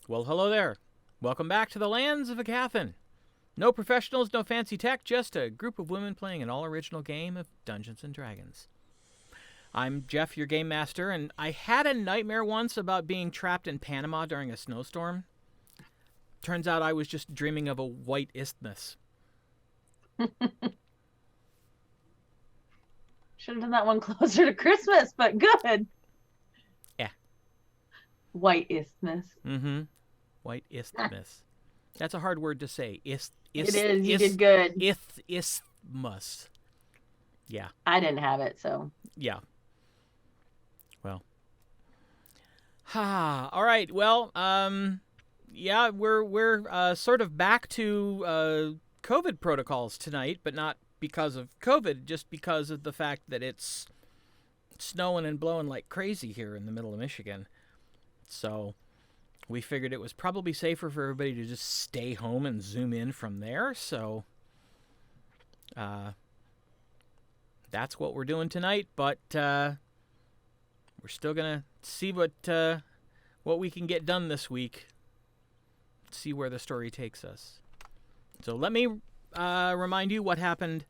Well, hello there. Welcome back to the lands of Aecathan. No professionals, no fancy tech, just a group of women playing an all-original game of Dungeons & Dragons. I'm Jeff, your game master, and I had a nightmare once about being trapped in Panama during a snowstorm. Turns out I was just dreaming of a white isthmus. Should have done that one closer to Christmas, but good. Yeah. White isthmus. Mm-hmm. White isthmus. That's a hard word to say. It is. You did good. Isthmus. Yeah. I didn't have it, so. Yeah. Well. All right. Well, yeah, we're sort of back to COVID protocols tonight, but not because of COVID, just because of the fact that it's snowing and blowing like crazy here in the middle of Michigan. So we figured it was probably safer for everybody to just stay home and zoom in from there. So that's what we're doing tonight, but we're still going to see what we can get done this week. See where the story takes us. So let me remind you what happened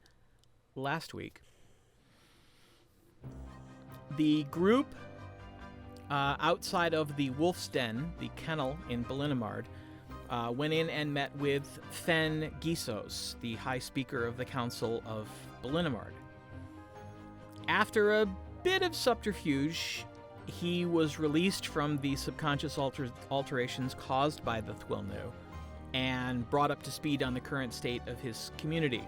last week. The group outside of the Wolf's Den, the kennel in Ballinamard, went in and met with Fen Gisos, the High Speaker of the Council of Ballinamard. After a bit of subterfuge, he was released from the subconscious alterations caused by the Thwilnu and brought up to speed on the current state of his community.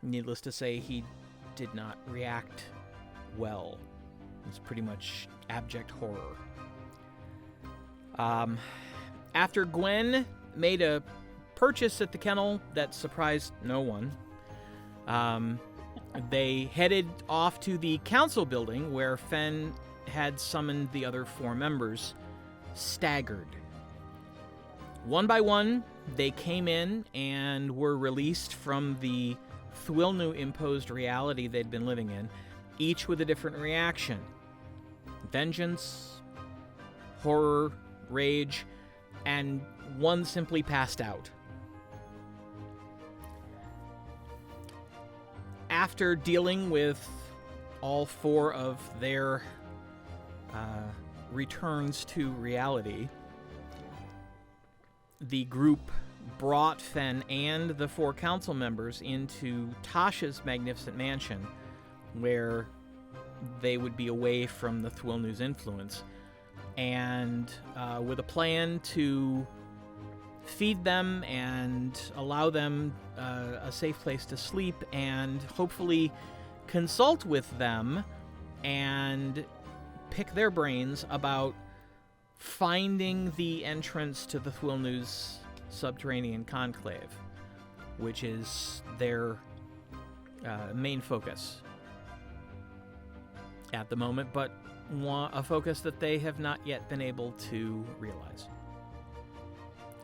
Needless to say, he did not react well. It was pretty much abject horror. After Gwen made a purchase at the kennel that surprised no one, they headed off to the council building where Fen had summoned the other 4 members, staggered. One by one, they came in and were released from the Thwilnu-imposed reality they'd been living in, each with a different reaction. Vengeance, horror, rage, and one simply passed out. After dealing with all 4 of their returns to reality, the group brought Fen and the 4 council members into Tasha's magnificent mansion, where they would be away from the Thwilnu's influence, and with a plan to feed them and allow them a safe place to sleep, and hopefully consult with them and pick their brains about finding the entrance to the Thwilnu's subterranean conclave, which is their main focus at the moment, but a focus that they have not yet been able to realize.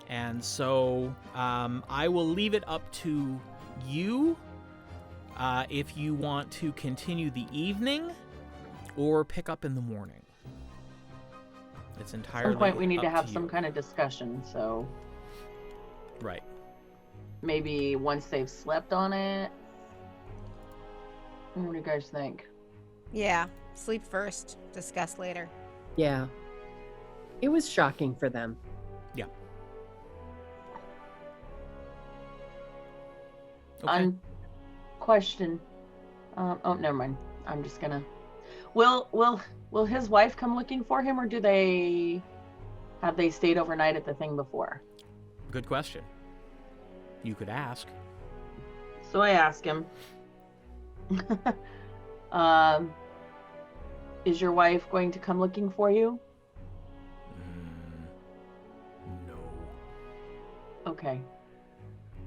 And so I will leave it up to you if you want to continue the evening or pick up in the morning. It's entirely At some point we need up to have you. some kind of discussion, so Right. maybe once they've slept on it. What do you guys think? Yeah, sleep first, discuss later. Yeah. It was shocking for them. Yeah. Okay. Question. Oh, never mind. I'm just gonna. Will his wife come looking for him, or have they stayed overnight at the thing before? Good question. You could ask. So I ask him. Is your wife going to come looking for you? No. Okay.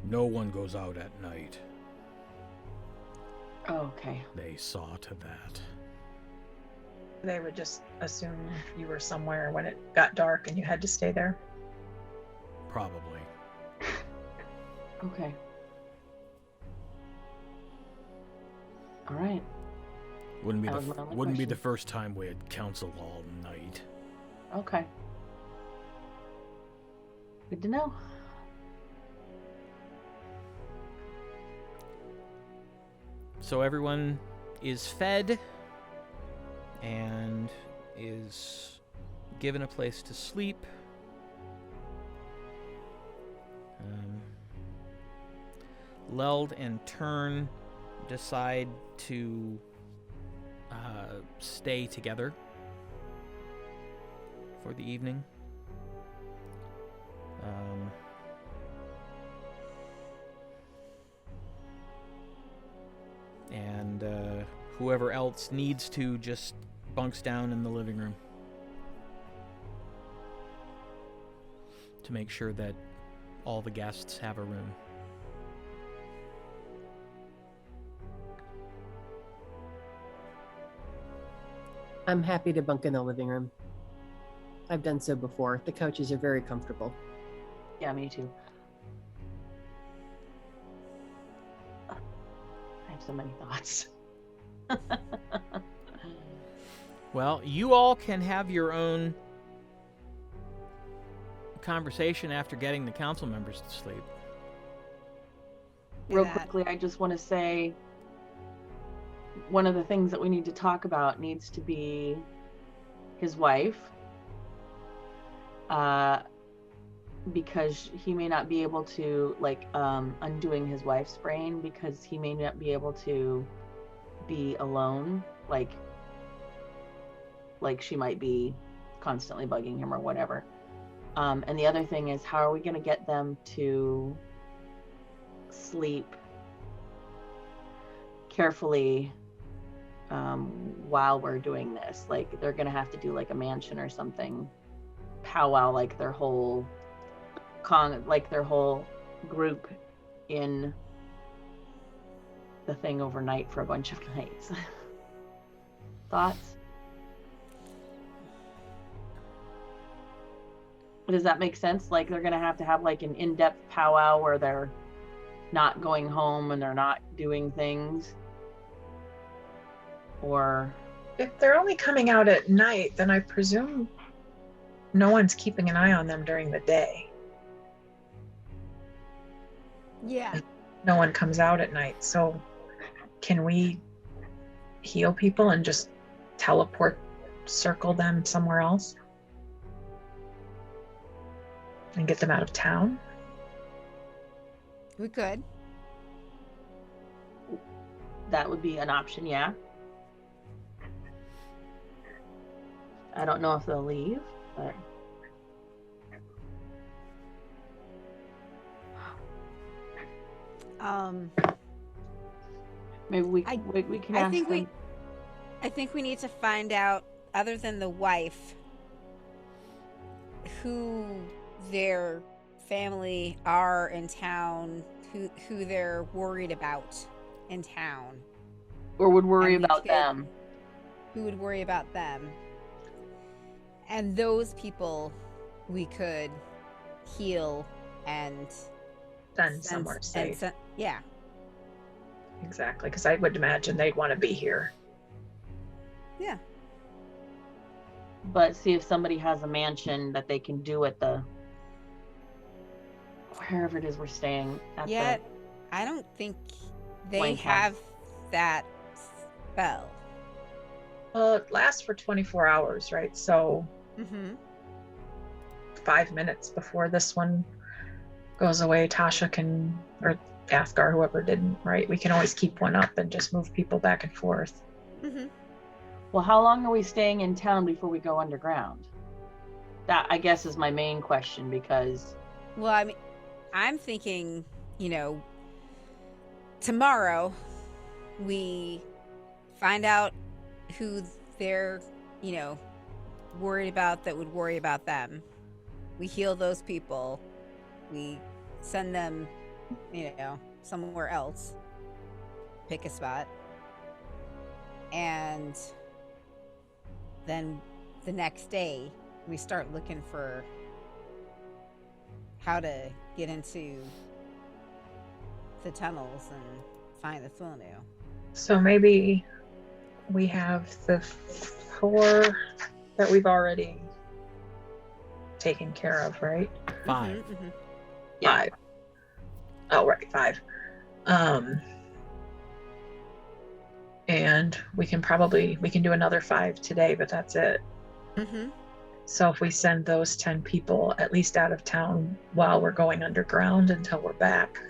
No one goes out at night. Okay. They saw to that. They would just assume you were somewhere when it got dark and you had to stay there. Probably. Okay. All right. Wouldn't be That was my only wouldn't be the question. first time we had council all night. Okay. Good to know. So everyone is fed and is given a place to sleep. Leld and Turn decide to stay together for the evening. And whoever else needs to just bunks down in the living room to make sure that all the guests have a room. I'm happy to bunk in the living room. I've done so before. The couches are very comfortable. Yeah, me too. I have so many thoughts. Well, you all can have your own conversation after getting the council members to sleep. Real quickly, I just want to say one of the things that we need to talk about needs to be his wife, because he may not be able to, like, undoing his wife's brain, because he may not be able to be alone, like she might be constantly bugging him or whatever. And the other thing is, how are we going to get them to sleep carefully while we're doing this? Like, they're gonna have to do like a mansion or something, powwow like their whole group in the thing overnight for a bunch of nights. Thoughts? Does that make sense? Like, they're gonna have to have like an in-depth powwow where they're not going home and they're not doing things? Or If they're only coming out at night, then I presume no one's keeping an eye on them during the day. Yeah. No one comes out at night. So can we heal people and just circle them somewhere else? And get them out of town? We could. that would be an option, yeah. I don't know if they'll leave, but maybe we can ask them. I think we need to find out, other than the wife, who their family are in town, who they're worried about in town. Or would worry about them. Who would worry about them. And those people we could heal and send somewhere safe. Yeah. Exactly, because I would imagine they'd want to be here. Yeah. But see if somebody has a mansion that they can do at the wherever it is we're staying at. Yet, I don't think they Gwen have that spell. Well, it lasts for 24 hours, right? So 5 minutes before this one goes away, Tasha can, or Athgarr, whoever didn't, right? We can always keep one up and just move people back and forth. Well, how long are we staying in town before we go underground? That, I guess, is my main question, because... Well, I mean, I'm thinking, tomorrow we find out who they're, worried about that would worry about them. We heal those people. We send them, somewhere else. Pick a spot. And then the next day, we start looking for how to get into the tunnels and find the Thwilnu. So maybe we have the 4 that we've already taken care of, right? 5. Mhm. Yeah. 5. Oh, right, 5. And we can do another 5 today, but that's it. Mhm. So if we send those 10 people at least out of town while we're going underground until we're back.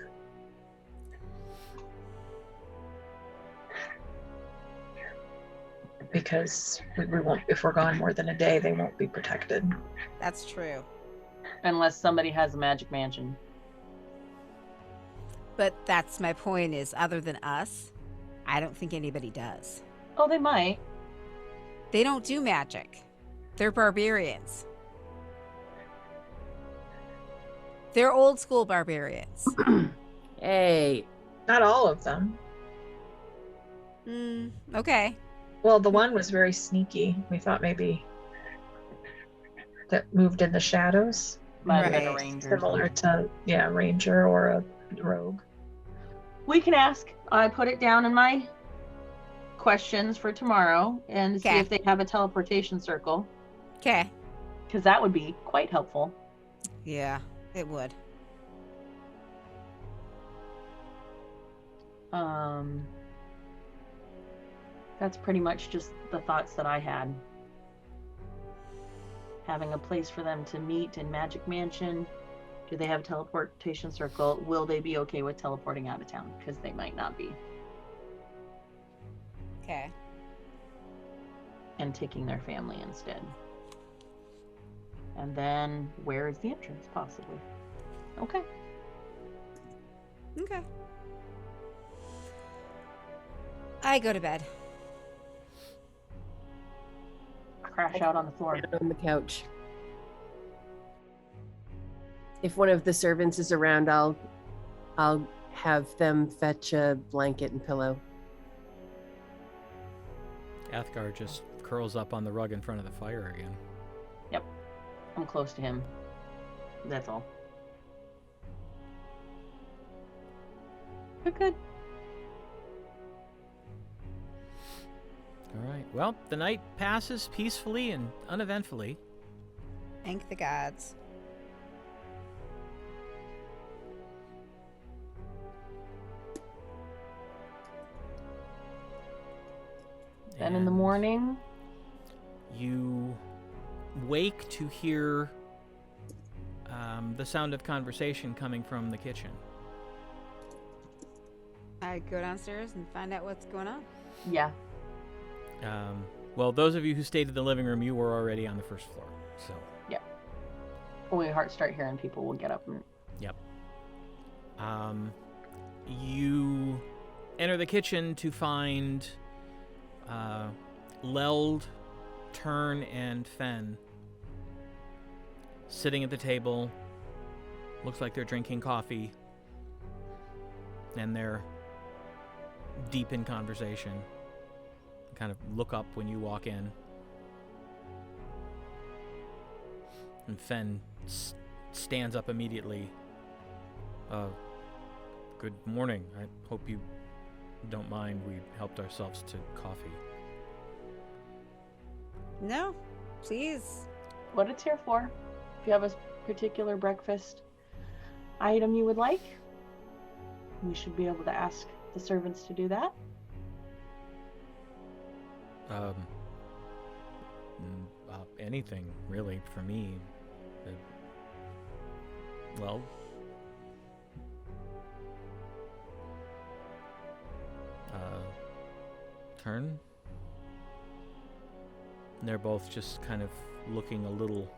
Because we won't, if we're gone more than a day, they won't be protected. That's true. Unless somebody has a magic mansion. But that's my point is, other than us, I don't think anybody does. Oh, they might. They don't do magic. They're barbarians. They're old school barbarians. Hey, Not all of them. Okay. Well, the one was very sneaky. We thought maybe that moved in the shadows. Might have been a Right. ranger. Similar to, ranger or a rogue. We can ask. I put it down in my questions for tomorrow and see Okay. if they have a teleportation circle, Okay. because that would be quite helpful. Yeah, it would. That's pretty much just the thoughts that I had. Having a place for them to meet in Magic Mansion. Do they have a teleportation circle? Will they be okay with teleporting out of town? Because they might not be. Okay. And taking their family instead. And then where is the entrance, possibly? Okay. Okay. I go to bed. Crash out on the floor. down on the couch. If one of the servants is around, I'll have them fetch a blanket and pillow. Athgarr just curls up on the rug in front of the fire again. Yep. I'm close to him. That's all. We're good. All right. Well, the night passes peacefully and uneventfully. Thank the gods. Then in the And morning, you wake to hear the sound of conversation coming from the kitchen. I go downstairs and find out what's going on. yeah. Well, those of you who stayed in the living room, you were already on the first floor. So, When we start hearing people, we'll get up and you enter the kitchen to find Leld, Turn, and Fen sitting at the table. Looks like they're drinking coffee, and they're deep in conversation. Kind of look up when you walk in. And Fen stands up immediately. Good morning. I hope you don't mind. We helped ourselves to coffee. No, please. what it's here for. If you have a particular breakfast item you would like, we should be able to ask the servants to do that. Anything really for me. Well, Turn. They're both just kind of looking a little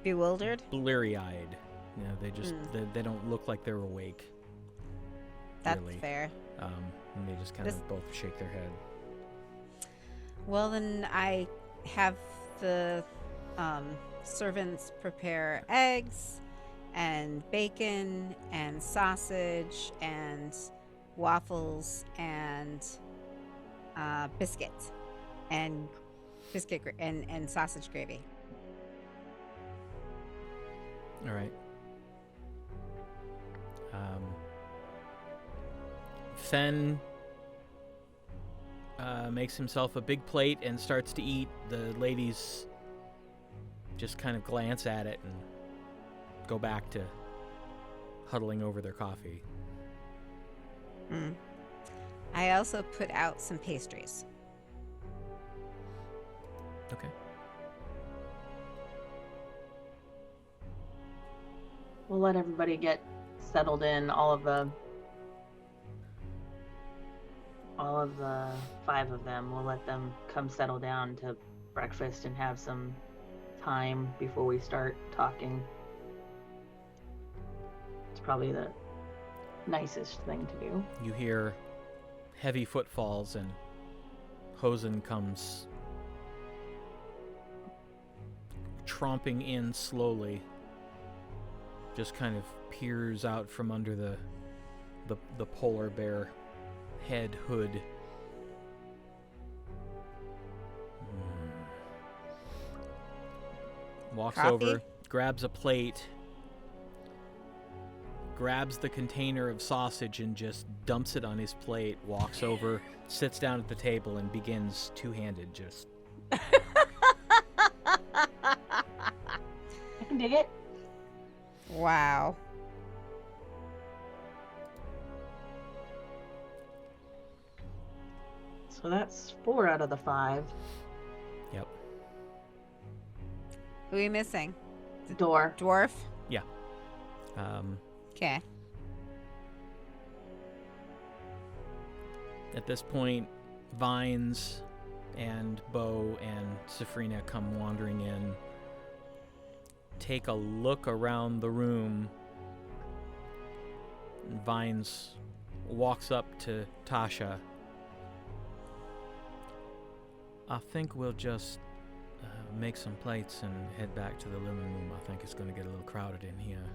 Bewildered? bleary-eyed. You know, they just they don't look like they're awake. That's really. fair. And they just kind of both shake their head. Well, then I have the servants prepare eggs and bacon and sausage and waffles and biscuits and and sausage gravy. All right. Fen makes himself a big plate and starts to eat. The ladies just kind of glance at it and go back to huddling over their coffee. I also put out some pastries. Okay. We'll let everybody get settled in. All of the 5 of them. We'll let them come settle down to breakfast and have some time before we start talking. It's probably the nicest thing to do. You hear heavy footfalls, and Hosen comes tromping in slowly. Just kind of peers out from under the polar bear head hood. Walks Coffee? over, grabs a plate, grabs the container of sausage and just dumps it on his plate, walks over, sits down at the table, and begins two-handed just... I can dig it. Wow. So that's 4 out of the 5. Yep. Who are we missing? Door. Dwarf? Okay. At this point, Vines and Bo and Sefryna come wandering in, take a look around the room. Vines walks up to Tasha. I think we'll just make some plates and head back to the living room. I think it's going to get a little crowded in here.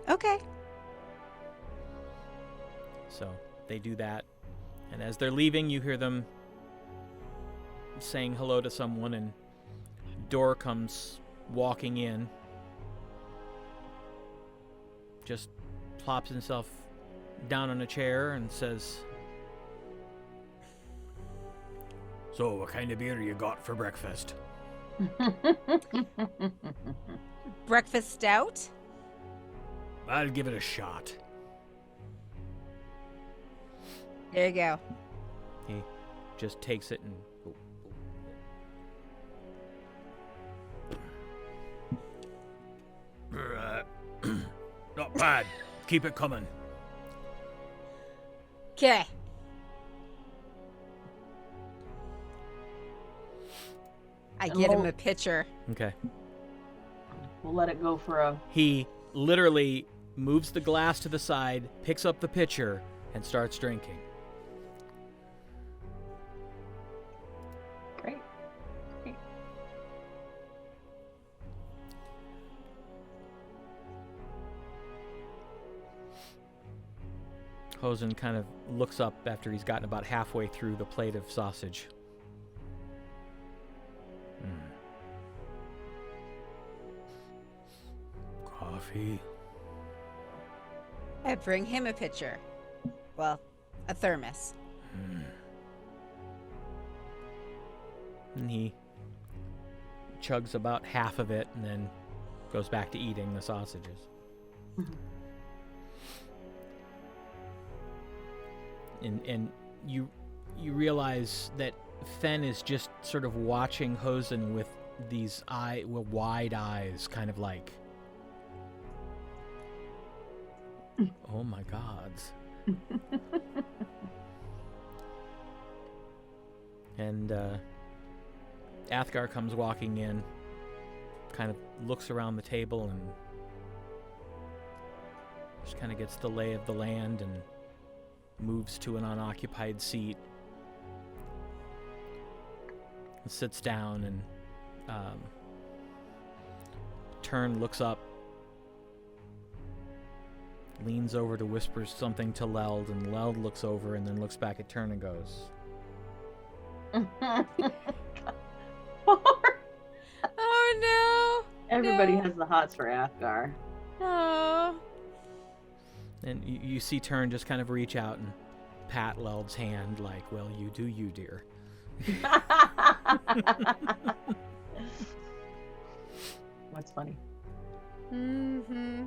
Okay. So they do that. And as they're leaving, you hear them saying hello to someone, and Dor comes walking in. Just plops himself down on a chair and says, "So, what kind of beer you got for breakfast?" Breakfast stout? I'll give it a shot. There you go. He just takes it and... Not bad. Keep it coming. Okay. I get him a pitcher. Okay. We'll let it go for a... He literally moves the glass to the side, picks up the pitcher, and starts drinking. Great. Great. Hosen kind of looks up after he's gotten about halfway through the plate of sausage. Coffee. I bring him a pitcher. Well, a thermos. And he chugs about half of it and then goes back to eating the sausages. And you realize that Fen is just sort of watching Hosen with these wide eyes, kind of like, oh my gods. And Athgarr comes walking in, kind of looks around the table and just kind of gets the lay of the land and moves to an unoccupied seat and sits down and Turn looks up, leans over to whisper something to Leld, and Leld looks over and then looks back at Turn and goes, Oh no! Everybody No. has the hots for Athgarr. Oh. and you see Turn just kind of reach out and pat Leld's hand like, well, you do you, dear. That's funny. Mm-hmm.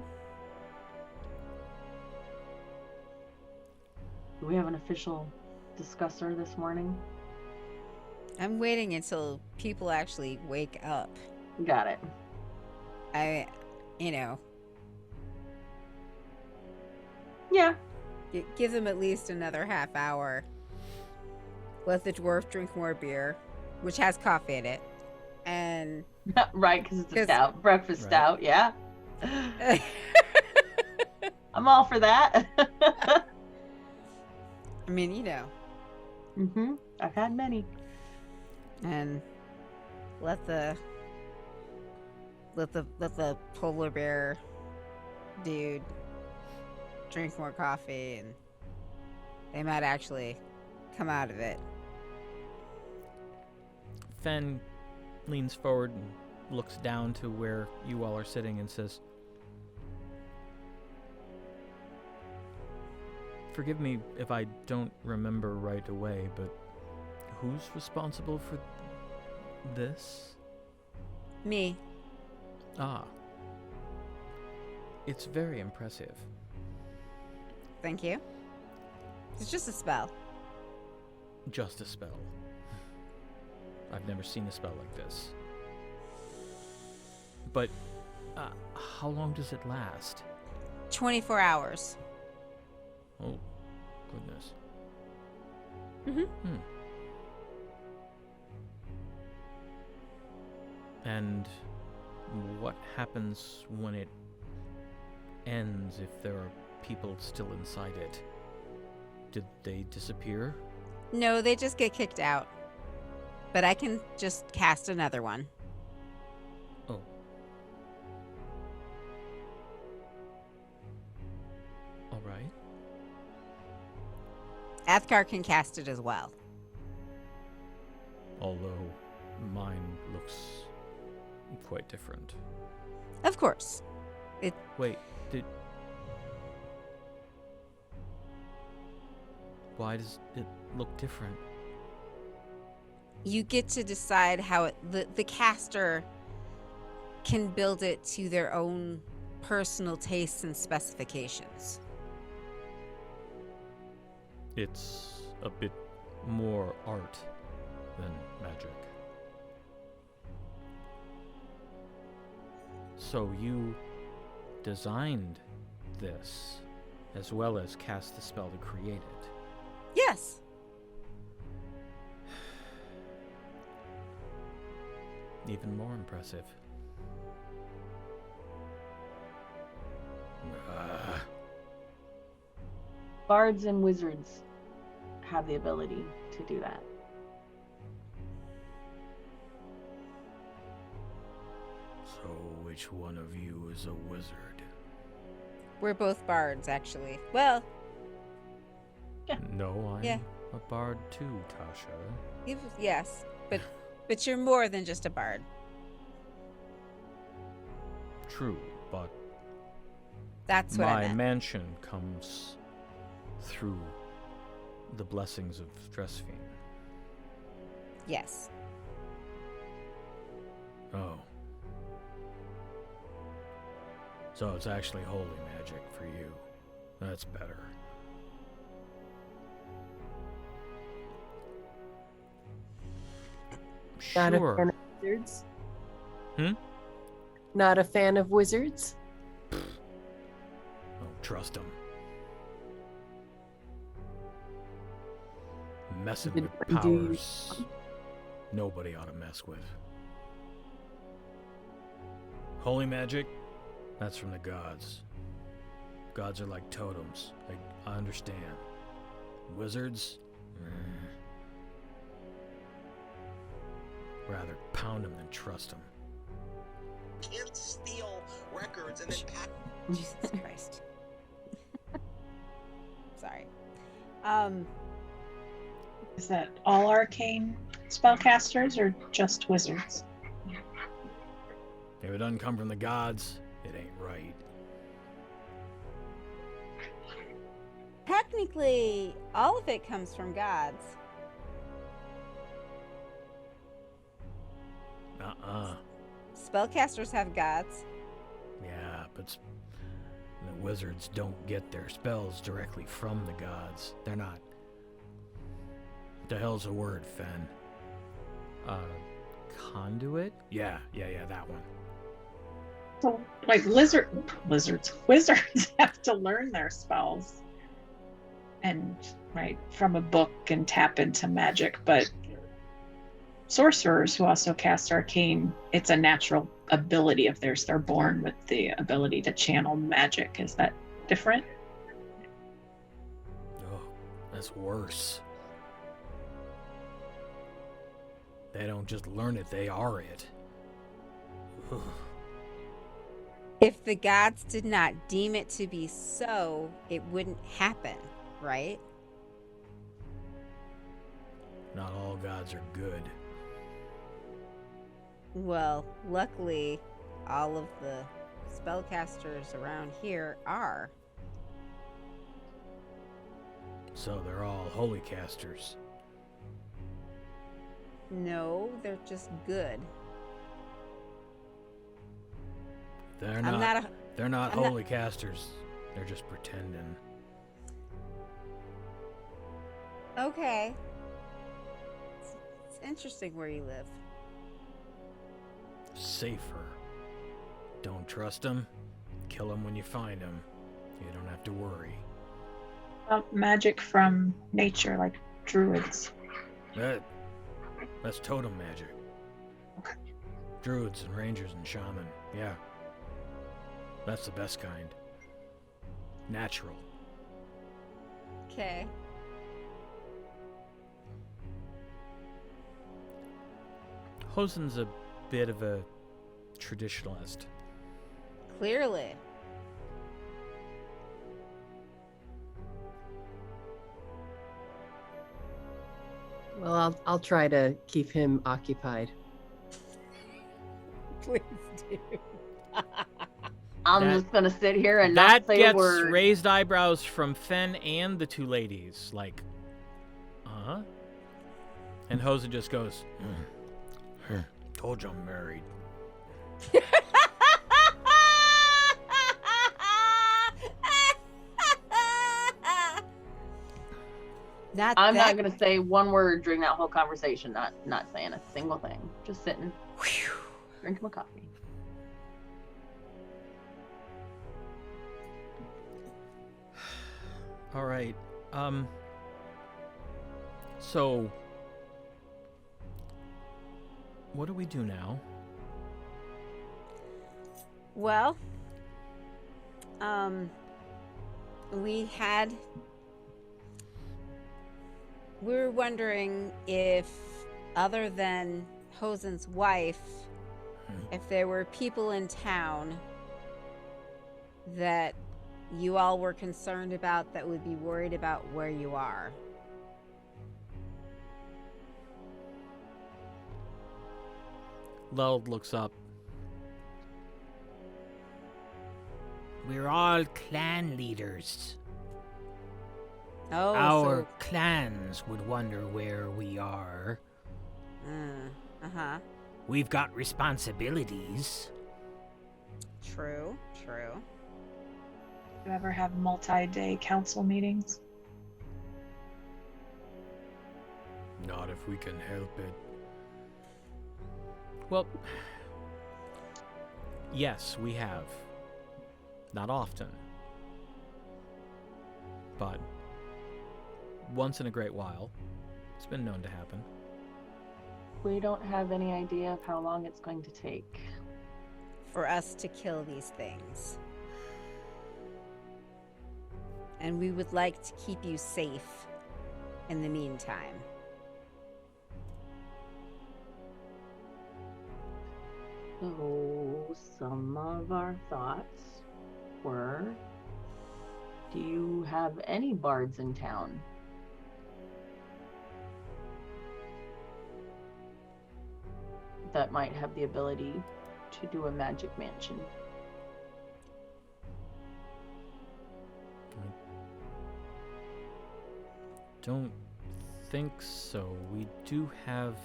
Do we have an official discusser this morning? I'm waiting until people actually wake up. Got it. Yeah. Give them at least another half hour. Let the dwarf drink more beer, which has coffee in it. And Right, because it's a stout. Breakfast Right. stout, yeah. I'm all for that. I mean, Mm-hmm. I've had many. and let the polar bear dude drink more coffee, and they might actually come out of it. Fen leans forward and looks down to where you all are sitting and says, "Forgive me if I don't remember right away, but who's responsible for this?" Me. Ah. It's very impressive. Thank you. It's just a spell. Just a spell. I've never seen a spell like this. But, how long does it last? 24 hours. Oh, goodness. Mm-hmm. And what happens when it ends if there are people still inside it? Did they disappear? No, they just get kicked out. But I can just cast another one. Oh. All right. Athgarr can cast it as well. Although mine looks quite different. Of course. Wait, why does it look different? You get to decide how the caster can build it to their own personal tastes and specifications. It's a bit more art than magic. So you designed this as well as cast the spell to create it. Yes. Even more impressive. Bards and wizards have the ability to do that. So which one of you is a wizard? We're both bards, actually. Well, No, I'm Yeah. a bard too, Tasha. yes, but you're more than just a bard. True, but That's what I my meant. mansion comes through the blessings of Dressfiend. Yes. Oh. So it's actually holy magic for you. That's better. Not a Sure. fan of wizards? Hmm? Not a fan of wizards? Don't trust them. Messing Did with you do- powers nobody ought to mess with. Holy magic, that's from the gods. Gods are like totems. I understand. Wizards? Rather pound them than trust them. Can't steal records and then pack. Jesus Christ. Sorry. Is that all arcane spellcasters or just wizards? If it doesn't come from the gods, it ain't right. Technically, all of it comes from gods. spellcasters have gods. Yeah, but the wizards don't get their spells directly from the gods. They're not. What the hell's the word, Fen? Conduit? Yeah, that one. So, like wizards have to learn their spells and from a book and tap into magic, but sorcerers who also cast arcane, it's a natural ability of theirs. They're born with the ability to channel magic. Is that different? Oh, that's worse. They don't just learn it, they are it. Ugh. If the gods did not deem it to be so, it wouldn't happen, right? Not all gods are good. Well, luckily, all of the spellcasters around here are. So they're all holy casters. No, they're just good. They're I'm not. not a- They're not I'm not- holy casters. They're just pretending. Okay. It's interesting where you live. Safer. Don't trust them. Kill them when you find them. You don't have to worry. Magic from nature, like druids. That's totem magic. Okay. Druids and rangers and shaman. Yeah. That's the best kind. Natural. Okay. Hosen's a bit of a traditionalist. Clearly. Well, I'll try to keep him occupied. Please do. I'm That- just gonna sit here and That not say gets a word. raised eyebrows from Fen and the two ladies. Like, And Hosen just goes, told you I'm married. I'm not gonna say one word during that whole conversation. Not saying a single thing. Just sitting, drinking my coffee. All right. So, what do we do now? Well, we were wondering if, other than Hosen's wife, if there were people in town that you all were concerned about that would be worried about where you are. Leld looks up. We're all clan leaders. Oh, Our clans would wonder where we are. uh-huh. We've got responsibilities. True. Do you ever have multi-day council meetings? Not if we can help it. Well, yes, we have. Not often. But once in a great while, it's been known to happen. We don't have any idea of how long it's going to take. For us to kill these things. And we would like to keep you safe in the meantime. So some of our thoughts were, do you have any bards in town? That might have the ability to do a magic mansion. Don't think so. We do have...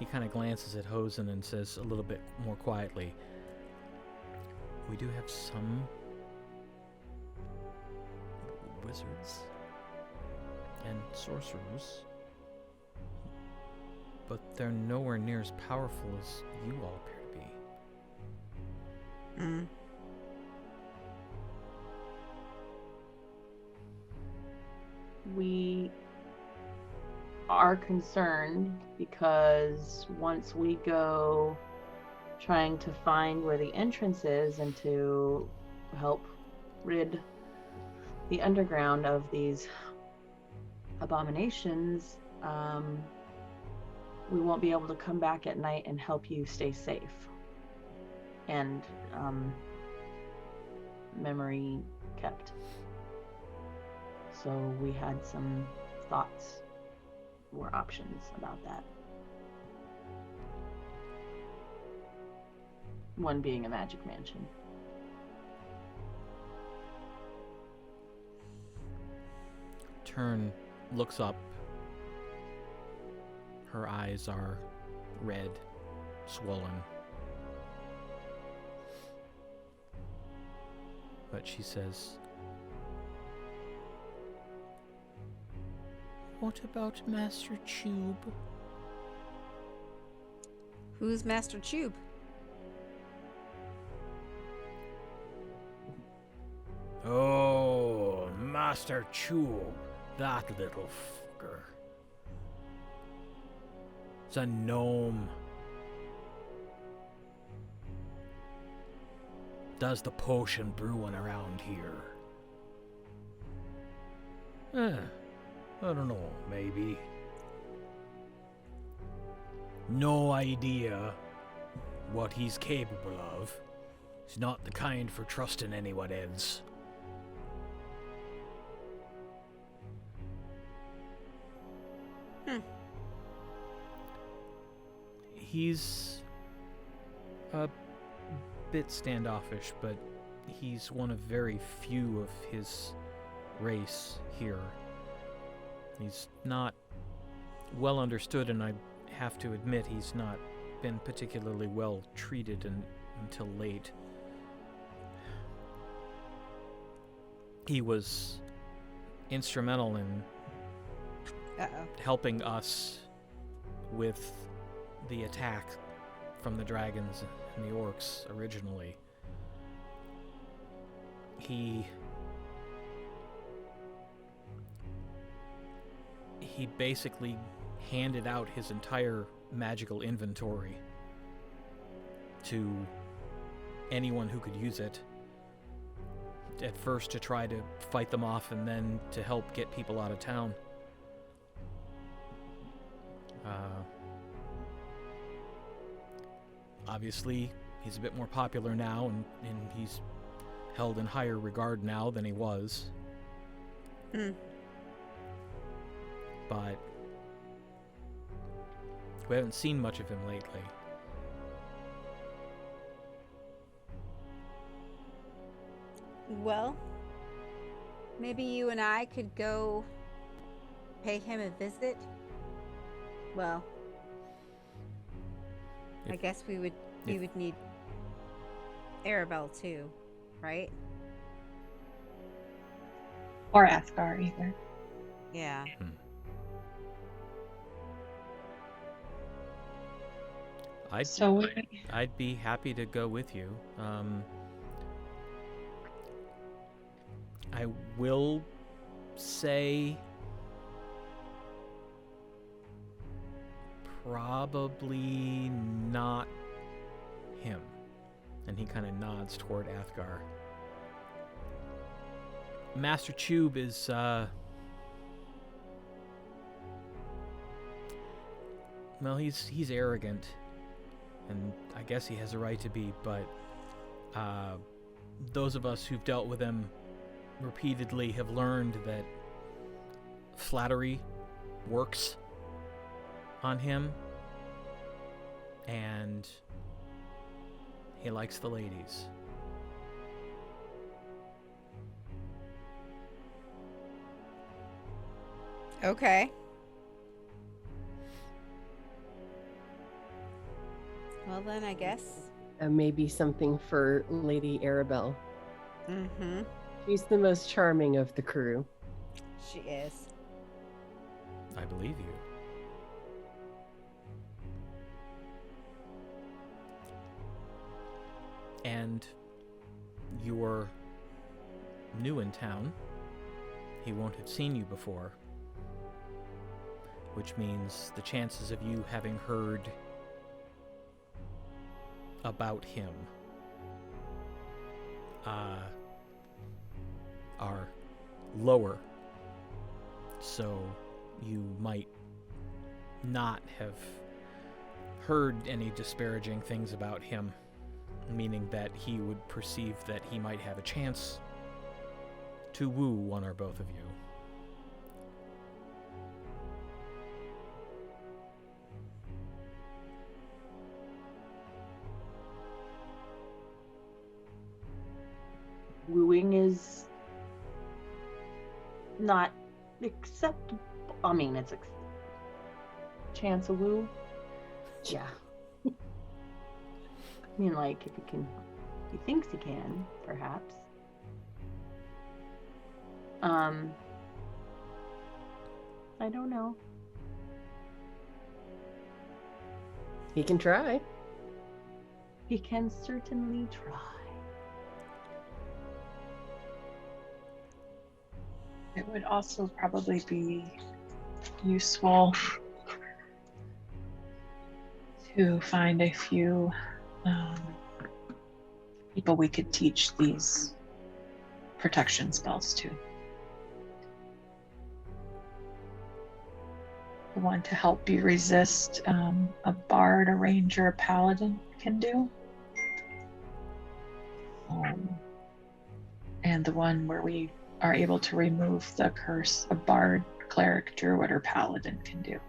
He kind of glances at Hosen and says a little bit more quietly, "We do have some wizards and sorcerers, but they're nowhere near as powerful as you all appear to be." Mm. We are concerned because once we go trying to find where the entrance is and to help rid the underground of these abominations, we won't be able to come back at night and help you stay safe. And memory kept. So we had some thoughts or options about that. One being a magic mansion. Tern looks up. Her eyes are red, swollen. But she says, "What about Master Choob?" Who's Master Choob? "Oh, Master Choob, that little fucker. It's a gnome. Does the potion brewing around here. I don't know, maybe. No idea what he's capable of. He's not the kind for trusting anyone else." He's a bit standoffish, but he's one of very few of his race here. He's not well understood, and I have to admit he's not been particularly well treated until late. He was instrumental in helping us with the attack from the dragons and the orcs originally. He basically handed out his entire magical inventory to anyone who could use it, at first to try to fight them off and then to help get people out of town. Obviously, he's a bit more popular now, and he's held in higher regard now than he was. But we haven't seen much of him lately. Well, maybe you and I could go pay him a visit. Well, I guess we would need Aribell too, right? Or Athgarr either. Yeah. I'd be happy to go with you. I will say probably not him. And he kind of nods toward Athgarr. Master Choob is, well, he's arrogant, and I guess he has a right to be, but those of us who've dealt with him repeatedly have learned that flattery works on him, and he likes the ladies. Okay. Well then, I guess. Maybe something for Lady Aribell. Mm-hmm. She's the most charming of the crew. She is. I believe you. And you're new in town. He won't have seen you before, which means the chances of you having heard about him are lower. So you might not have heard any disparaging things about him, meaning that he would perceive that he might have a chance to woo one or both of you. Wooing is not acceptable. I mean, it's chance of woo. Yeah. I mean, like, if he thinks he can, perhaps. I don't know. He can try. He can certainly try. It would also probably be useful to find a few people we could teach these protection spells to. The one to help you resist a bard, a ranger, a paladin can do. And the one where we are able to remove the curse a bard, cleric, druid, or paladin can do.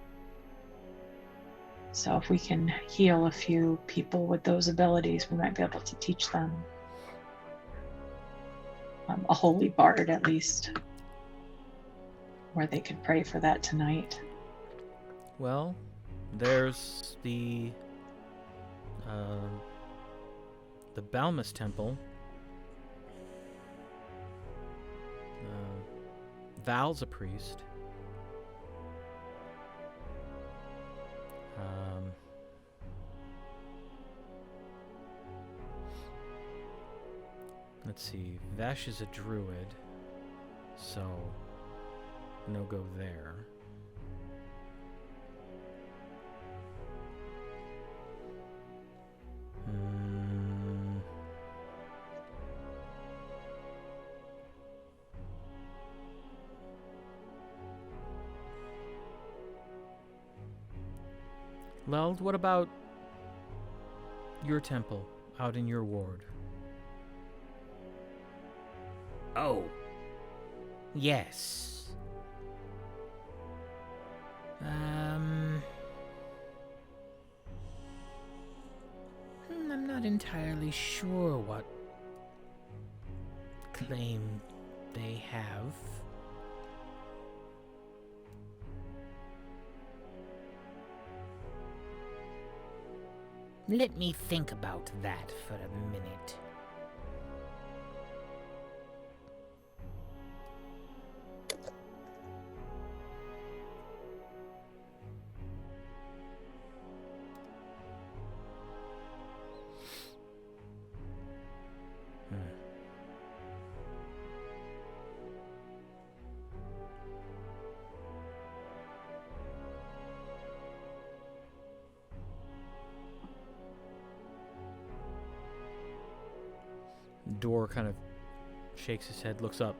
So if we can heal a few people with those abilities, we might be able to teach them a holy bard at least, where they could pray for that tonight. Well, there's the Balmous Temple. Val's a priest. Let's see. Vesh is a druid, so no go there. Leld, what about your temple out in your ward? Oh, yes. I'm not entirely sure what claim they have. Let me think about that for a minute. Door kind of shakes his head, looks up.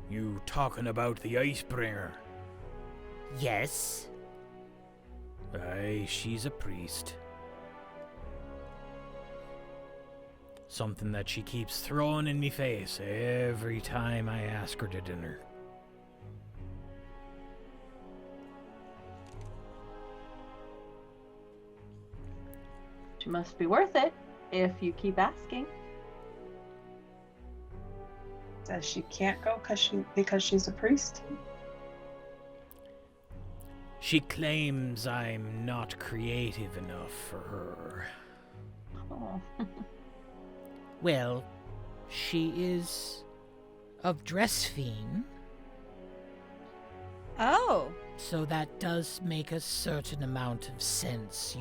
You talking about the Icebringer? Yes. Aye, she's a priest. Something that she keeps throwing in me face every time I ask her to dinner. She must be worth it if you keep asking. Says she can't go because she's a priest. She claims I'm not creative enough for her. Oh. Well, she is of Dressfiend, Oh. so that does make a certain amount of sense.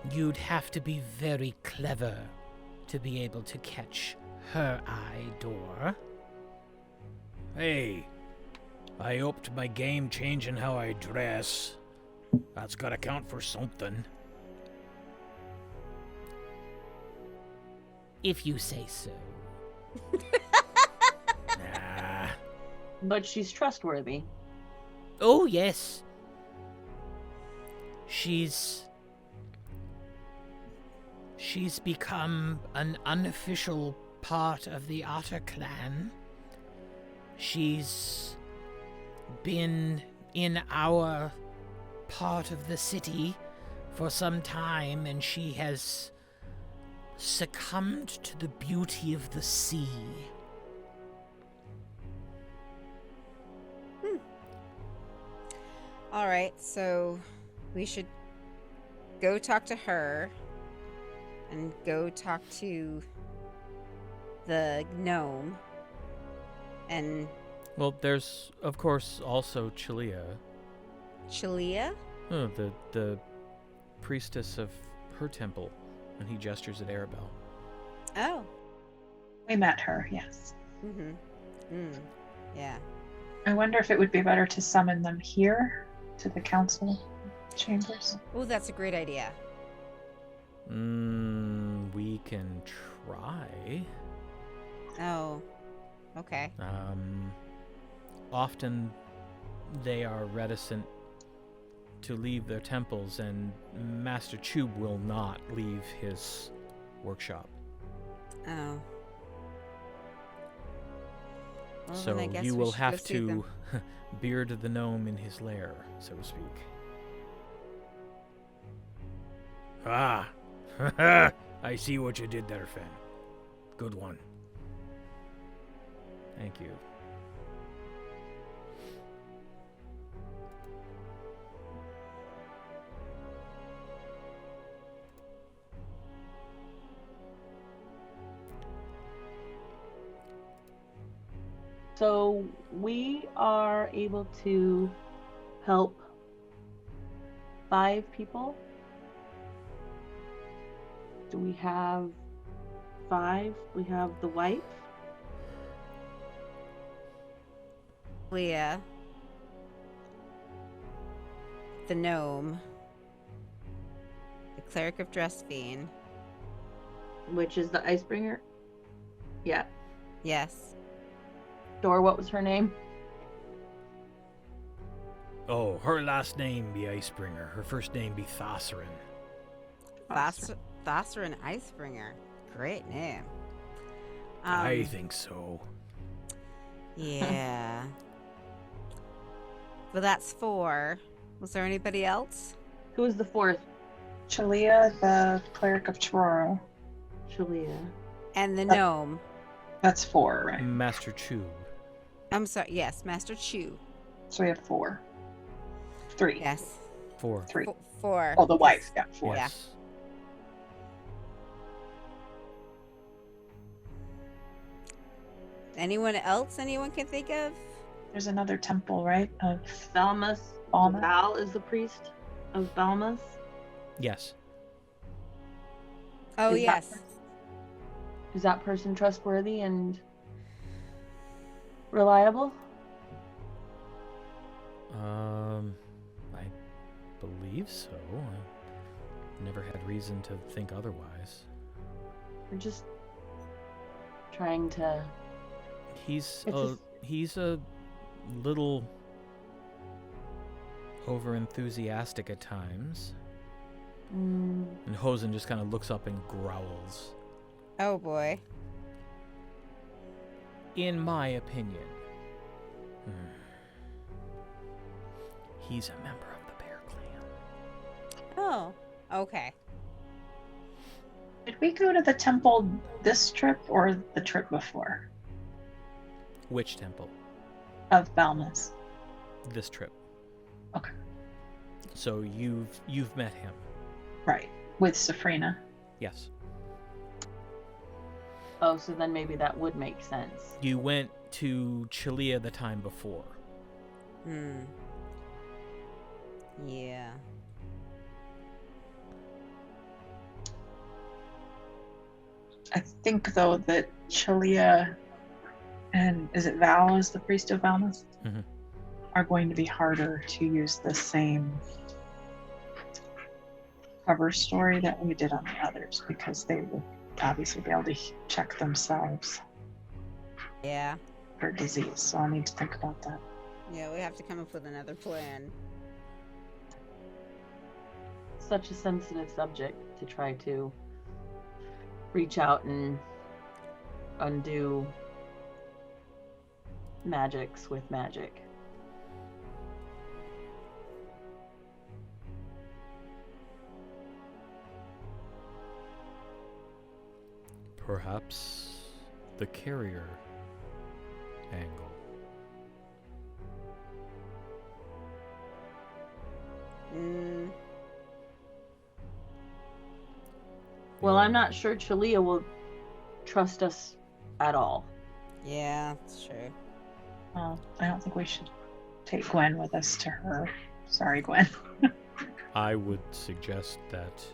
You'd have to be very clever to be able to catch her eye door. Hey, I upped my game changing how I dress. That's gotta count for something. If you say so. Nah. But she's trustworthy. Oh, yes. She's become an unofficial part of the Otter clan. She's been in our part of the city for some time, and she has succumbed to the beauty of the sea. All right, so we should go talk to her and go talk to the gnome. And Well, there's, of course, also Chilia. Chilia? Oh, the priestess of her temple. And he gestures at Aribell. Oh. We met her, yes. Yeah. I wonder if it would be better to summon them here to the council chambers. Oh, that's a great idea. We can try. Oh. Okay. Often they are reticent to leave their temples, and Master Choob will not leave his workshop. Oh. Well, So then I guess you we will should go have see to them. beard the gnome in his lair, so to speak. Ah! I see what you did there, Fen. Good one. Thank you. So we are able to help 5 people. Do we have 5? We have the wife. Leah. The gnome. The cleric of Dressfiend. Which is the Icebringer? Yeah. Yes. Dor, what was her name? Oh, her last name be Icebringer. Her first name be Thossarin. Thossarin Icebringer. Great name. I think so. Yeah. Well, that's 4. Was there anybody else? Who was the 4th? Chalia, the cleric of Chororo. Shalia. And the gnome. That's 4, right? Master Choob. I'm sorry. Yes, Master Choob. So we have 4. 3. Yes. 4. 3. 4. Oh, the wife. Yeah, 4. Yeah. Yes. Anyone else anyone can think of? There's another temple, right? Of Balmous. Balmous? Val is the priest of Balmous. Yes. Oh, Is that yes. Is that person trustworthy and reliable? I believe so. I never had reason to think otherwise. We're just trying to. He's It's a little over enthusiastic at times. And Hosen just kind of looks up and growls. Oh, boy. In my opinion, he's a member of the Bear Clan. Oh, okay. Did we go to the temple this trip or the trip before? Which temple? Of Balmous. This trip. Okay. So you've met him. Right. With Sefryna. Yes. Oh, so then maybe that would make sense. You went to Chilia the time before. Yeah. I think, though, that Chilia and is it Val is the priest of Balmous? Mhm. Are going to be harder to use the same cover story that we did on the others, because they would obviously be able to check themselves Yeah. for disease. So I'll need to think about that. Yeah, we have to come up with another plan. Such a sensitive subject to try to reach out and undo magics with magic. Perhaps the carrier angle. Well, I'm not sure Chalia will trust us at all. Yeah, that's true. Well, I don't think we should take Gwen with us to her. Sorry, Gwen. I would suggest that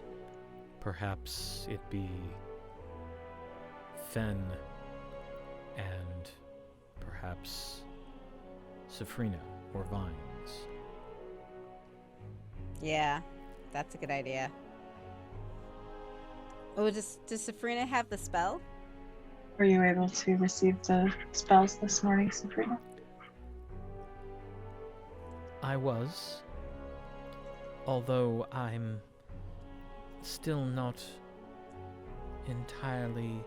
perhaps it be Fen and perhaps Sefryna or Vines. Yeah, that's a good idea. Oh, does Sefryna have the spell? Were you able to receive the spells this morning, Sefryna? I was, although I'm still not entirely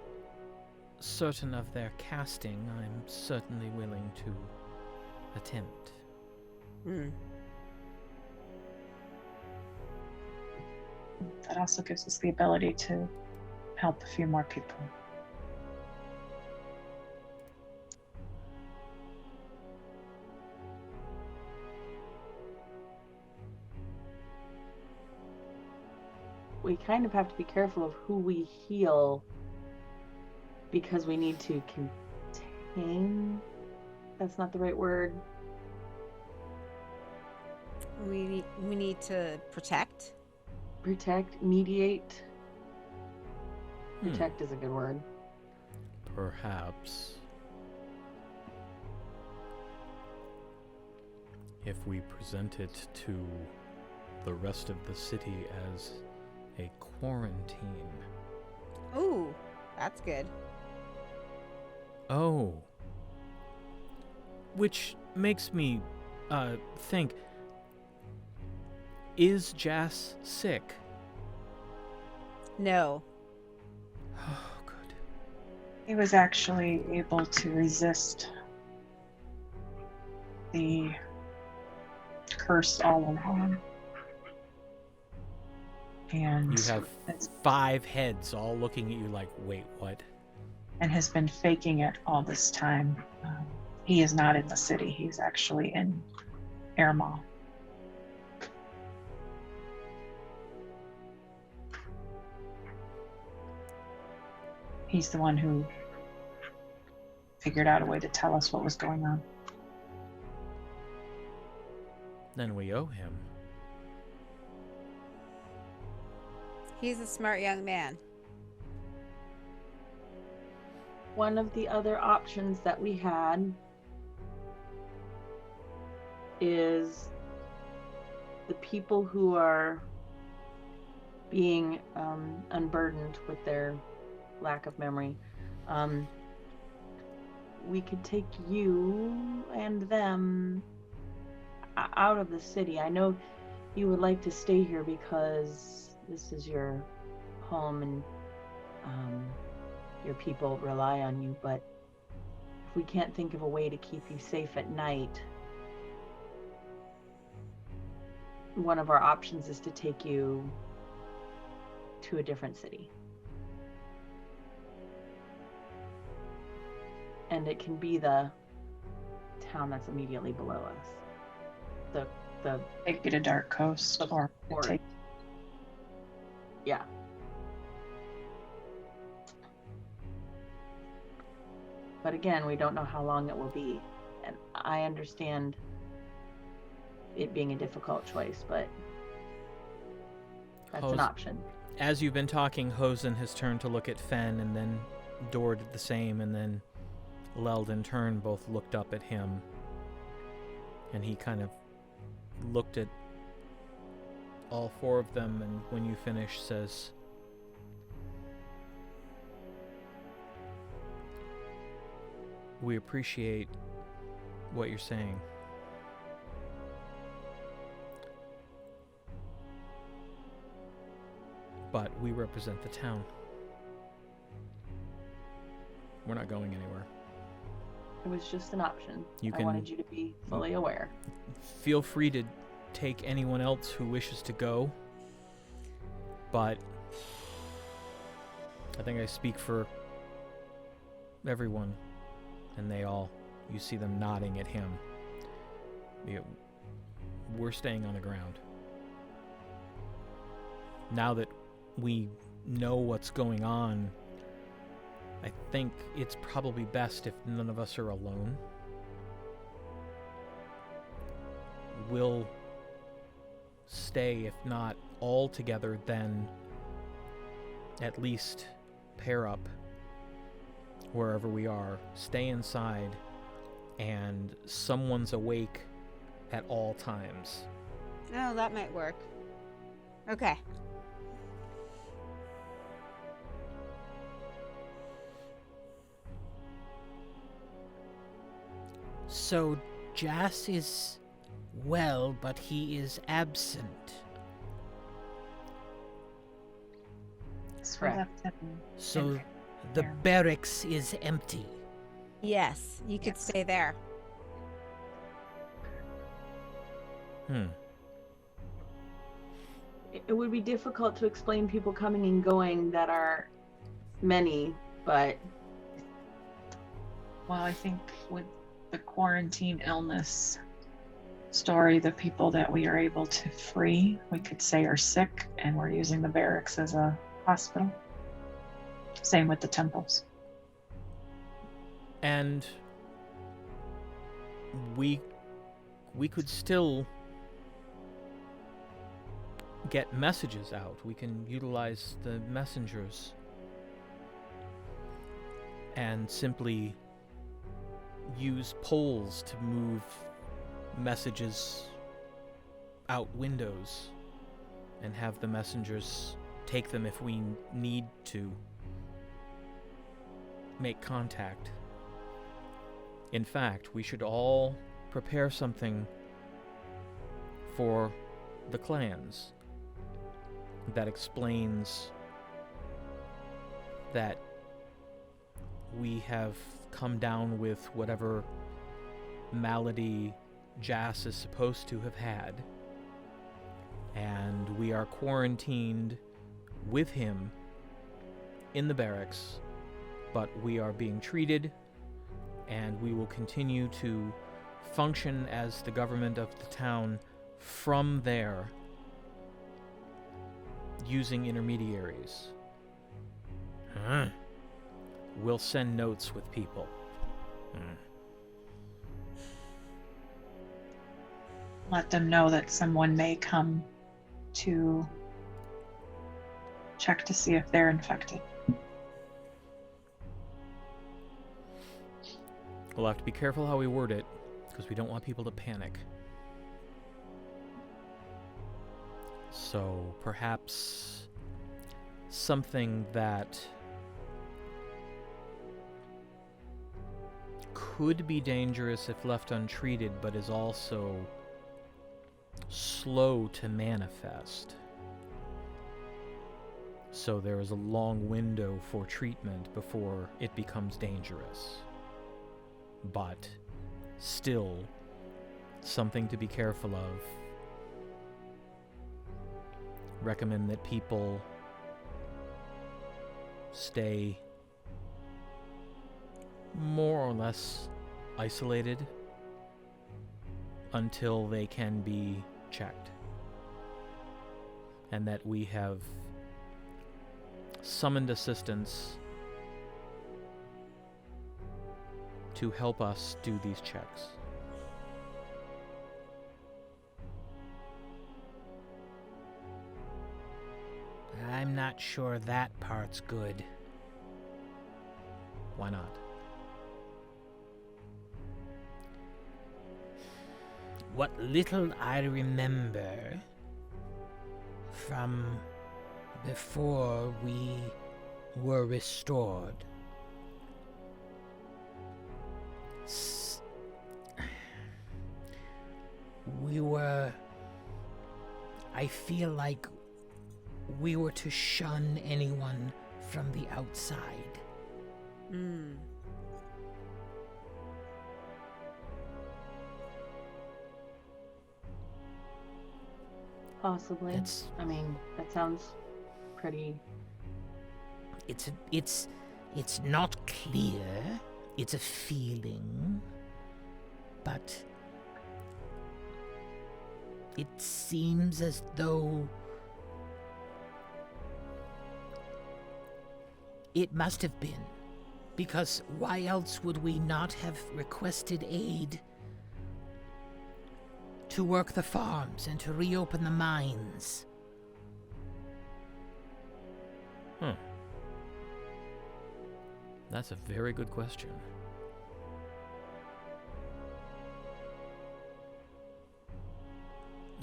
certain of their casting. I'm certainly willing to attempt. That also gives us the ability to help a few more people. We kind of have to be careful of who we heal because we need to contain. That's not the right word. We need to protect. Protect, mediate. Protect is a good word. Perhaps if we present it to the rest of the city as a quarantine. Ooh, that's good. Oh. Which makes me think, is Jas sick? No. Oh, good. He was actually able to resist the curse all along. And You have 5 heads all looking at you like, wait, what? and has been faking it all this time. He is not in the city. He's actually in Airmaw. He's the one who figured out a way to tell us what was going on. Then we owe him. He's a smart young man. One of the other options that we had is the people who are being unburdened with their lack of memory. We could take you and them out of the city. I know you would like to stay here because this is your home and your people rely on you, but if we can't think of a way to keep you safe at night, one of our options is to take you to a different city. And it can be the town that's immediately below us. The the Take it to Dark Coast or take. yeah. But again, we don't know how long it will be. And I understand it being a difficult choice, but that's an option. As you've been talking, Hosen has turned to look at Fen, and then Dor did the same, and then Leld in turn both looked up at him. And he kind of looked at all four of them, and when you finish, says, "We appreciate what you're saying. But we represent the town. We're not going anywhere." It was just an option. You I can- wanted you to be fully aware. Feel free to take anyone else who wishes to go, but I think I speak for everyone, and they all, you see them nodding at him. We're staying on the ground. Now that we know what's going on, I think it's probably best if none of us are alone. We'll stay, if not all together, then at least pair up wherever we are. Stay inside, and someone's awake at all times. Oh, that might work. Okay. So Jas is well, but he is absent. So Correct. left him So in the there. barracks is empty. Yes, you could Yes. stay there. It would be difficult to explain people coming and going that are many, but Well, I think with the quarantine illness story, the people that we are able to free, we could say are sick, and we're using the barracks as a hospital. Same with the temples. And we could still get messages out. We can utilize the messengers and simply use poles to move messages out windows and have the messengers take them if we need to make contact. In fact, we should all prepare something for the clans that explains that we have come down with whatever malady Jas is supposed to have had, and we are quarantined with him in the barracks, but we are being treated, and we will continue to function as the government of the town from there, using intermediaries. We'll send notes with people. Let them know that someone may come to check to see if they're infected. We'll have to be careful how we word it, because we don't want people to panic. So perhaps something that could be dangerous if left untreated, but is also slow to manifest. So there is a long window for treatment before it becomes dangerous. But still something to be careful of. Recommend that people stay more or less isolated until they can be checked. And that we have summoned assistance to help us do these checks. I'm not sure that part's good. Why not? What little I remember from before we were restored, I feel like we were to shun anyone from the outside. Possibly. I mean, that sounds pretty... It's not clear. It's a feeling. But it seems as though it must have been. Because why else would we not have requested aid to work the farms and to reopen the mines? That's a very good question.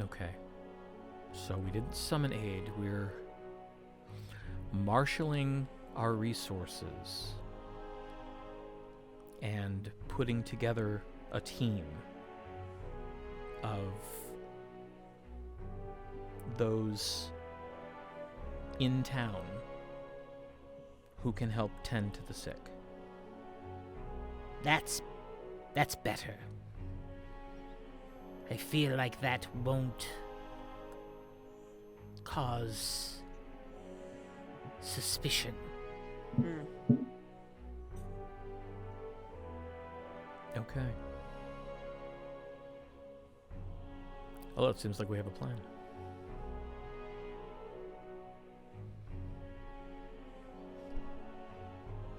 Okay. So we didn't summon aid. We're marshaling our resources and putting together a team of those in town who can help tend to the sick. That's better. I feel like that won't cause suspicion. Okay. Well, it seems like we have a plan.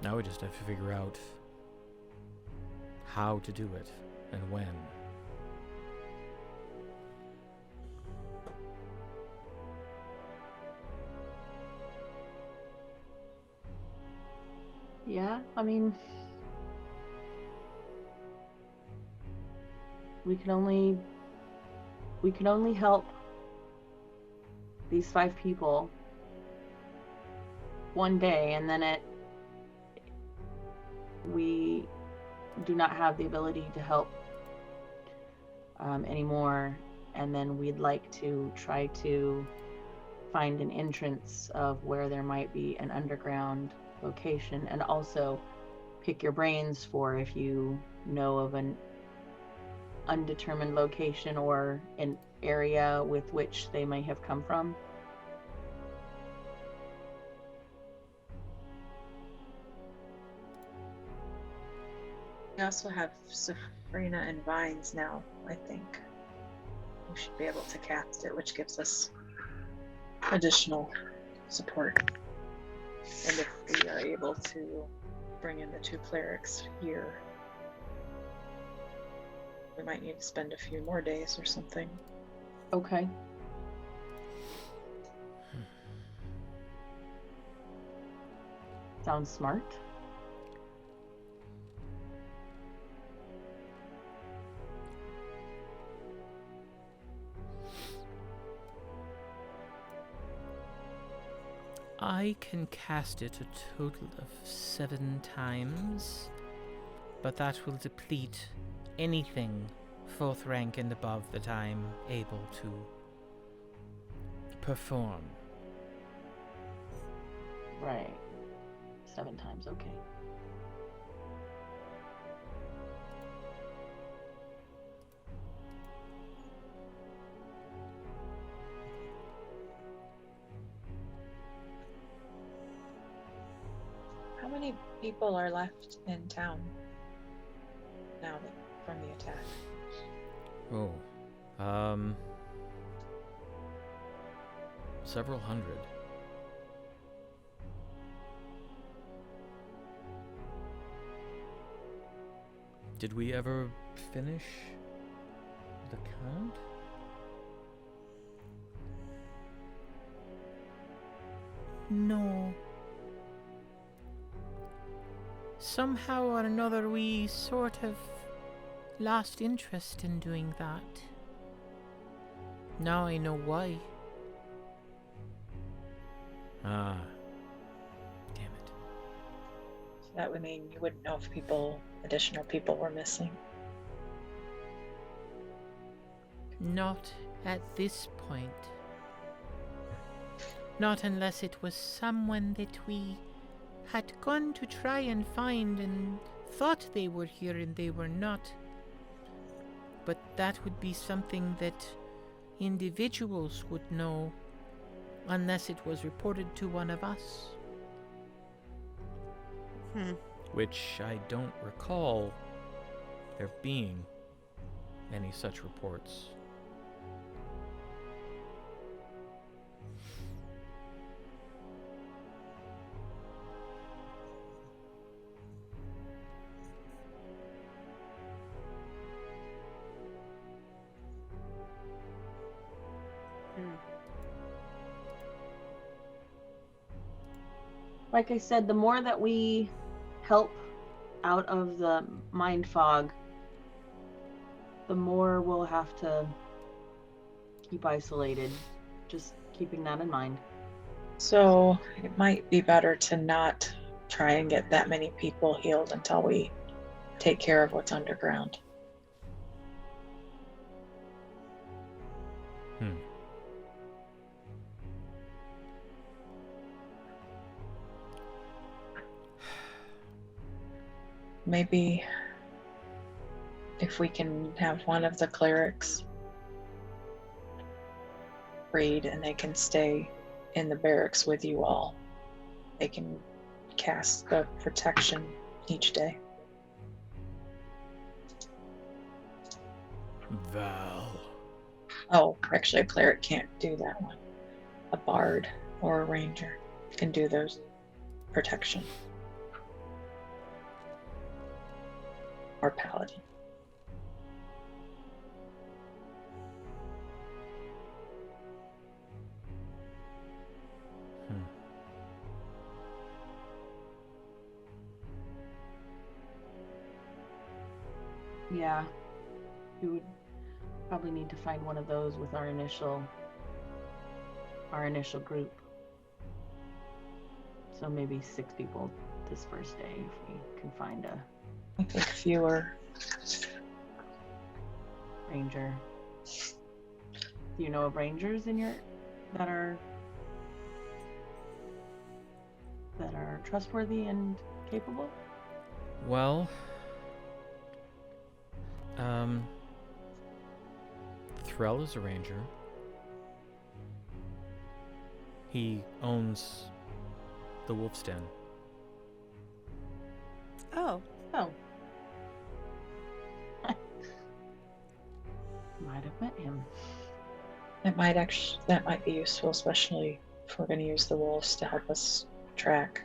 Now we just have to figure out how to do it and when. Yeah, I mean, we can only help these 5 people one day, and then we do not have the ability to help anymore, and then we'd like to try to find an entrance of where there might be an underground location, and also pick your brains for if you know of an undetermined location or an area with which they may have come from. We also have Sefryna and Vines now, I think. We should be able to cast it, which gives us additional support. And if we are able to bring in the 2 clerics here, we might need to spend a few more days or something. Okay. Sounds smart. I can cast it a total of 7 times, but that will deplete anything 4th rank and above that I'm able to perform. Right. 7 times, okay. How many people are left in town now that from the attack? Oh, Several hundred. Did we ever finish the count? No. Somehow or another, we sort of lost interest in doing that. Now I know why. Ah. Damn it. So that would mean you wouldn't know if additional people were missing. Not at this point. Not unless it was someone that we had gone to try and find and thought they were here and they were not. But that would be something that individuals would know unless it was reported to one of us. Which I don't recall there being any such reports. Like I said, the more that we help out of the mind fog, the more we'll have to keep isolated. Just keeping that in mind. So it might be better to not try and get that many people healed until we take care of what's underground. Maybe if we can have one of the clerics freed and they can stay in the barracks with you all, they can cast the protection each day. Val. Oh, actually a cleric can't do that one. A bard or a ranger can do those protection. Or paladin. Yeah. We would probably need to find one of those with our initial group. So maybe 6 people this first day if we can find a I think fewer. ranger. Do you know of rangers in your that are trustworthy and capable? Well, Threll is a ranger. He owns the Wolf's Den. Oh. Might have met him. That might be useful, especially if we're going to use the wolves to help us track.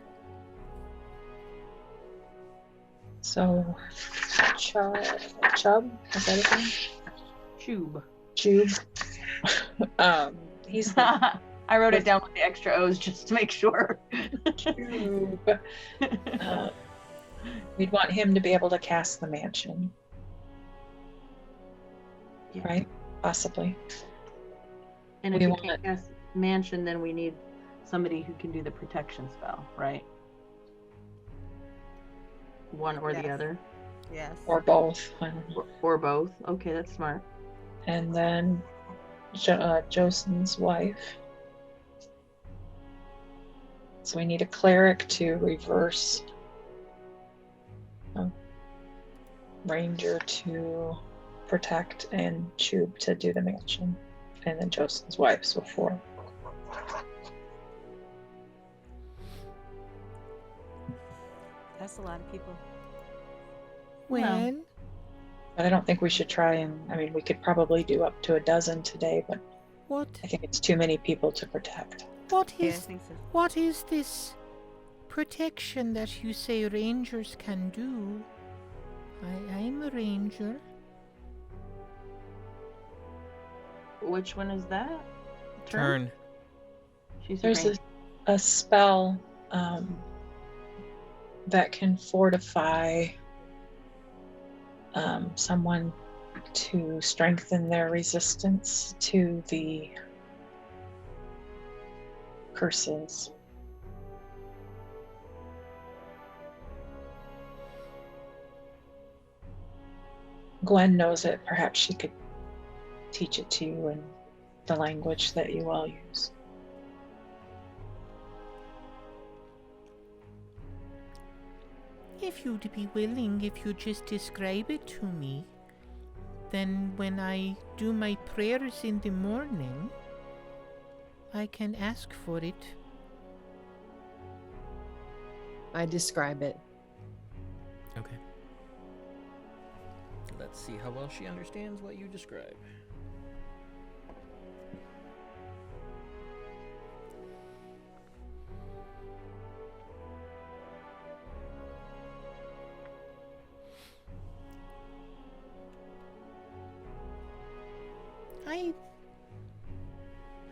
So, Choob, is that his name? Choob. He's the I wrote it down with the extra O's just to make sure. Choob. We'd want him to be able to cast the mansion. Yeah. Right? Possibly. And if We we want can't cast mansion, then we need somebody who can do the protection spell, right? One or the Yes. other? Yes. Or both. I don't know. Or both. Okay, that's smart. And then Josen's wife. So we need a cleric to reverse. Ranger to protect, and Choob to do the mansion. And then Josen's wife, so 4. That's a lot of people. When? But I don't think we should try and, we could probably do up to a dozen today, but What? I think it's too many people to protect. What Yeah, I is? think so. What is this protection that you say rangers can do? I'm a ranger. Which one is that? Turn. She's There's great. a spell that can fortify someone to strengthen their resistance to the curses. Gwen knows it. Perhaps she could teach it to you in the language that you all use. If you'd be willing, if you just describe it to me, then when I do my prayers in the morning, I can ask for it. I describe it. Okay. Let's see how well she understands what you describe.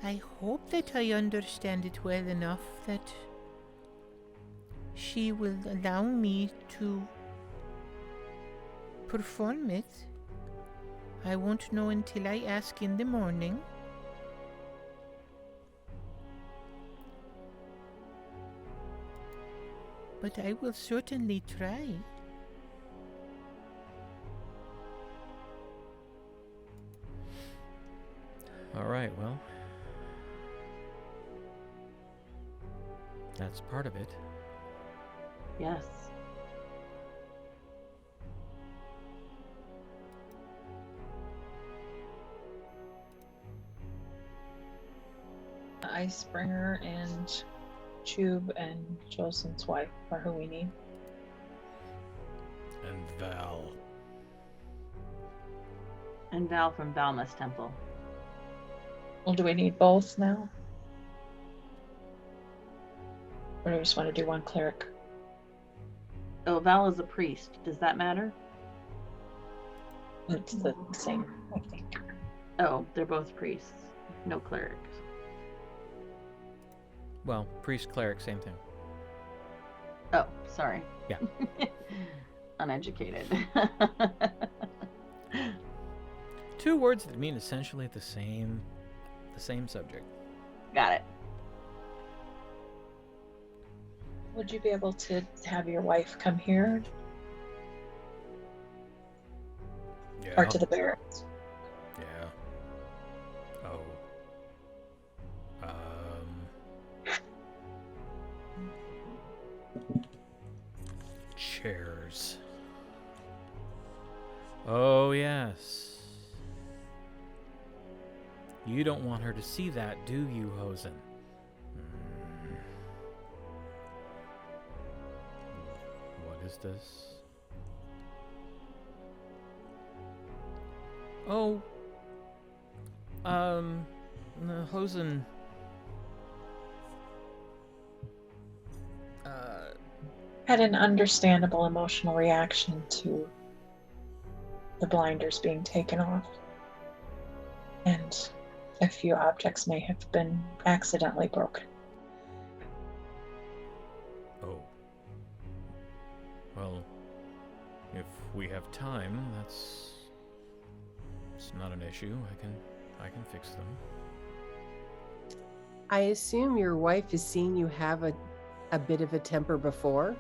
I hope that I understand it well enough that she will allow me to perform it. I won't know until I ask in the morning. But I will certainly try. All right, well, that's part of it. Yes. Icebringer and Choob and Josen's wife are who we need. And Val. And Val from Balmous Temple. Well, do we need both now? Or do we just want to do one cleric? Oh, Val is a priest. Does that matter? It's the same, I think. Oh, they're both priests. No clerics. Well, priest, cleric, same thing. Oh, sorry. Yeah. Uneducated. Two words that mean essentially the same subject. Got it. Would you be able to have your wife come here Yeah. or to the barracks? Yeah. Oh. Chairs. Oh, yes. You don't want her to see that, do you, Hosen? What is this? Oh. Hosen. Had an understandable emotional reaction to the blinders being taken off. And a few objects may have been accidentally broken. Oh. Well, if we have time, it's not an issue. I can fix them. I assume your wife has seen you have a bit of a temper before.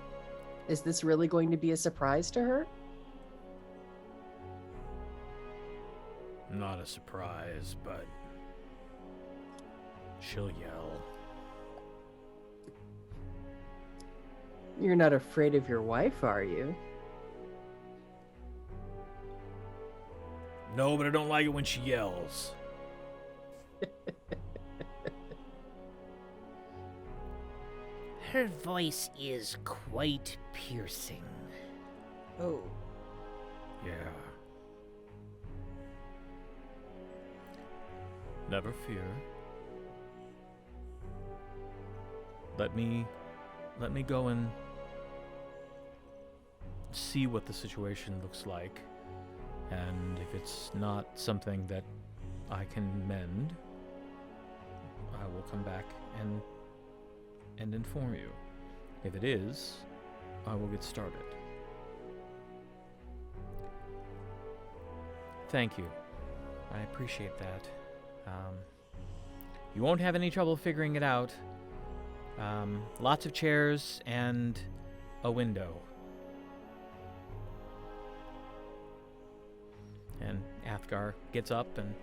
Is this really going to be a surprise to her? Not a surprise, but she'll yell. You're not afraid of your wife, are you? No, but I don't like it when she yells. Her voice is quite piercing. Oh. Yeah. Never fear. Let me go and see what the situation looks like. And if it's not something that I can mend, I will come back and inform you. If it is, I will get started. Thank you. I appreciate that. You won't have any trouble figuring it out. Lots of chairs and a window. And Athgarr gets up and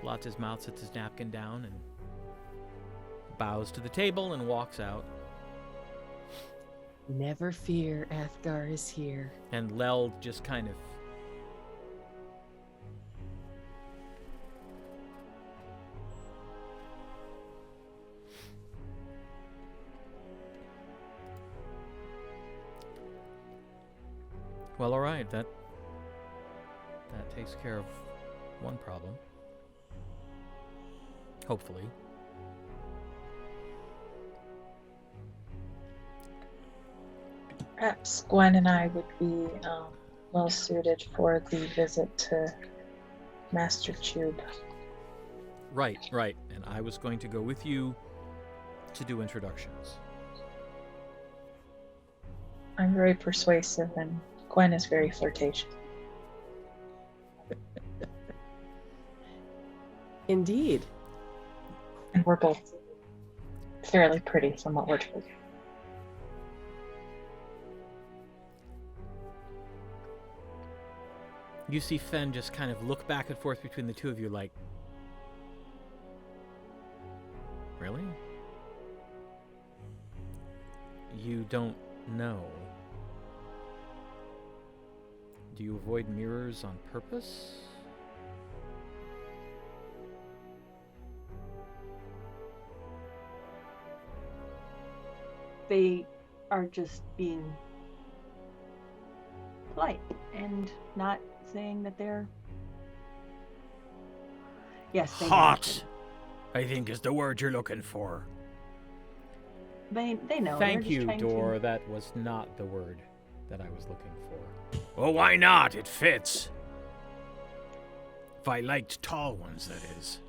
blots his mouth, sets his napkin down, and bows to the table and walks out. Never fear, Athgarr is here. And Leld just kind of well, all right, that takes care of one problem. Hopefully. Perhaps Gwen and I would be well suited for the visit to Master Choob. Right. And I was going to go with you to do introductions. I'm very persuasive, and Gwen is very flirtatious. Indeed. And we're both fairly pretty from what we're told. You see Fend just kind of look back and forth between the two of you like, really? You don't know. Do you avoid mirrors on purpose? They are just being polite and not saying that they're... Yes, they Hot, I think is the word you're looking for. They know. Thank They're just you, trying Dor. That was not the word that I was looking for. Oh, why not? It fits. If I liked tall ones, that is.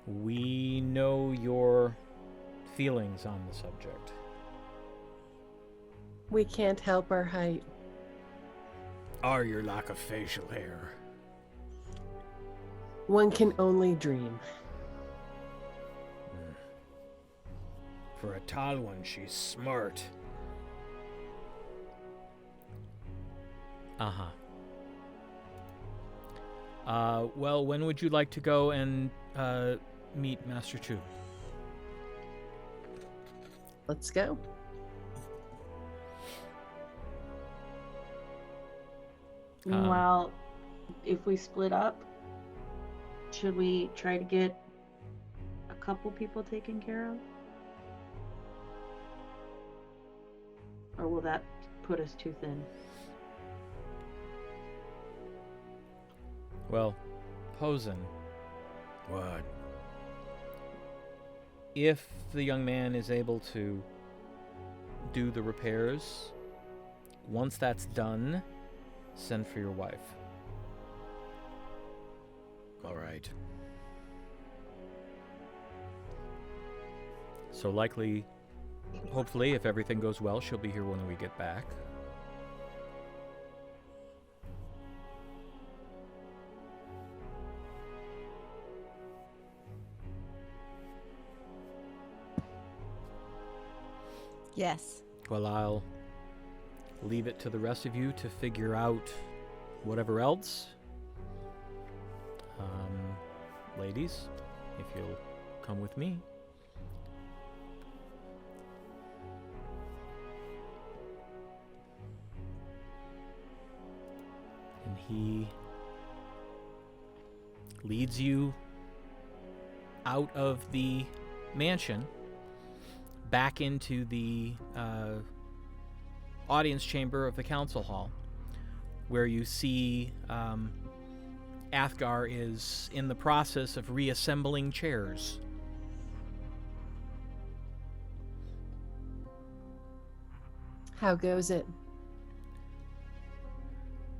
We know your feelings on the subject. We can't help our height. Or your lack of facial hair. One can only dream. For a tall one, she's smart. Well, when would you like to go and meet Master Choob? Let's go. Meanwhile, if we split up, should we try to get a couple people taken care of? Or will that put us too thin? Well, Hosen. What? If the young man is able to do the repairs, once that's done, send for your wife. All right. So likely, hopefully, if everything goes well, she'll be here when we get back. Yes. Well, I'll leave it to the rest of you to figure out whatever else. Ladies, if you'll come with me. And he leads you out of the mansion back into the audience chamber of the council hall, where you see Athgarr is in the process of reassembling chairs. How goes it?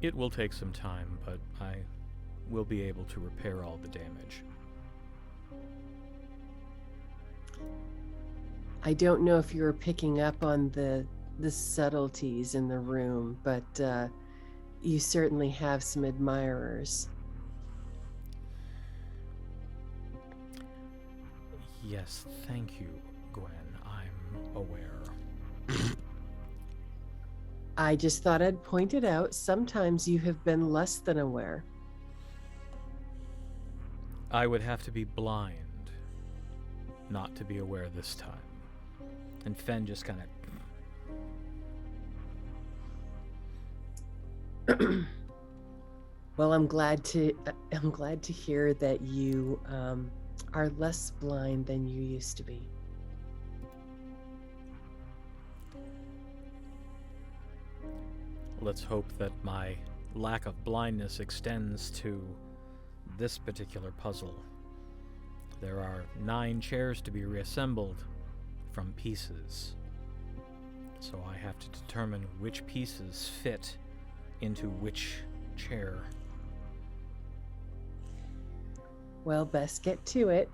It will take some time, but I will be able to repair all the damage. I don't know if you were picking up on the subtleties in the room, but you certainly have some admirers. Yes, thank you, Gwen. I'm aware. I just thought I'd point it out. Sometimes you have been less than aware. I would have to be blind not to be aware this time. And Fend just kind of... Well, I'm glad to hear that you are less blind than you used to be. Let's hope that my lack of blindness extends to this particular puzzle. There are 9 chairs to be reassembled from pieces. So I have to determine which pieces fit into which chair. Well, best get to it.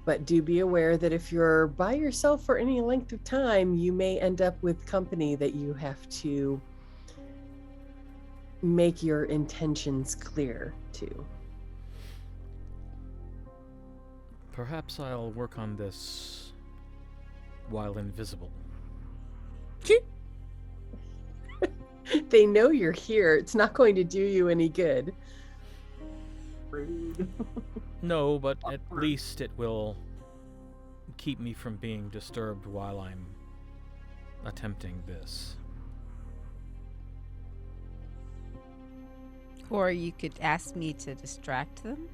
But do be aware that if you're by yourself for any length of time, you may end up with company that you have to make your intentions clear to. Perhaps I'll work on this while invisible. They know you're here. It's not going to do you any good. Rude. No, but at least it will keep me from being disturbed while I'm attempting this. Or you could ask me to distract them.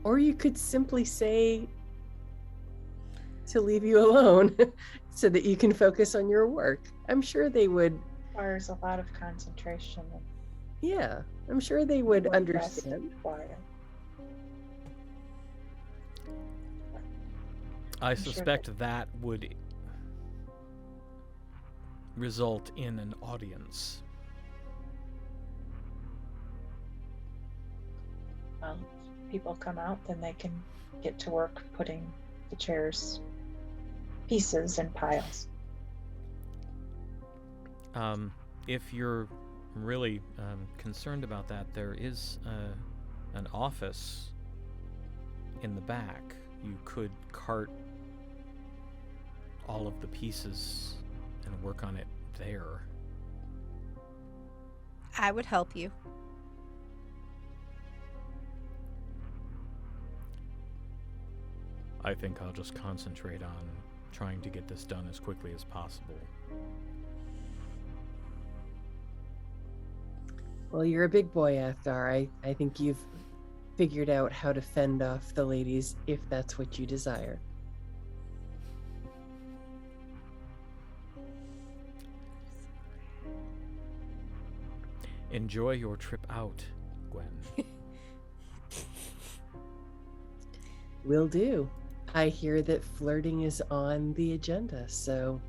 Or you could simply say to leave you alone so that you can focus on your work. I'm sure they would. Requires a lot of concentration. Yeah, I'm sure they would understand. I suspect that would result in an audience. Well, if people come out, then they can get to work putting the chairs pieces in piles. If you're really concerned about that, there is an office in the back. You could cart all of the pieces and work on it there. I would help you. I think I'll just concentrate on trying to get this done as quickly as possible. Well, you're a big boy, Athgarr. I think you've figured out how to fend off the ladies if that's what you desire. Enjoy your trip out, Gwen. Will do. I hear that flirting is on the agenda, so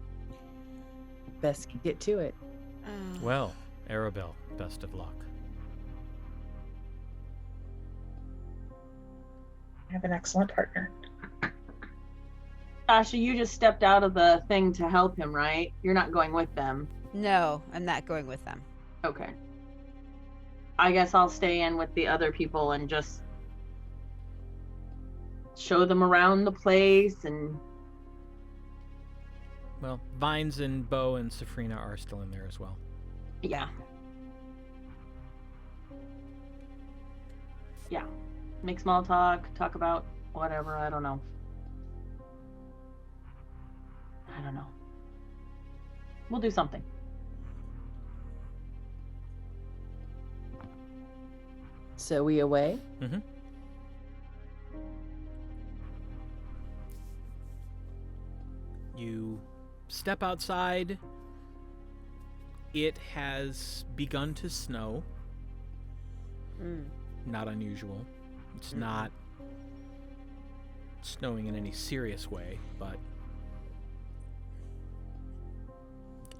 best get to it. Well, Aribell, best of luck. I have an excellent partner. Tasha, you just stepped out of the thing to help him, right? You're not going with them. No, I'm not going with them. Okay. I guess I'll stay in with the other people and just show them around the place and... Well, Vines and Bo and Sefryna are still in there as well. Yeah. Yeah. Make small talk about whatever, I don't know. We'll do something. So we away? Mm-hmm. You step outside It has begun to snow. Mm. Not unusual. It's not snowing in any serious way, but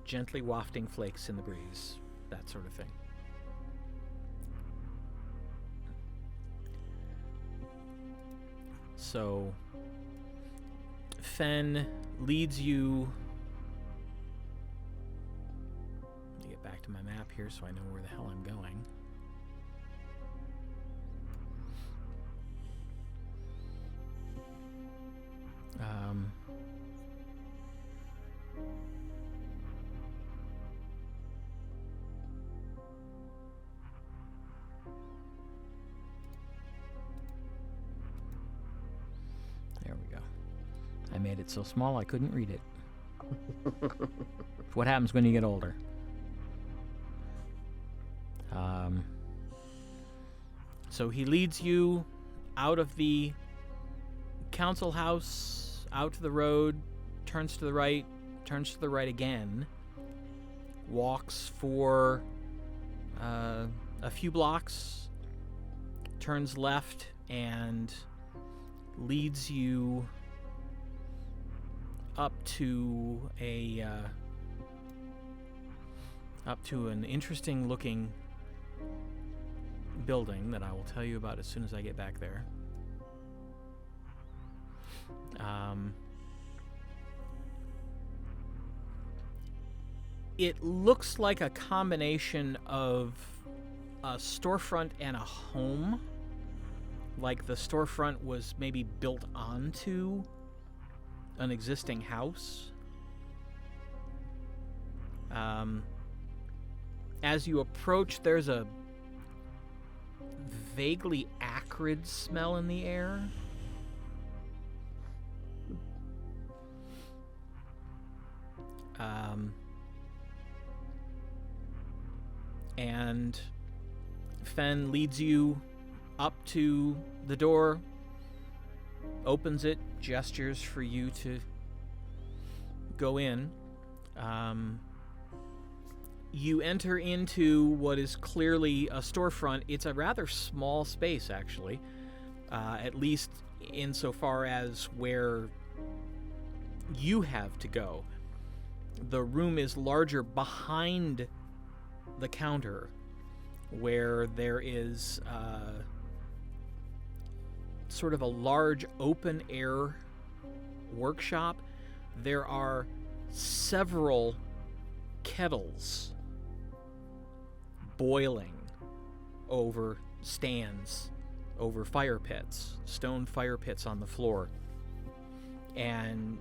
gently wafting flakes in the breeze, that sort of thing. So, Fen leads you. Let me get back to my map here so I know where the hell I'm going. There we go. I made it so small I couldn't read it. What happens when you get older? So he leads you out of the council house, out to the road, turns to the right again, walks for a few blocks, turns left, and leads you up to an interesting looking building that I will tell you about as soon as I get back there. It looks like a combination of a storefront and a home. Like the storefront was maybe built onto an existing house. As you approach, there's a vaguely acrid smell in the air. And Fen leads you up to the door, opens it, gestures for you to go in. You enter into what is clearly a storefront. It's a rather small space, actually, at least insofar as where you have to go. The room is larger behind the counter, where there is sort of a large open air workshop. There are several kettles boiling over stands, over fire pits, stone fire pits on the floor. And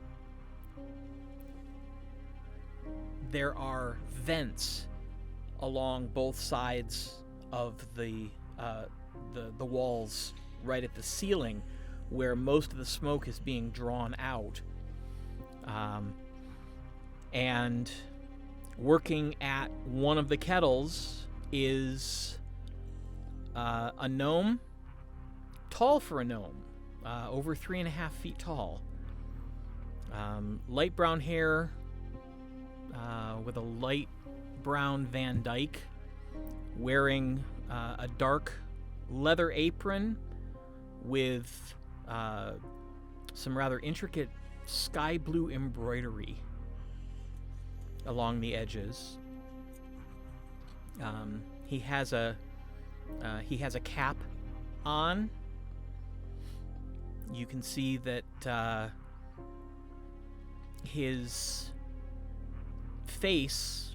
there are vents along both sides of the walls, right at the ceiling, where most of the smoke is being drawn out. And working at one of the kettles is a gnome, tall for a gnome, over 3.5 feet tall. Light brown hair, with a light brown Van Dyke, wearing a dark leather apron with some rather intricate sky blue embroidery along the edges. He has a cap on. You can see that his face,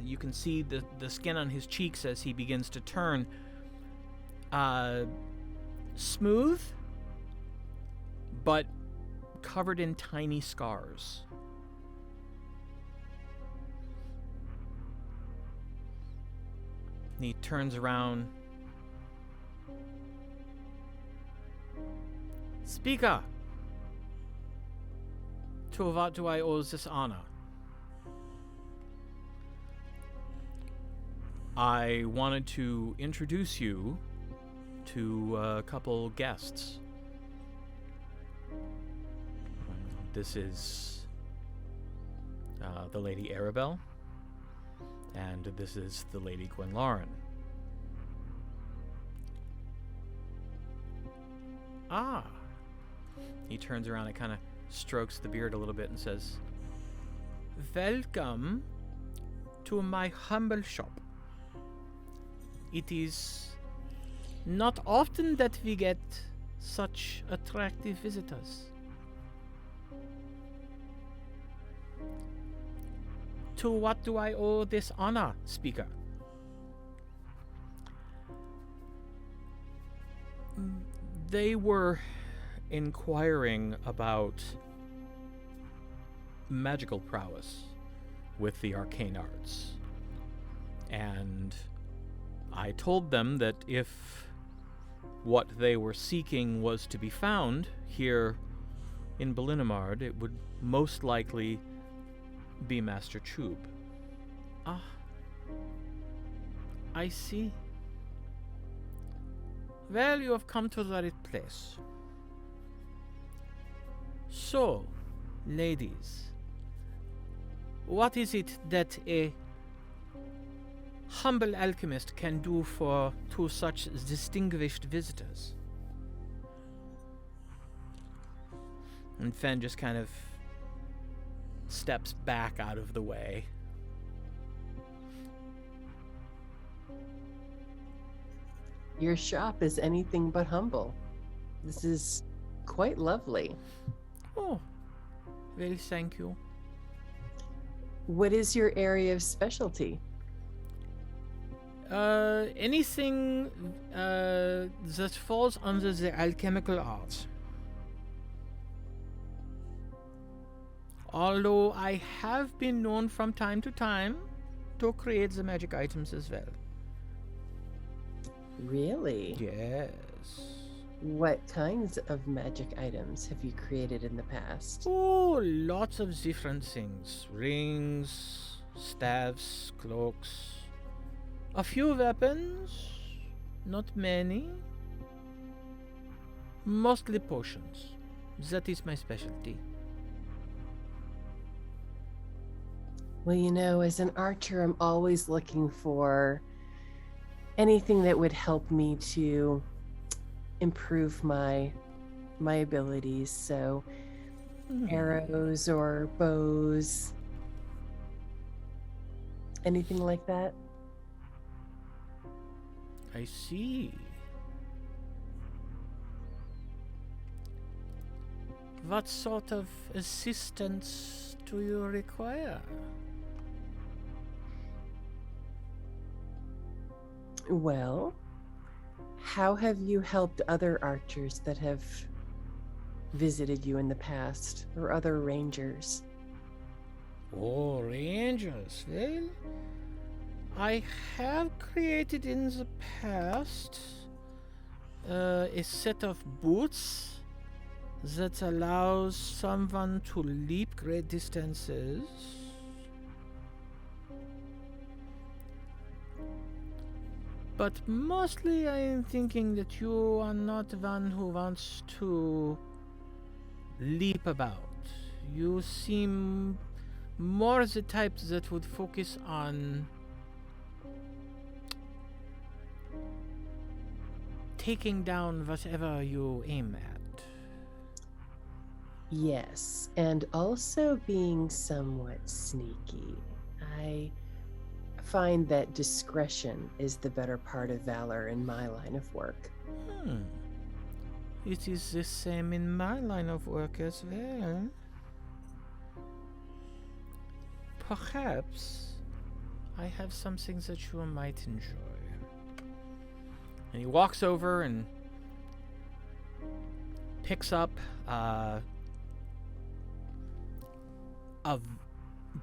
you can see the skin on his cheeks as he begins to turn smooth, but covered in tiny scars. And he turns around. Speaker! To what do I owe this honor? I wanted to introduce you to a couple guests. This is the Lady Aribell And this is the Lady Gwenlaryn. Ah. He turns around and kind of strokes the beard a little bit and says, "Welcome to my humble shop. It is not often that we get such attractive visitors. To what do I owe this honor, speaker?" They were inquiring about magical prowess with the arcane arts. And I told them that if what they were seeking was to be found here in Ballinamard, it would most likely be Master Choob. Ah, I see. Well, you have come to the right place. So, ladies, what is it that a humble alchemist can do for two such distinguished visitors? And Fen just kind of steps back out of the way. Your shop is anything but humble. This is quite lovely. Oh, well, thank you. What is your area of specialty? Anything that falls under the alchemical arts. Although I have been known from time to time to create the magic items as well. Really? Yes. What kinds of magic items have you created in the past? Oh, lots of different things. Rings, staves, cloaks. A few weapons, not many. Mostly potions. That is my specialty. Well, you know, as an archer, I'm always looking for anything that would help me to improve my abilities. So arrows or bows, anything like that. I see. What sort of assistance do you require? Well, how have you helped other archers that have visited you in the past, or other rangers? Oh, rangers. Well, I have created in the past a set of boots that allows someone to leap great distances. But mostly I am thinking that you are not one who wants to leap about. You seem more the type that would focus on taking down whatever you aim at. Yes, and also being somewhat sneaky. I find that discretion is the better part of valor in my line of work. It is the same in my line of work as well. Perhaps I have something that you might enjoy. And he walks over and picks up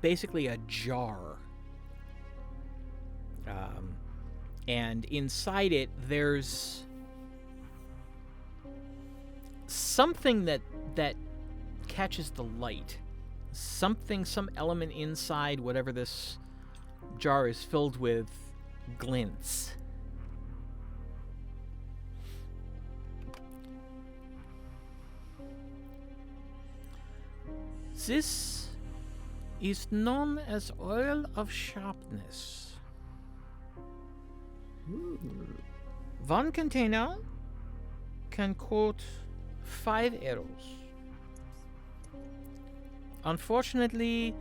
basically a jar. And inside it, there's something that catches the light. Some element inside whatever this jar is filled with glints. This is known as oil of sharpness. One container can coat 5 arrows. Unfortunately,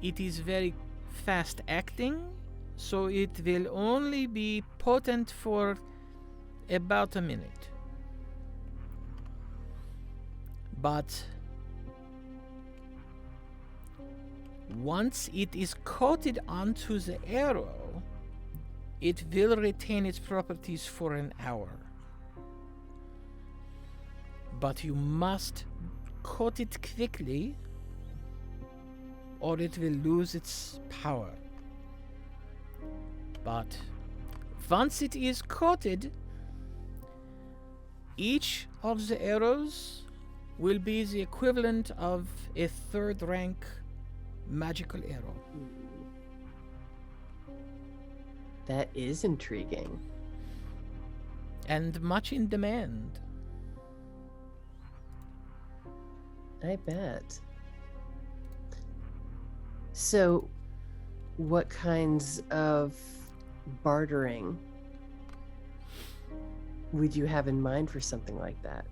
it is very fast acting, so it will only be potent for about a minute. But once it is coated onto the arrow, it will retain its properties for an hour. But you must coat it quickly, or it will lose its power. But once it is coated, each of the arrows will be the equivalent of a 3rd rank magical arrow. That is intriguing. And much in demand. I bet. So, what kinds of bartering would you have in mind for something like that?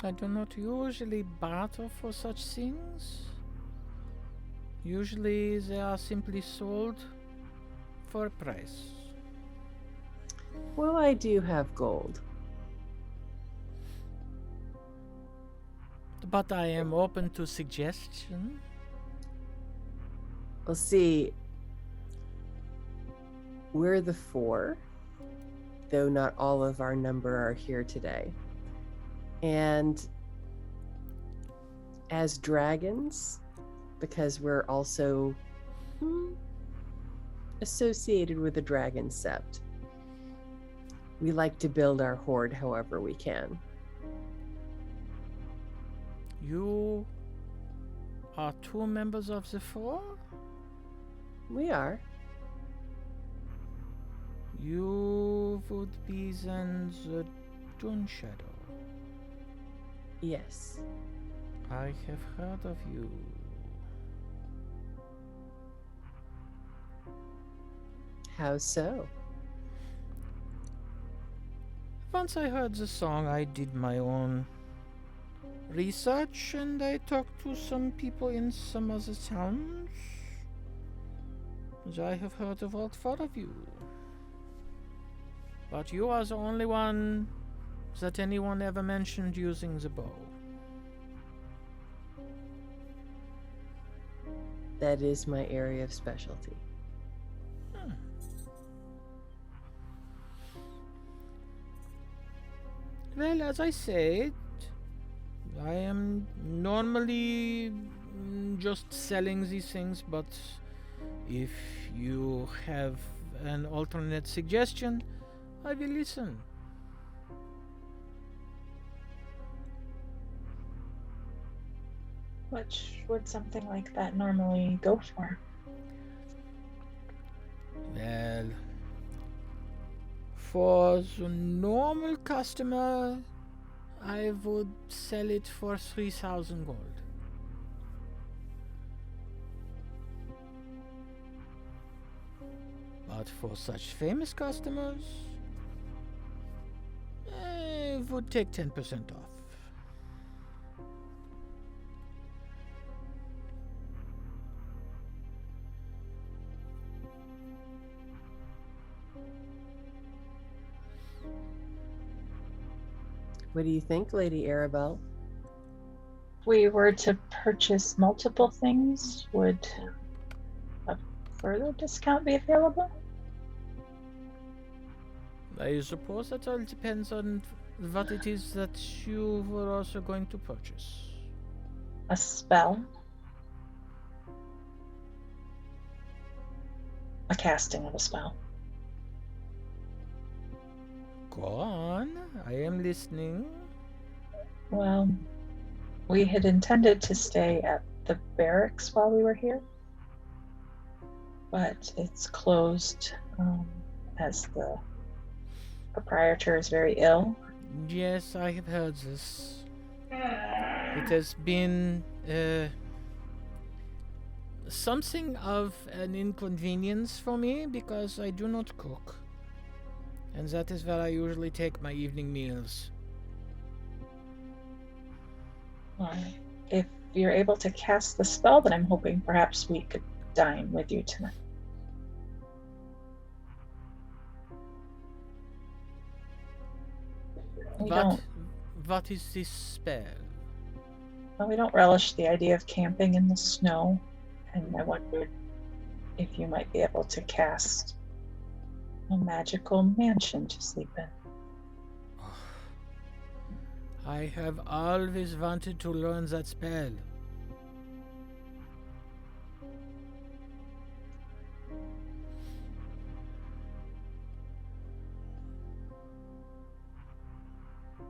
I do not usually barter for such things. Usually they are simply sold for a price. Well, I do have gold. But I am open to suggestion. Well, see, we're the 4, though not all of our number are here today. And as dragons, because we're also associated with the dragon sept, we like to build our hoard however we can. You are 2 members of the 4? We are. You would be then the Dune Shadow. Yes. I have heard of you. How so? Once I heard the song, I did my own research and I talked to some people in some other towns. I have heard of all 4 of you. But you are the only one that anyone ever mentioned using the bow. That is my area of specialty. Well, as I said, I am normally just selling these things, but if you have an alternate suggestion, I will listen. Which would something like that normally go for? Well, for the normal customer, I would sell it for 3,000 gold. But for such famous customers, I would take 10% off. What do you think, Lady Aribell? If we were to purchase multiple things, would a further discount be available? I suppose that all depends on what it is that you were also going to purchase. A spell? A casting of a spell. Go on, I am listening. Well, we had intended to stay at the barracks while we were here, but it's closed as the proprietor is very ill. Yes, I have heard this. It has been something of an inconvenience for me because I do not cook. And that is where I usually take my evening meals. Well, if you're able to cast the spell, then I'm hoping perhaps we could dine with you tonight. What is this spell? Well, we don't relish the idea of camping in the snow, and I wondered if you might be able to cast a magical mansion to sleep in. I have always wanted to learn that spell.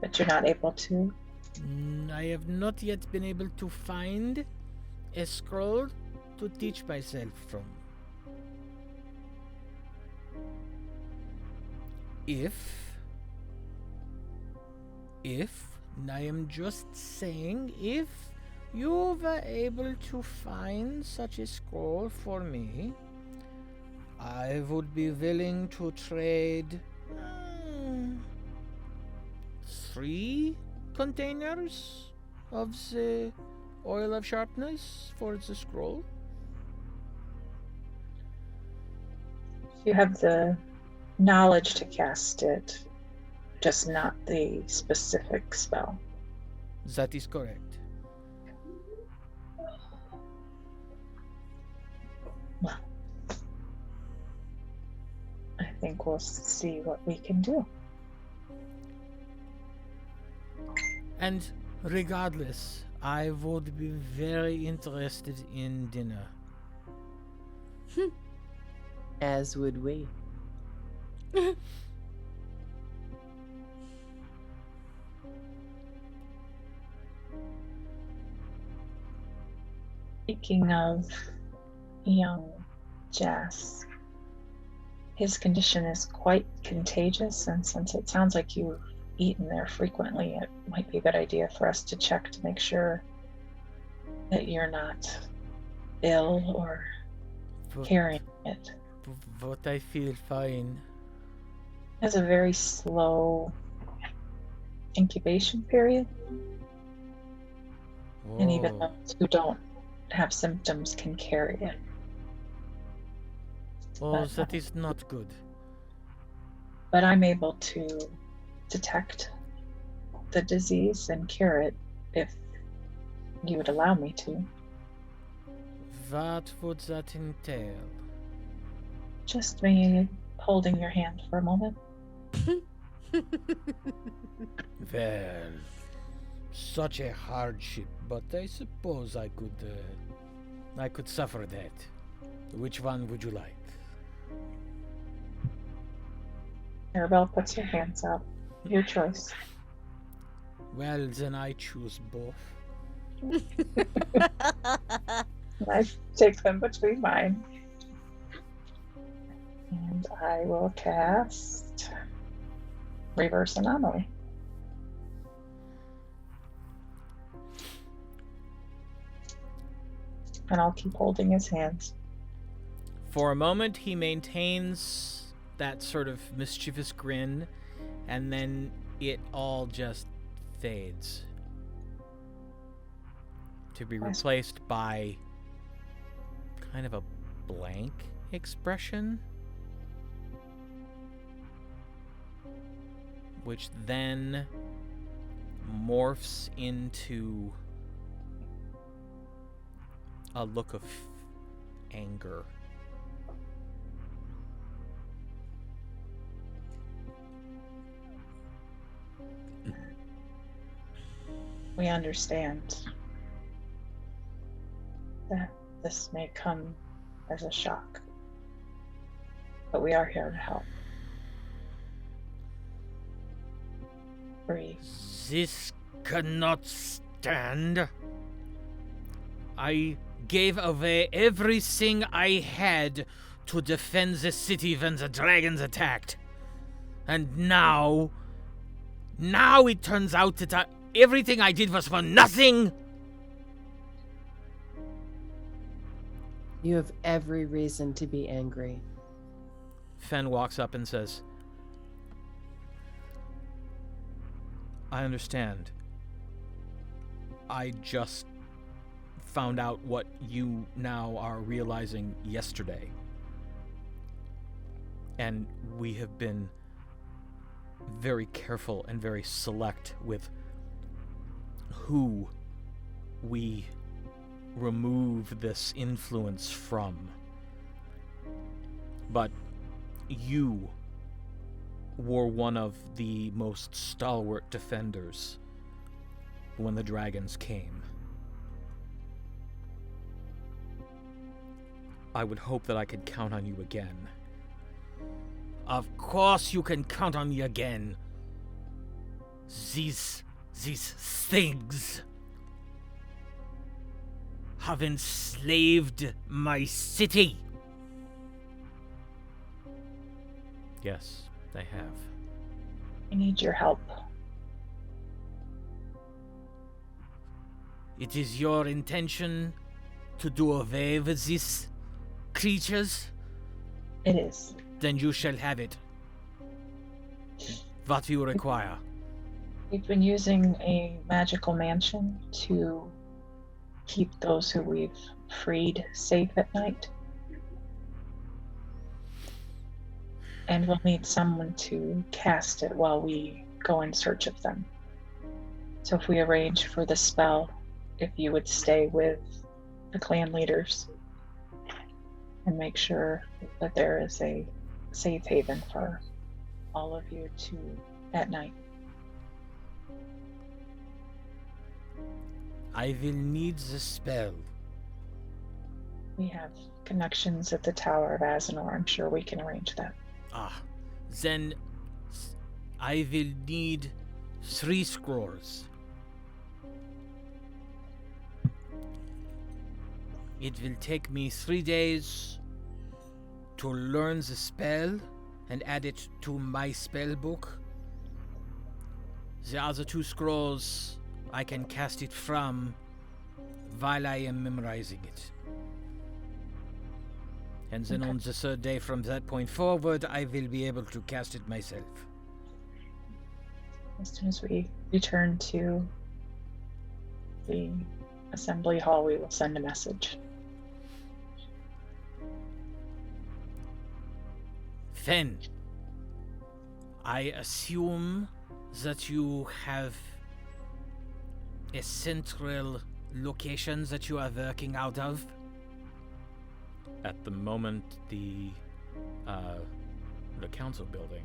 But you're not able to? I have not yet been able to find a scroll to teach myself from. If, I am just saying, if you were able to find such a scroll for me, I would be willing to trade 3 containers of the oil of sharpness for the scroll. You have the knowledge to cast it, just not the specific spell. That is correct. Well, I think we'll see what we can do. And regardless, I would be very interested in dinner. As would we. Speaking of young Jas, his condition is quite contagious, and since it sounds like you've eaten there frequently, it might be a good idea for us to check to make sure that you're not ill or carrying it. But I feel fine. It has a very slow incubation period, and even Whoa. those who don't have symptoms can carry it. Oh, that is not good. But I'm able to detect the disease and cure it if you would allow me to. What would that entail? Just me holding your hand for a moment. Well, such a hardship, but I suppose I could suffer that. Which one would you like? Aribell puts her hands out. Your choice. Well, then I choose both. I take them between mine. And I will cast Reverse Anomaly. And I'll keep holding his hands. For a moment, he maintains that sort of mischievous grin, and then it all just fades to be replaced by kind of a blank expression, which then morphs into a look of anger. We understand that this may come as a shock, but we are here to help. Breathe. This cannot stand. I gave away everything I had to defend the city when the dragons attacked. And now it turns out that Everything I did was for nothing. You have every reason to be angry. Fen walks up and says, I understand. I just found out what you now are realizing yesterday. And we have been very careful and very select with who we remove this influence from. But you were one of the most stalwart defenders when the dragons came. I would hope that I could count on you again. Of course you can count on me again. These things have enslaved my city. Yes, they have. I need your help. It is your intention to do away with these creatures? It is. Then you shall have it. What you require. We've been using a magical mansion to keep those who we've freed safe at night. And we'll need someone to cast it while we go in search of them. So if we arrange for the spell, if you would stay with the clan leaders and make sure that there is a safe haven for all of you to at night. I will need the spell. We have connections at the Tower of Azinor. I'm sure we can arrange that. Then I will need 3 scrolls. It will take me 3 days to learn the spell and add it to my spell book. The other 2 scrolls, I can cast it from while I am memorizing it. And then on the 3rd day from that point forward, I will be able to cast it myself. As soon as we return to the assembly hall, we will send a message. Fen, I assume that you have a central location that you are working out of? At the moment, the council building.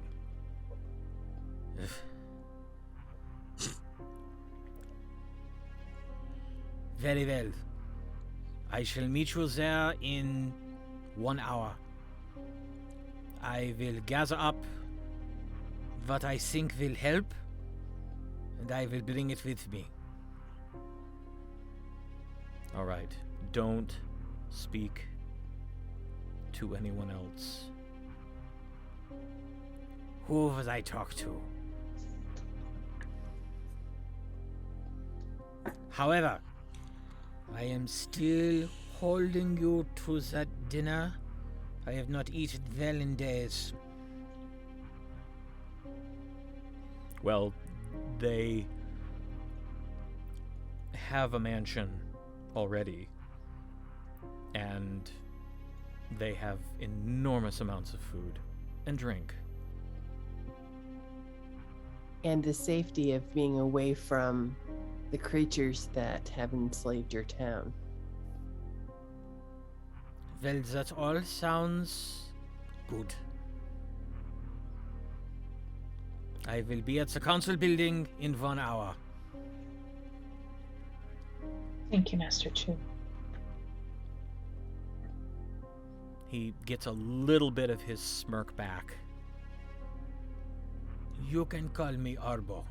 Very well. I shall meet you there in 1 hour. I will gather up what I think will help, and I will bring it with me. All right. Don't speak to anyone else. Who would I talk to? However, I am still holding you to that dinner. I have not eaten well in days. Well, they have a mansion already, and they have enormous amounts of food and drink. And the safety of being away from the creatures that have enslaved your town. Well, that all sounds good. I will be at the council building in 1 hour. Thank you, Master Choob. He gets a little bit of his smirk back. You can call me Arbo.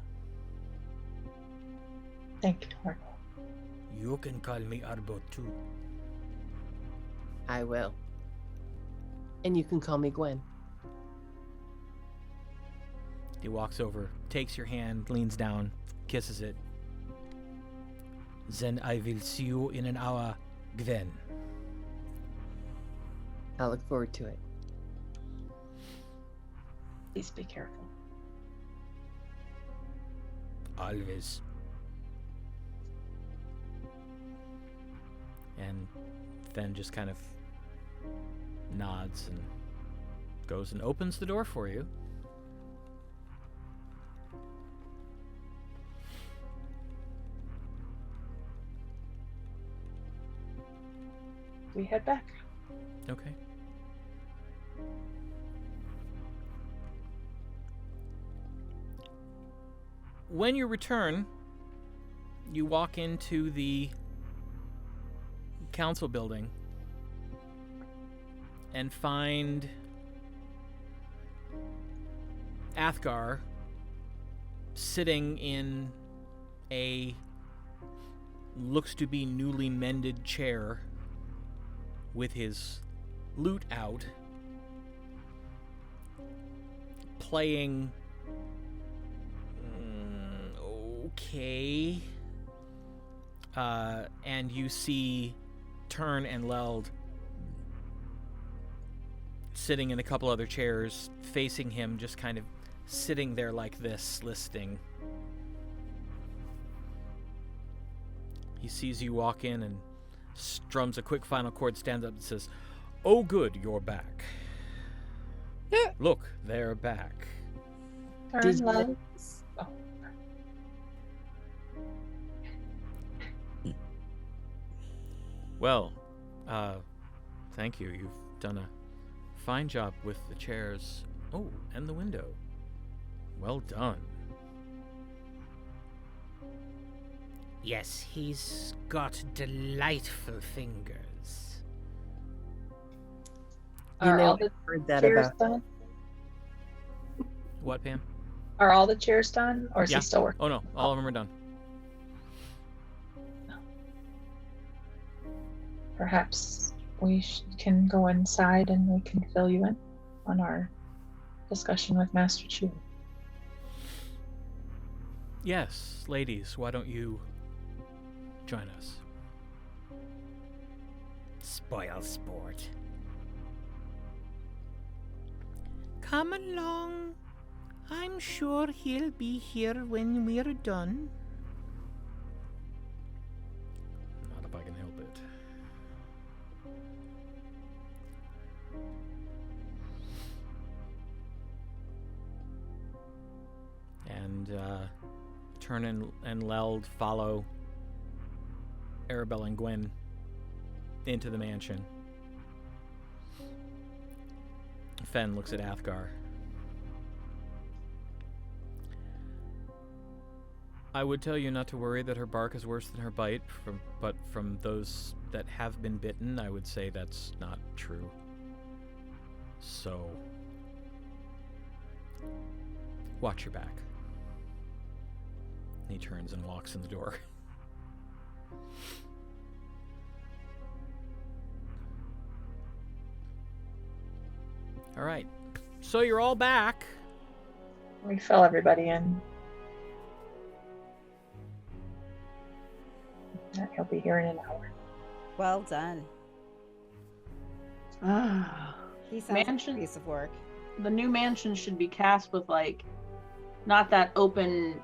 Thank you, Arbo. You can call me Arbo too. I will. And you can call me Gwen. He walks over, takes your hand, leans down, kisses it, Then I will see you in an hour, Gwen. I'll look forward to it. Please be careful. Always. And then just kind of nods and goes and opens the door for you. We head back. Okay. When you return, you walk into the council building and find Athgarr sitting in a looks to be newly mended chair with his lute out, playing okay. And you see Tern and Leld sitting in a couple other chairs, facing him, just kind of sitting there like this, listening. He sees you walk in and strums a quick final chord, stands up and says, "Oh good, you're back. Look, they're back." Did Love. Well, thank you. You've done a fine job with the chairs. Oh, and the window. Well done. Yes, he's got delightful fingers. Are all the I've heard that chairs about. done? What, Pam? Are all the chairs done, or is Yeah. he still working? Oh no, all of them are done. Perhaps we can go inside and we can fill you in on our discussion with Master Choob. Yes, ladies, why don't you join us? Spoil sport. Come along. I'm sure he'll be here when we're done. Not if I can help it. And Tern and Leld follow Aribell and Gwen into the mansion. Fen looks at Athgarr. I would tell you not to worry that her bark is worse than her bite, but from those that have been bitten, I would say that's not true. So, watch your back. He turns and walks in the door. All right. So you're all back. We fill everybody in. He'll be here in an hour. Well done. He sounds like a Mansion- piece of work. The new mansion should be cast with, like, not that open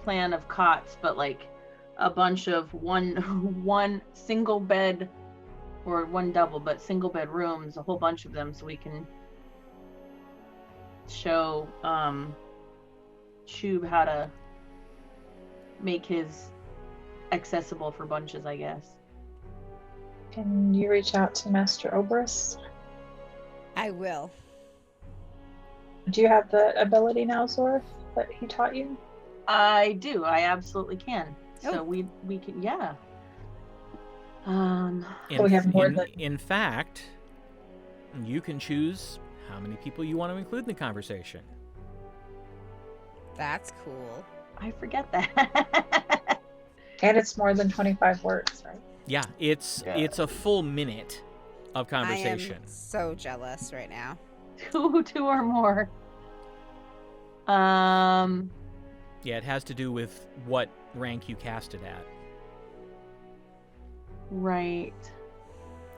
plan of cots, but like a bunch of one single bed, or one double, but single bed rooms, a whole bunch of them, so we can show Choob how to make his accessible for bunches, I guess. Can you reach out to Master Oberus? I will. Do you have the ability now, Zorith, that he taught you? I do. I absolutely can. So Oh. we can, yeah. We have more than- In fact, you can choose how many people you want to include in the conversation. That's cool. I forget that. And it's more than 25 words, right? Yeah, it's a full minute of conversation. I am so jealous right now. two or more. Yeah, it has to do with what rank you cast it at. Right.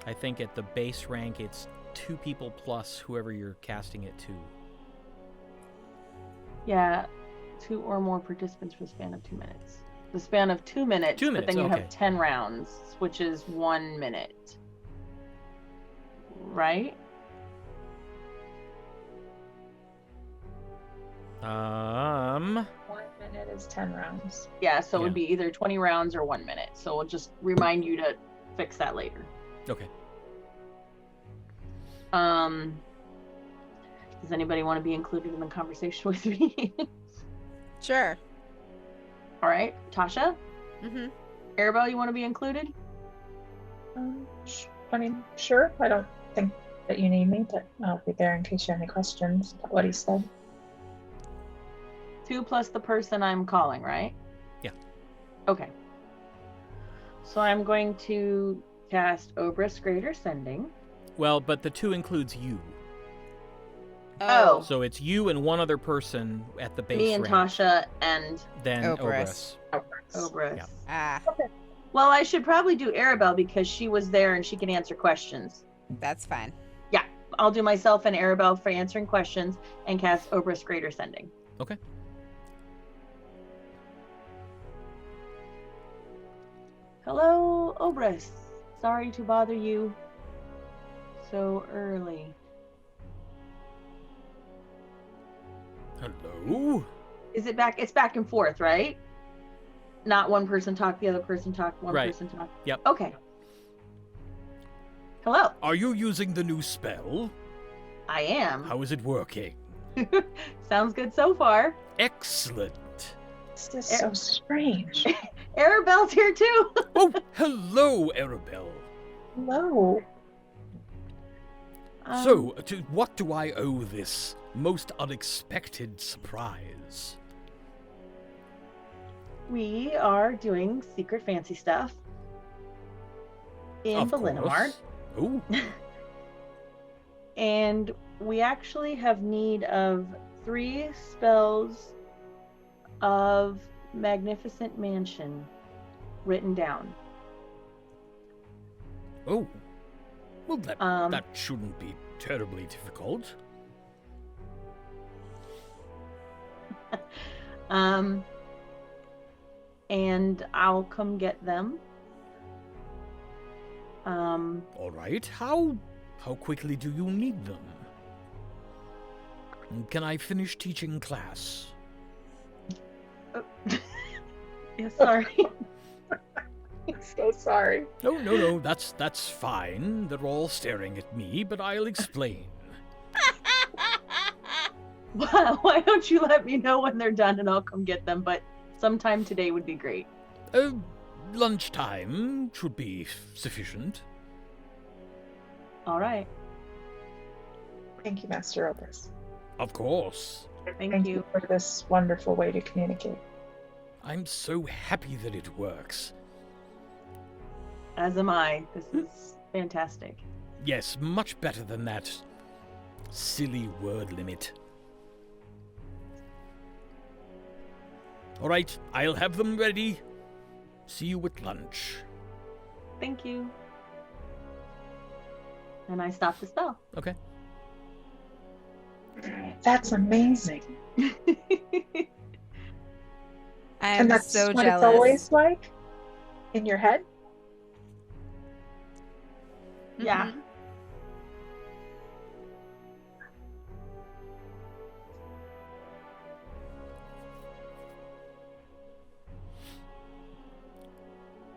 I think at the base rank, it's 2 people plus whoever you're casting it to. Yeah, 2 or more participants for the span of 2 minutes. The span of 2 minutes, 2 but minutes, then you okay. have 10 rounds, which is 1 minute. Right? 1 minute is 10 rounds. Yeah, so it would Yeah. be either 20 rounds or 1 minute. So we'll just remind you to fix that later. Okay. Does anybody want to be included in the conversation with me? Sure. All right, Tasha? Mm-hmm. Aribell, you want to be included? I mean, sure. I don't think that you need me, but I'll be there in case you have any questions about what he said. 2 plus the person I'm calling, right? Yeah. Okay. So I'm going to cast Obris Greater Sending. Well, but the 2 includes you. Oh. So it's you and 1 other person at the base Me and rank. Tasha and Then Oberys. Obris. Yeah. Ah, Well, I should probably do Aribell because she was there and she can answer questions. that's fine. I'll do myself and Aribell for answering questions and cast Obris Greater Sending. Okay. Hello, Obris. Sorry to bother you so early. Hello? Is it back? It's back and forth, right? Not one person talk, the other person talk, one Right. person talk. Yep. Okay. Hello. Are you using the new spell? I am. How is it working? Sounds good so far. Excellent. This is so strange. Aribell's here too. Oh, hello, Aribell. Hello. So, to what do I owe this most unexpected surprise? We are doing secret fancy stuff in Of Ballinamard. course. Oh, And we actually have need of 3 spells of Magnificent Mansion written down. oh. Well, that Um, that shouldn't be terribly difficult. And I'll come get them. All right. How quickly do you need them? Can I finish teaching class? Yeah, sorry. I'm so sorry. Oh, no, that's fine. They're all staring at me, but I'll explain. Why don't you let me know when they're done and I'll come get them? But sometime today would be great. Lunchtime should be sufficient. All right. Thank you, Master Obris. Of course. Thank you. for this wonderful way to communicate. I'm so happy that it works. As am I. This is fantastic. Yes, much better than that silly word limit. All right, I'll have them ready. See you at lunch. Thank you. And I stop the spell. Okay. That's amazing. I'm And that's so what jealous. it's always like in your head. Yeah. Mhm.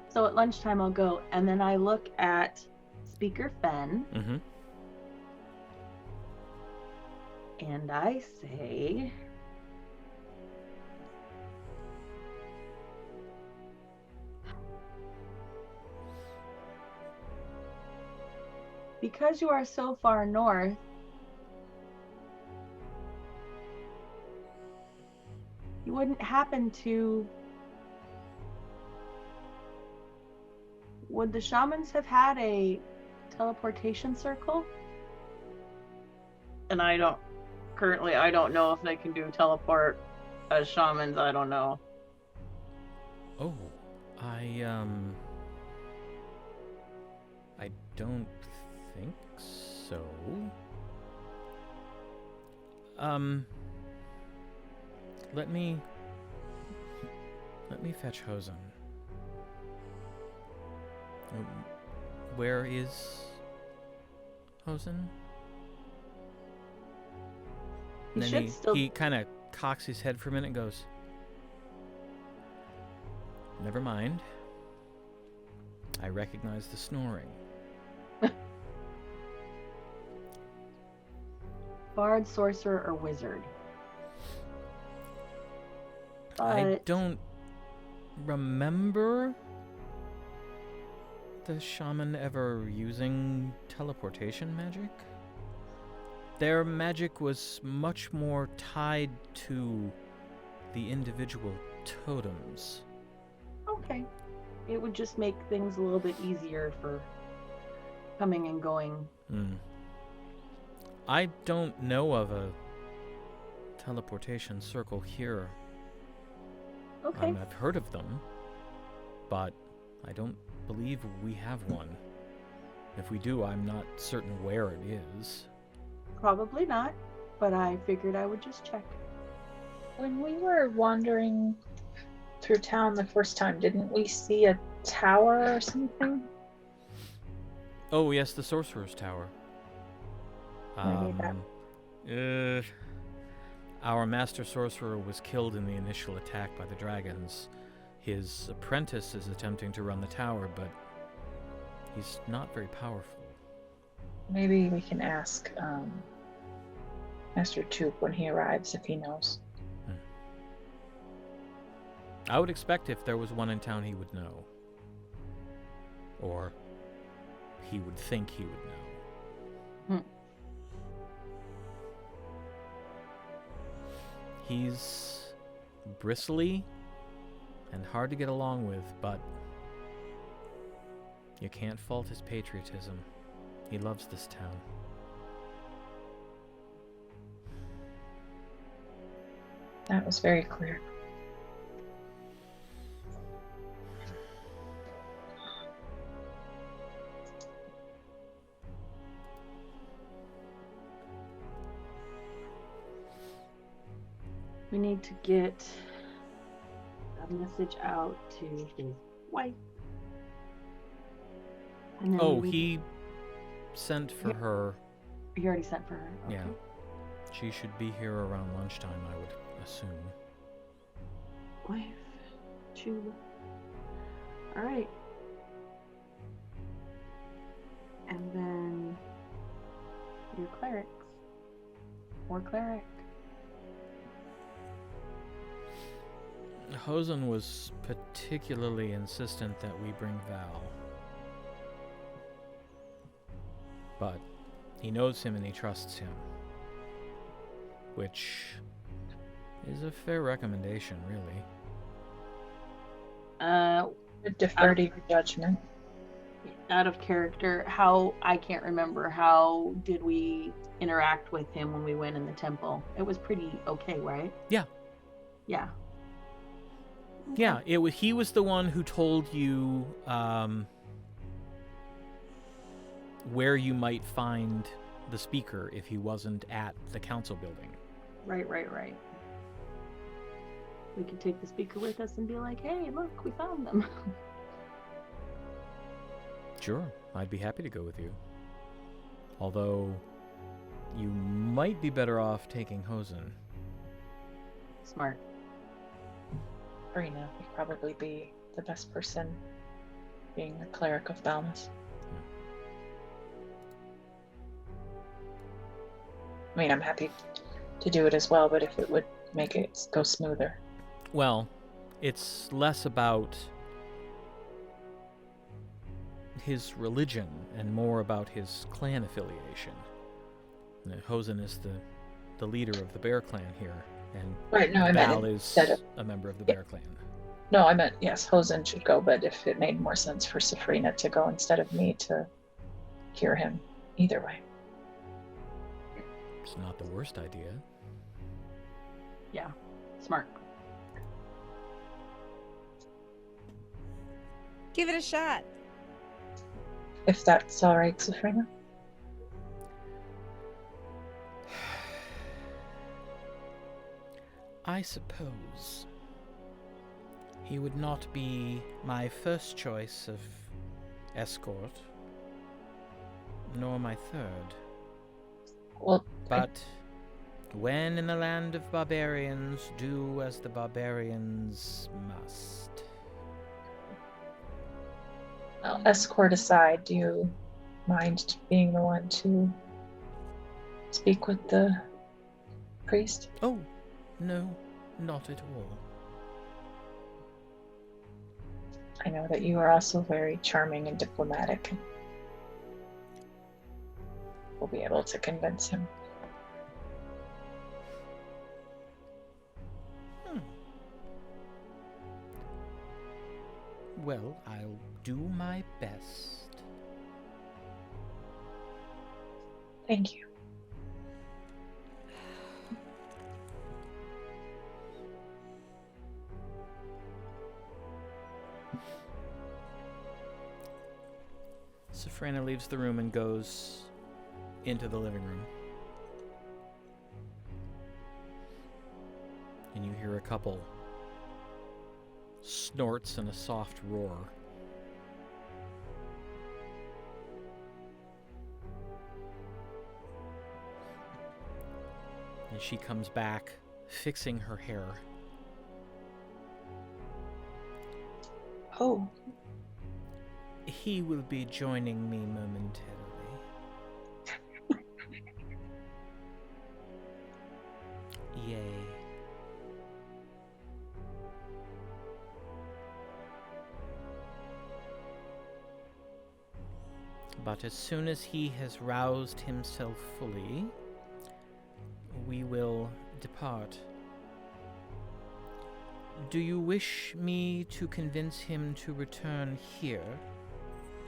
So at lunchtime I'll go and then I look at Speaker Fen Mm-hmm. and I say, because you are so far north, you wouldn't happen to... Would the shamans have had a teleportation circle? And I don't know if they can do teleport as shamans. I don't know. Oh, don't think so. Let me fetch Hosen. Where is Hosen? He And should then still. he kind of cocks his head for a minute and goes, "Never mind. I recognize the snoring." Bard, sorcerer, or wizard. I But don't remember the shaman ever using teleportation magic. Their magic was much more tied to the individual totems. okay, it would just make things a little bit easier for coming and going. I don't know of a teleportation circle here. Okay. I've heard of them, but I don't believe we have one. If we do, I'm not certain where it is. Probably not, but I figured I would just check. When we were wandering through town the first time, didn't we see a tower or something? Oh, yes, the Sorcerer's Tower. Maybe Our Master Sorcerer was killed in the initial attack by the dragons. His apprentice is attempting to run the tower, but he's not very powerful. Maybe we can ask Master Choob when he arrives if he knows. I would expect if there was one in town, he would know. Or he would think he would know. He's bristly and hard to get along with, but you can't fault his patriotism. He loves this town. That was very clear. We need to get a message out to his wife. And then Oh, he sent for her. He already sent for her. Okay. Yeah. She should be here around lunchtime, I would assume. Wife, Choob. All right. And then your clerics. Or cleric. Hosen was particularly insistent that we bring Val. But he knows him and he trusts him. Which is a fair recommendation, really. Defer to your judgment. Out of character, I can't remember, how did we interact with him when we went in the temple? It was pretty okay, right? Yeah. Yeah. Yeah, he was the one who told you where you might find the speaker if he wasn't at the council building. Right. We could take the speaker with us and be like, hey, look, we found them. Sure, I'd be happy to go with you. Although, you might be better off taking Hosen. Smart. Sefryna would probably be the best person, being the cleric of Balmous. I mean, I'm happy to do it as well, but if it would make it go smoother. Well, it's less about his religion and more about his clan affiliation. Hosen is the leader of the Bear Clan here, and Right, no, I Val meant is a member of the Bear Clan. No, I meant, yes, Hosen should go, but if it made more sense for Sefryna to go instead of me to cure him, either way. It's not the worst idea. Yeah. Smart. Give it a shot. If that's all right, Sefryna. I suppose he would not be my first choice of escort, nor my third. Well, But when in the land of barbarians, do as the barbarians must. well, escort aside, do you mind being the one to speak with the priest? Oh, no, not at all. I know that you are also very charming and diplomatic. We'll be able to convince him. Well, I'll do my best. Thank you. Sefryna leaves the room and goes into the living room. And you hear a couple snorts and a soft roar. And she comes back, fixing her hair. Oh, He will be joining me momentarily. Yay. But as soon as he has roused himself fully, we will depart. Do you wish me to convince him to return here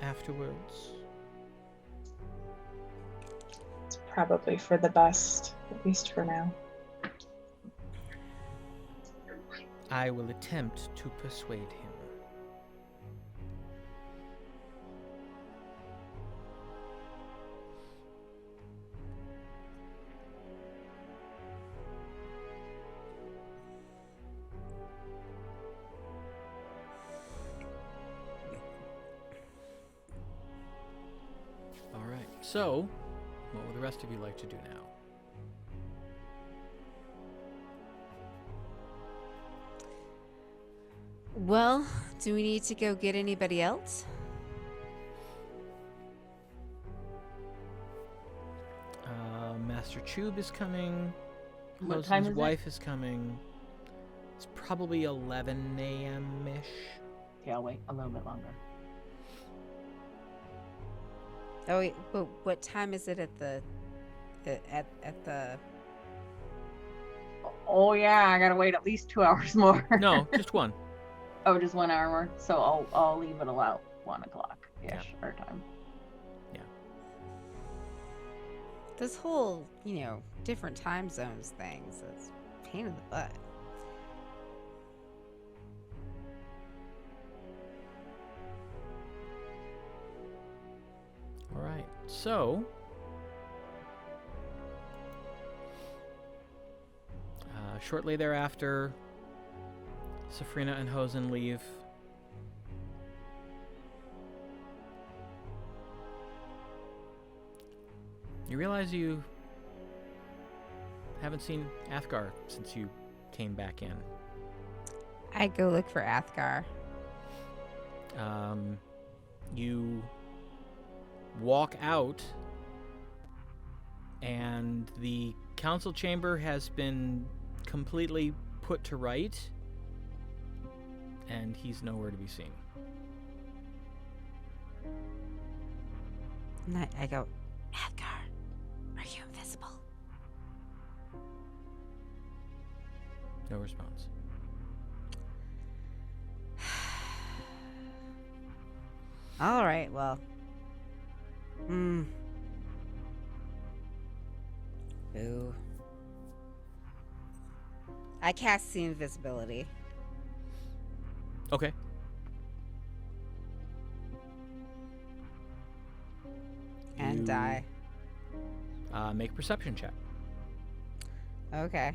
afterwards? it's probably for the best, at least for now. I will attempt to persuade him. All right. So, what would the rest of you like to do now? Well, do we need to go get anybody else? Master Choob is coming. What time Hosen's is it? wife is coming. It's probably 11 a.m.-ish. Okay, I'll wait a little bit longer. Oh, wait, but what time is it at the at the? Oh yeah, I gotta wait at least 2 hours more. No, just one. Oh, just 1 hour more. So I'll leave it about 1 o'clock ish Yeah. our time. This whole, different time zones things. It's a pain in the butt. All right. So, shortly thereafter, Sefryna and Hosen leave. You realize you haven't seen Athgarr since you came back in. I go look for Athgarr. You walk out, and the council chamber has been completely put to right, and he's nowhere to be seen. And I go, Athgarr, are you invisible? No response. All right, well. Ooh. I cast the invisibility. Okay. and die. Make a perception check. Okay.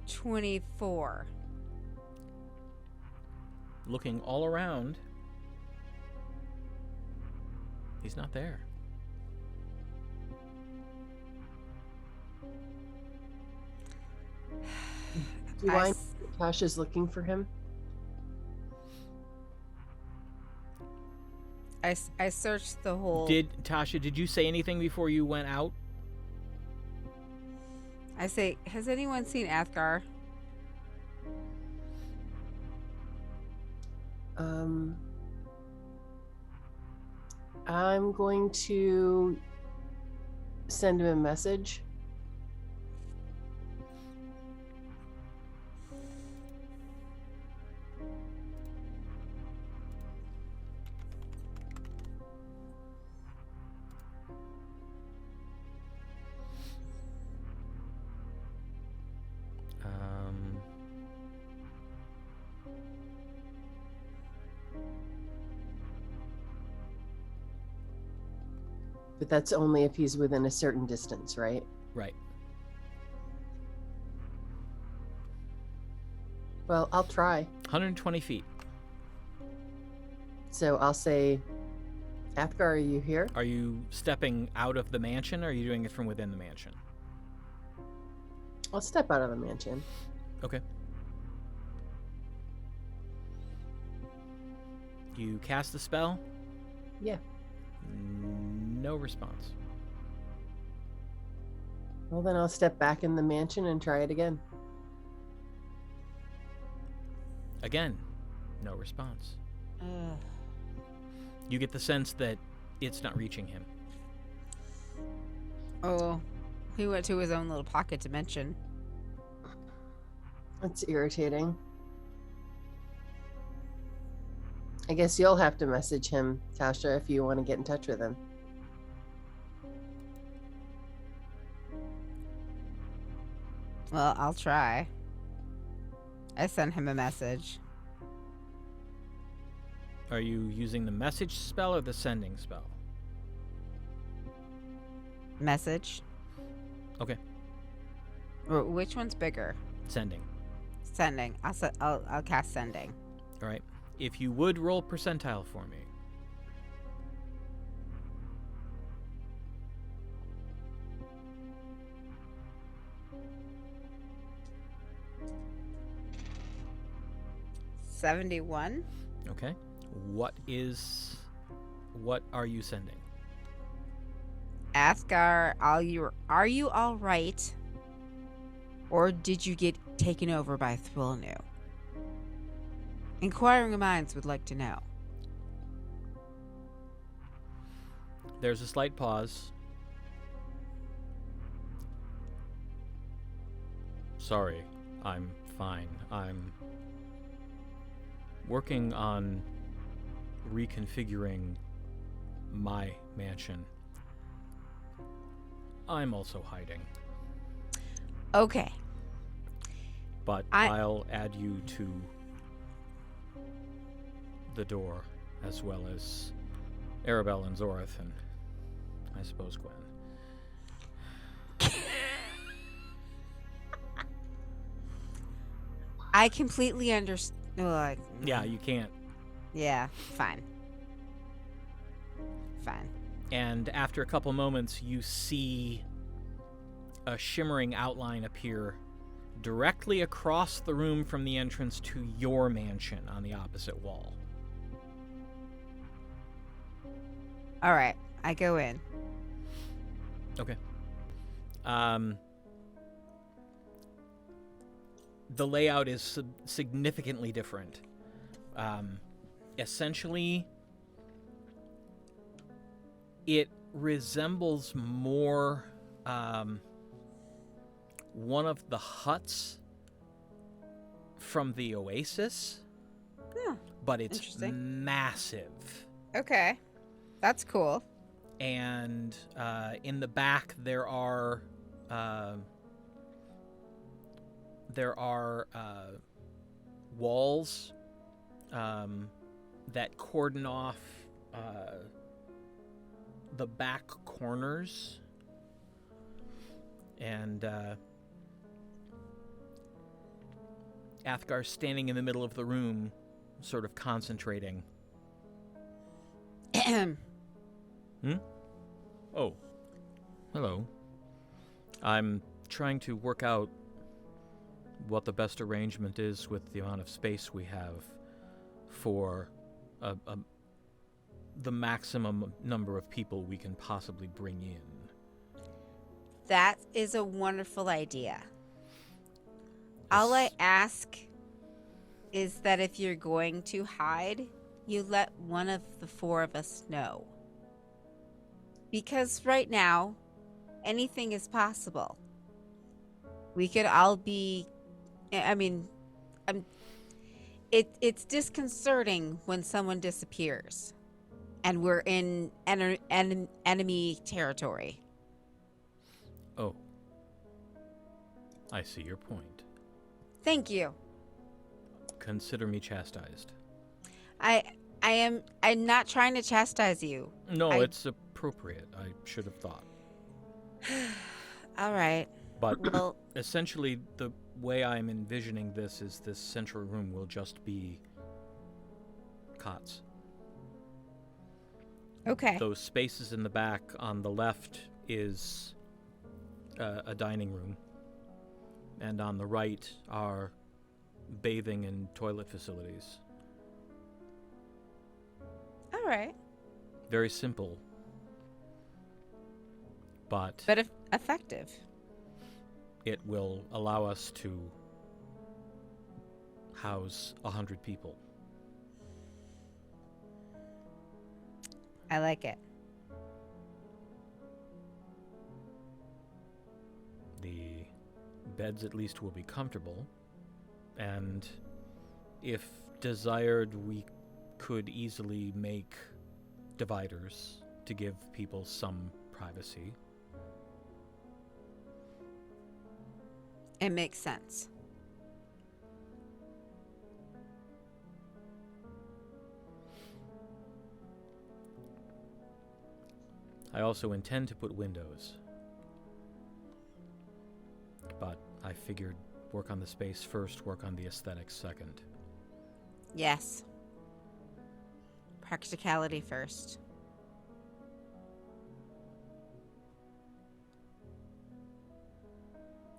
$24. Looking all around, he's not there. Do you mind if Tasha's looking for him? I searched the whole... Tasha, did you say anything before you went out? I say, has anyone seen Athgarr? I'm going to send him a message. But that's only if he's within a certain distance, right? Right. Well, I'll try. 120 feet. So I'll say, Athgarr, are you here? Are you stepping out of the mansion, or are you doing it from within the mansion? I'll step out of the mansion. Okay. You cast the spell? Yeah. No response. Well, then I'll step back in the mansion and try it again. Again, no response. Ugh. You get the sense that it's not reaching him. Oh, he went to his own little pocket dimension. That's irritating. I guess you'll have to message him, Tasha, if you want to get in touch with him. Well, I'll try. I sent him a message. Are you using the message spell or the sending spell? Message. Okay. Which one's bigger? Sending. Sending. I'll cast sending. All right. If you would roll percentile for me. $71. Okay. What are you sending? Athgarr, are you all right? Or did you get taken over by Thwilnu? Inquiring minds would like to know. There's a slight pause. Sorry, I'm fine. I'm working on reconfiguring my mansion. I'm also hiding. Okay. But I'll add you to the door, as well as Aribell and Zorith, and I suppose Gwen. I completely understand. Yeah, you can't. Yeah, fine. Fine. And after a couple moments, you see a shimmering outline appear directly across the room from the entrance to your mansion on the opposite wall. All right, I go in. Okay. The layout is significantly different. Essentially, it resembles more one of the huts from the Oasis, Yeah, but it's interesting. massive. Okay, that's cool. and in the back there are walls that cordon off the back corners, and Athgar's standing in the middle of the room, sort of concentrating. Oh. Hello. I'm trying to work out what the best arrangement is with the amount of space we have for the maximum number of people we can possibly bring in. That is a wonderful idea. All I ask is that if you're going to hide, you let one of the four of us know. Because right now, anything is possible. We could all be... I mean, it's disconcerting when someone disappears and we're in enemy territory. Oh. I see your point. Thank you. Consider me chastised. I'm not trying to chastise you. No, it's appropriate. I should have thought. All right. But well, essentially, the way I'm envisioning this is this central room will just be cots. Okay. Those spaces in the back on the left is a dining room, and on the right are bathing and toilet facilities. All right. Very simple, but effective. It will allow us to house 100 people. I like it. The beds at least will be comfortable, and if desired, we could easily make dividers to give people some privacy. It makes sense. I also intend to put windows, but I figured work on the space first, work on the aesthetics second. Yes. Practicality first.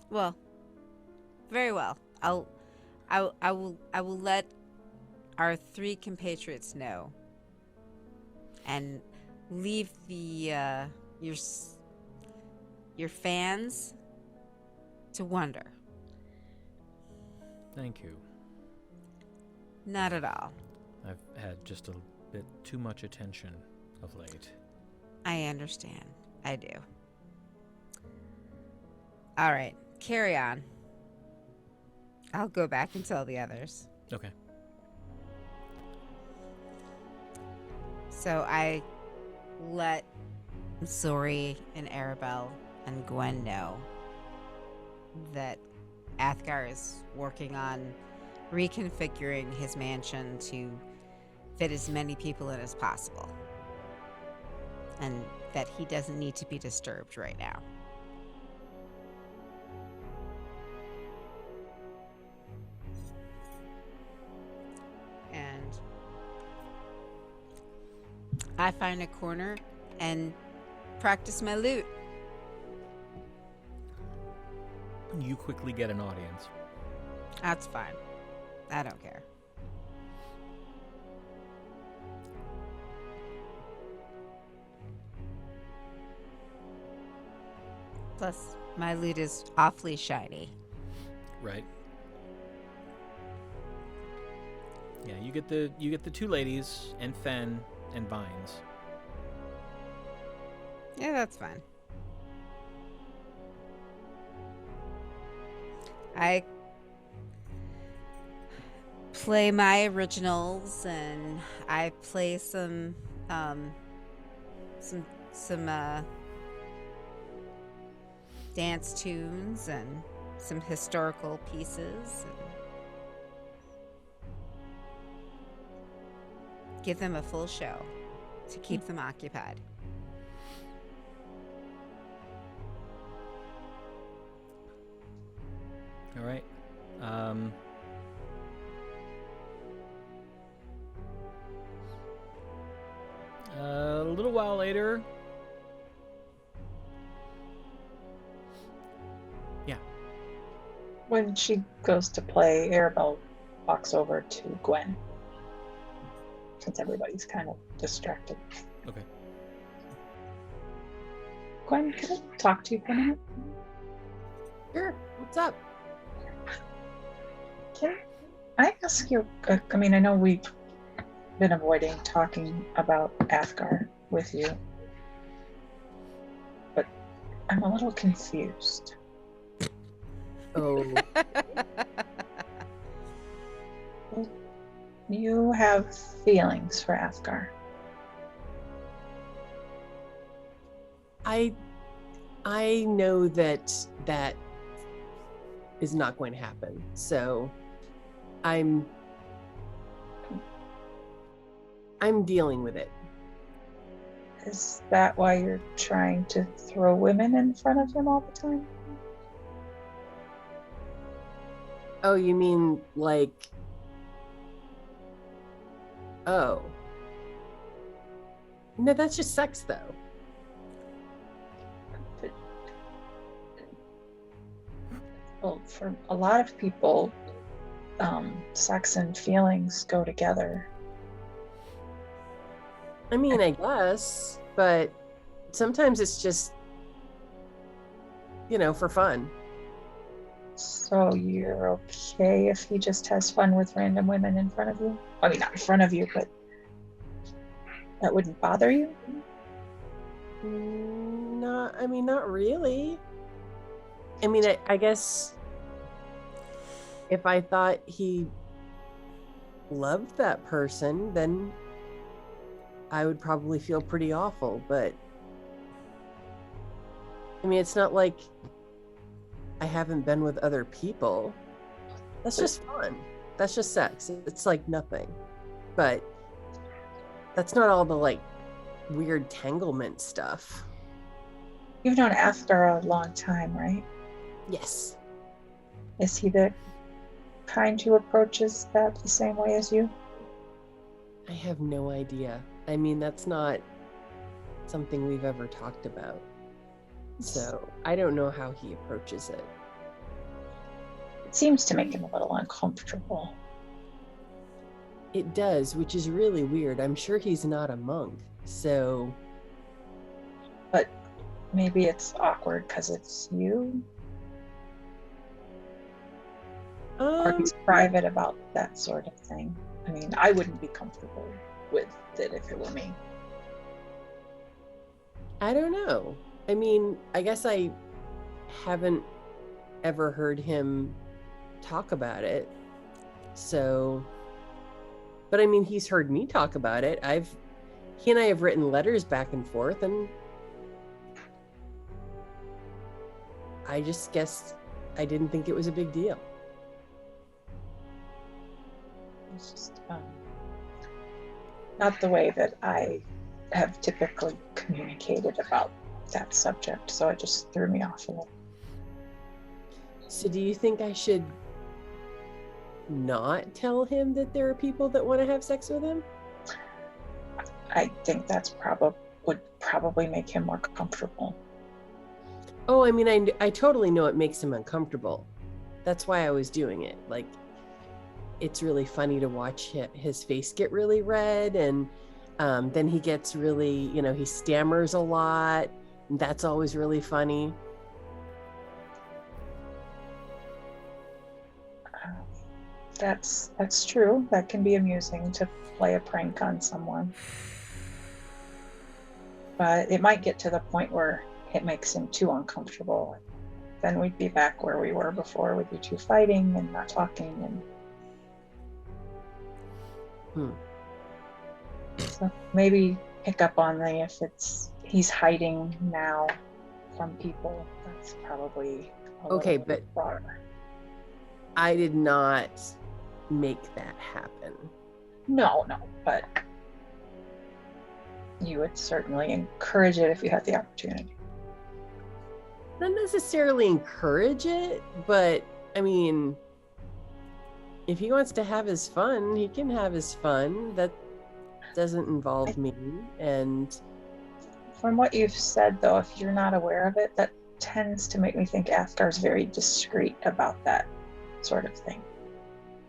Well, very well. I will let our three compatriots know, and leave the your fans to wonder. Thank you. Not at all. I've had just a bit too much attention of late. I understand. I do. All right, carry on. I'll go back and tell the others. Okay. So I let Zorith and Aribell and Gwen know that Athgarr is working on reconfiguring his mansion to fit as many people in as possible, and that he doesn't need to be disturbed right now. And I find a corner and practice my lute. You quickly get an audience. That's fine. I don't care. Plus, my lute is awfully shiny. Right. Yeah, you get the two ladies and Fend and Vines. Yeah, that's fine. I play my originals, and I play some some dance tunes and some historical pieces. And give them a full show to keep them occupied. All right. A little while later. Yeah. When she goes to play, Aribell walks over to Gwen, since everybody's kind of distracted. Okay. Gwen, can I talk to you for a minute? Sure. What's up? Can I ask you, I mean, I know we've been avoiding talking about Athgarr with you, but I'm a little confused. Oh. You have feelings for Athgarr. I know that is not going to happen. So I'm dealing with it. Is that why you're trying to throw women in front of him all the time? Oh, you mean like... Oh. No, that's just sex, though. Well, for a lot of people, sex and feelings go together. I mean, I guess, but sometimes it's just, for fun. So you're okay if he just has fun with random women in front of you? I mean, not in front of you, but that wouldn't bother you? Not really. I mean, I guess if I thought he loved that person, then I would probably feel pretty awful, but I mean, it's not like I haven't been with other people. That's just fun. That's just sex. It's like nothing. But that's not all the like weird tanglement stuff. You've known Athgarr a long time, right? Yes. Is he the kind who approaches that the same way as you? I have no idea. I mean, that's not something we've ever talked about. So I don't know how he approaches it. It seems to make him a little uncomfortable. It does, which is really weird. I'm sure he's not a monk, so... But maybe it's awkward because it's you? Or he's private about that sort of thing. I mean, I wouldn't be comfortable with it if it were me. I don't know. I mean, I guess I haven't ever heard him talk about it. So, but I mean, he's heard me talk about it. He and I have written letters back and forth, and I just guess I didn't think it was a big deal. It's just not the way that I have typically communicated about that subject, so it just threw me off a little. So do you think I should not tell him that there are people that want to have sex with him? I think that's would probably make him more comfortable. Oh, I mean, I totally know it makes him uncomfortable. That's why I was doing it. Like, it's really funny to watch his face get really red, and then he gets really, he stammers a lot. And that's always really funny. That's true. That can be amusing to play a prank on someone. But it might get to the point where it makes him too uncomfortable. Then we'd be back where we were before with you two fighting and not talking. So maybe pick up on if he's hiding now from people. That's probably a Okay, little but broader. I did not make that happen. No, but you would certainly encourage it if you had the opportunity. Not necessarily encourage it, but I mean, if he wants to have his fun, he can have his fun. That doesn't involve me. And From what you've said, though, if you're not aware of it, that tends to make me think Athgar's very discreet about that sort of thing.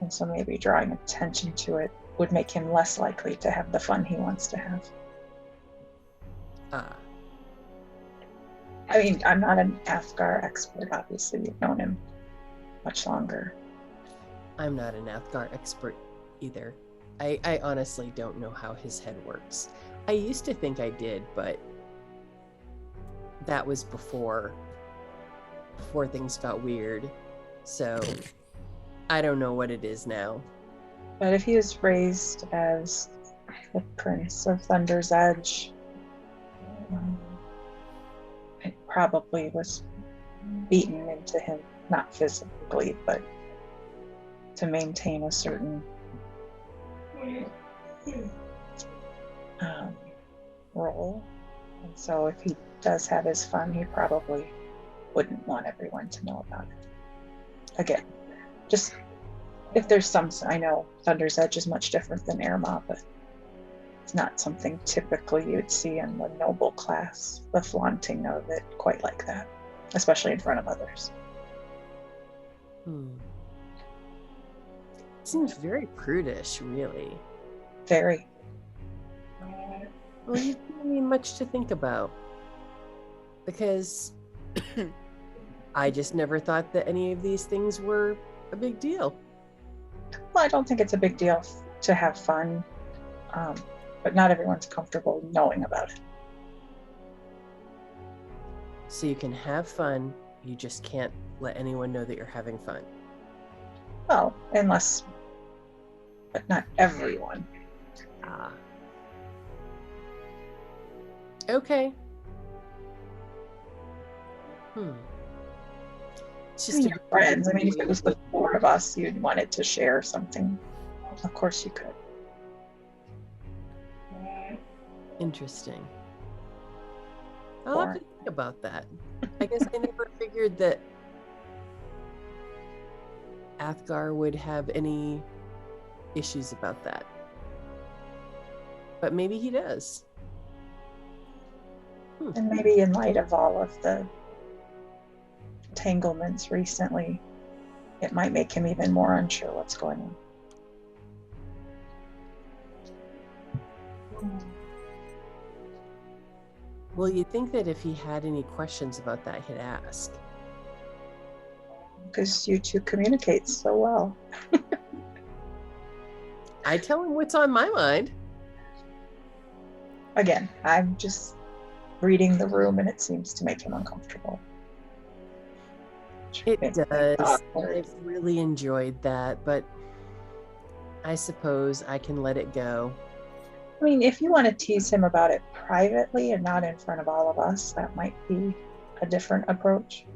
And so maybe drawing attention to it would make him less likely to have the fun he wants to have. I mean, I'm not an Athgarr expert, obviously. You've known him much longer. I'm not an Athgarr expert either. I honestly don't know how his head works. I used to think I did, but that was before things got weird. So I don't know what it is now. But if he was raised as the Prince of Thunder's Edge, it probably was beaten into him, not physically, but to maintain a certain role. And so if he does have his fun, he probably wouldn't want everyone to know about it. Again, just if there's some, I know Thunder's Edge is much different than Airma, but it's not something typically you'd see in the noble class, the flaunting of it quite like that, especially in front of others. Seems very prudish, really. Very. Well, you've given me much to think about. Because I just never thought that any of these things were a big deal. Well, I don't think it's a big deal to have fun, but not everyone's comfortable knowing about it. So you can have fun, you just can't let anyone know that you're having fun. Well, but not everyone. Okay. It's just your friends. I mean, if it was the four of us, you'd wanted to share something. Of course you could. Interesting. I'll have to think about that. I guess I never figured that Athgarr would have any issues about that. But maybe he does. And maybe in light of all of the entanglements recently, it might make him even more unsure what's going on. Well, you'd think that if he had any questions about that, he'd ask. Because you two communicate so well. I tell him what's on my mind. Again, I'm just reading the room and it seems to make him uncomfortable. It does. I've really enjoyed that, but I suppose I can let it go. I mean, if you want to tease him about it privately and not in front of all of us, that might be a different approach.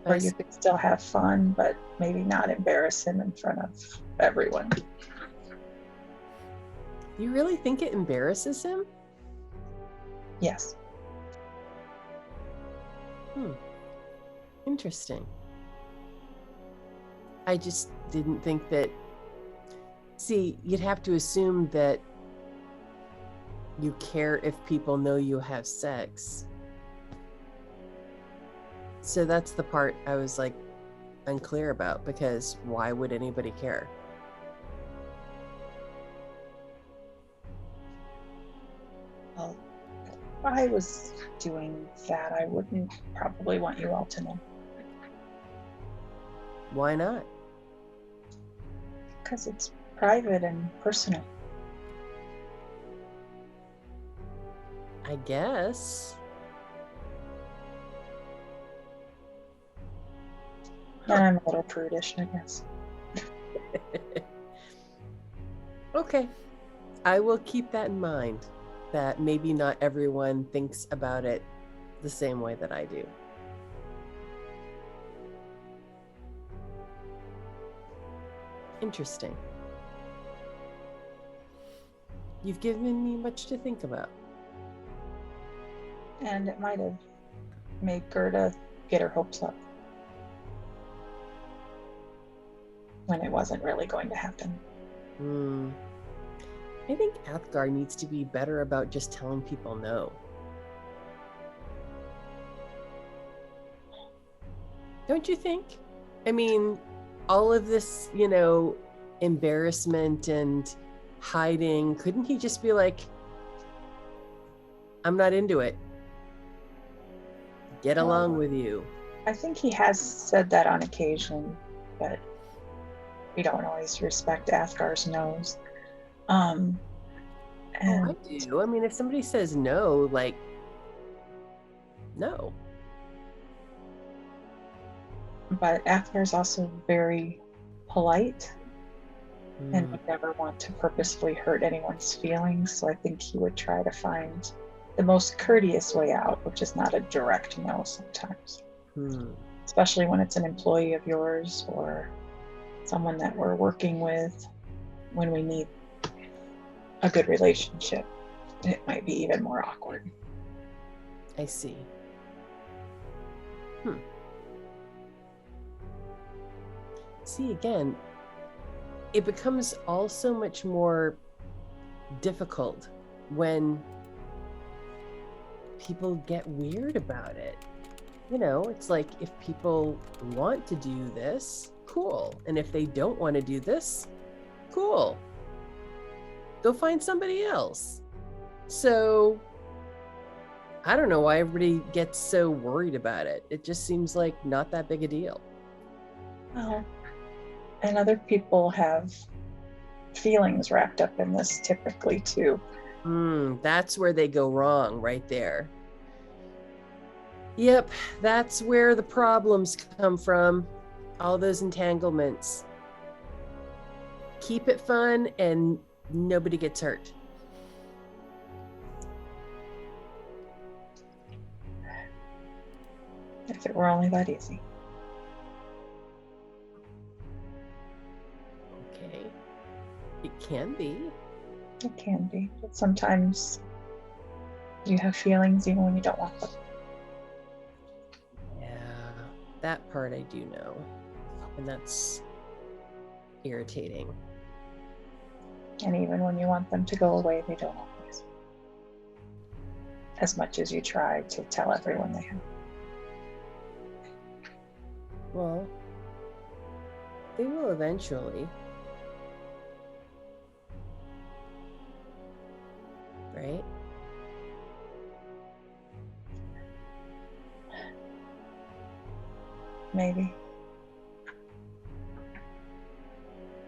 Where you could still have fun, but maybe not embarrass him in front of everyone. You really think it embarrasses him? Yes. Interesting. I just didn't think that... See, you'd have to assume that you care if people know you have sex. So that's the part I was like unclear about, because why would anybody care? Well, if I was doing that, I wouldn't probably want you all to know. Why not? Because it's private and personal. I guess. And I'm a little prudish, I guess. Okay. I will keep that in mind. that maybe not everyone thinks about it the same way that I do. Interesting. You've given me much to think about. And it might have made Gerda get her hopes up when it wasn't really going to happen. I think Athgarr needs to be better about just telling people no. Don't you think? I mean, all of this, embarrassment and hiding, couldn't he just be like, I'm not into it. Get along with you. I think he has said that on occasion, but we don't always respect Athgar's no's. And I do. I mean, if somebody says no, like, no. But Athgar's also very polite and would never want to purposefully hurt anyone's feelings. So I think he would try to find the most courteous way out, which is not a direct no sometimes. Especially when it's an employee of yours or someone that we're working with when we need a good relationship. It might be even more awkward. I see. See, again, it becomes all so much more difficult when people get weird about it. It's like, if people want to do this, cool. And if they don't want to do this, cool. Go find somebody else. So I don't know why everybody gets so worried about it. It just seems like not that big a deal. Well, and other people have feelings wrapped up in this typically too. That's where they go wrong, right there. Yep, that's where the problems come from. All those entanglements. Keep it fun and nobody gets hurt. If it were only that easy. Okay. It can be. It can be. But sometimes you have feelings even when you don't want them. Yeah, that part I do know. And that's irritating. And even when you want them to go away, they don't always. As much as you try to tell everyone they have. Well, they will eventually. Right? Maybe.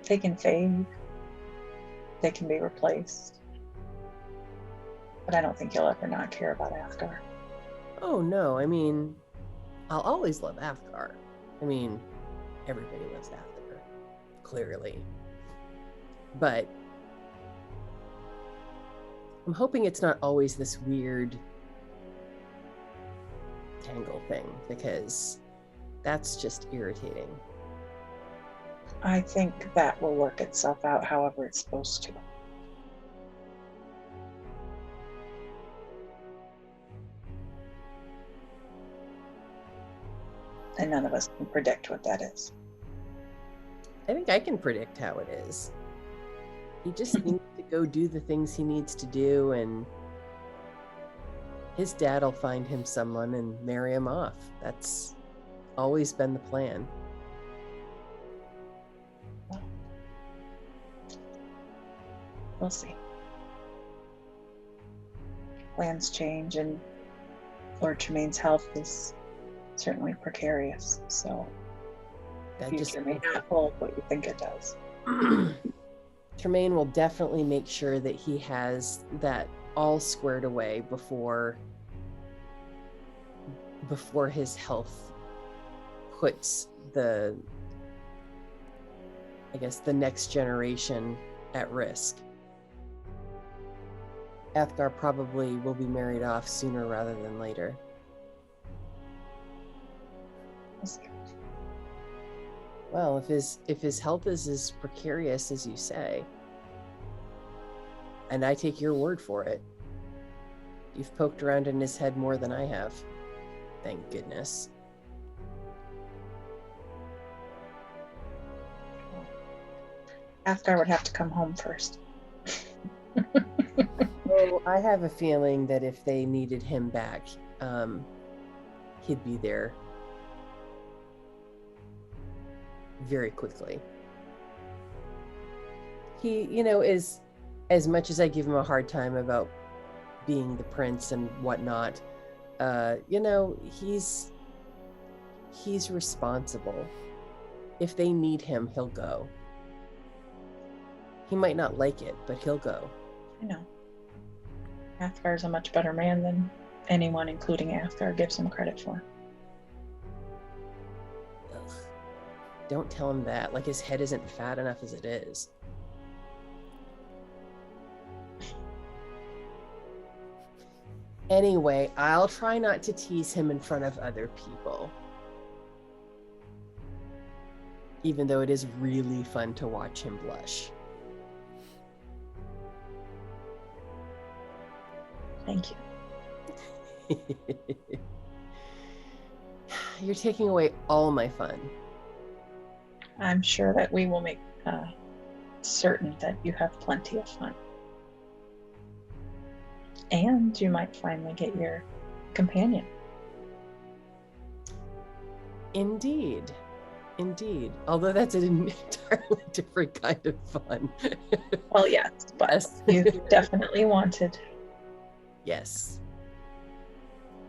They can fade. They can be replaced. But I don't think you'll ever not care about Athgarr. Oh no, I mean, I'll always love Athgarr. I mean, everybody loves Athgarr, clearly. But I'm hoping it's not always this weird tangle thing, because that's just irritating. I think that will work itself out however it's supposed to. And none of us can predict what that is. I think I can predict how it is. He just needs to go do the things he needs to do, and his dad will find him someone and marry him off. That's always been the plan. We'll see. Plans change, and Lord Tremaine's health is certainly precarious, so the future may not hold what you think it does. Tremaine will definitely make sure that he has that all squared away before his health puts the next generation at risk. Athgarr probably will be married off sooner rather than later. Well, if his health is as precarious as you say, and I take your word for it, you've poked around in his head more than I have. Thank goodness. Athgarr would have to come home first. Oh, I have a feeling that if they needed him back, he'd be there very quickly. He, is, as much as I give him a hard time about being the prince and whatnot, he's responsible. If they need him, he'll go. He might not like it, but he'll go. I know. Athgar's a much better man than anyone, including Athgarr, gives him credit for. Ugh. Don't tell him that. Like, his head isn't fat enough as it is. Anyway, I'll try not to tease him in front of other people. Even though it is really fun to watch him blush. Thank you. You're taking away all my fun. I'm sure that we will make certain that you have plenty of fun. And you might finally get your companion. Indeed. Although that's an entirely different kind of fun. Well, yes, but Yes. you definitely wanted. Yes.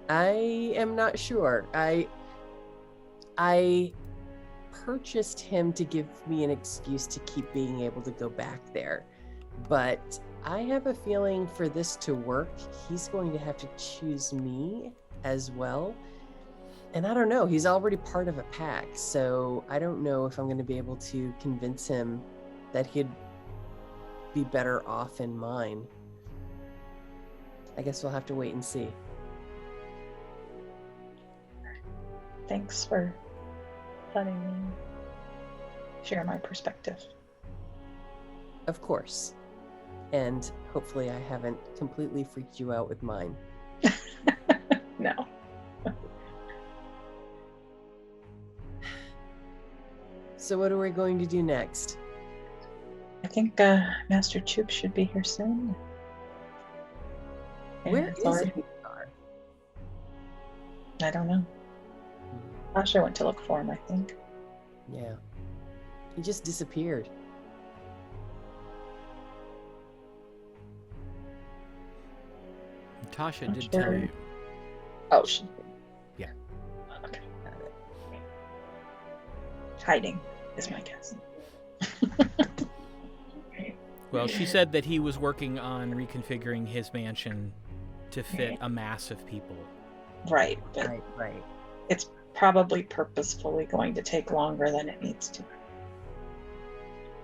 I am not sure. I purchased him to give me an excuse to keep being able to go back there. But I have a feeling for this to work, he's going to have to choose me as well. And I don't know, he's already part of a pack, so I don't know if I'm going to be able to convince him that he'd be better off in mine. I guess we'll have to wait and see. Thanks for letting me share my perspective. Of course. And hopefully I haven't completely freaked you out with mine. No. So what are we going to do next? I think Master Choob should be here soon. Where it's is already- Athgarr? I don't know. Tasha went to look for him, I think. Yeah. He just disappeared. Tasha I'm did sure. tell you. Oh, she. Yeah. Okay. Hiding is my guess. Well, she said that he was working on reconfiguring his mansion to fit a mass of people. Right, but Right. it's probably purposefully going to take longer than it needs to.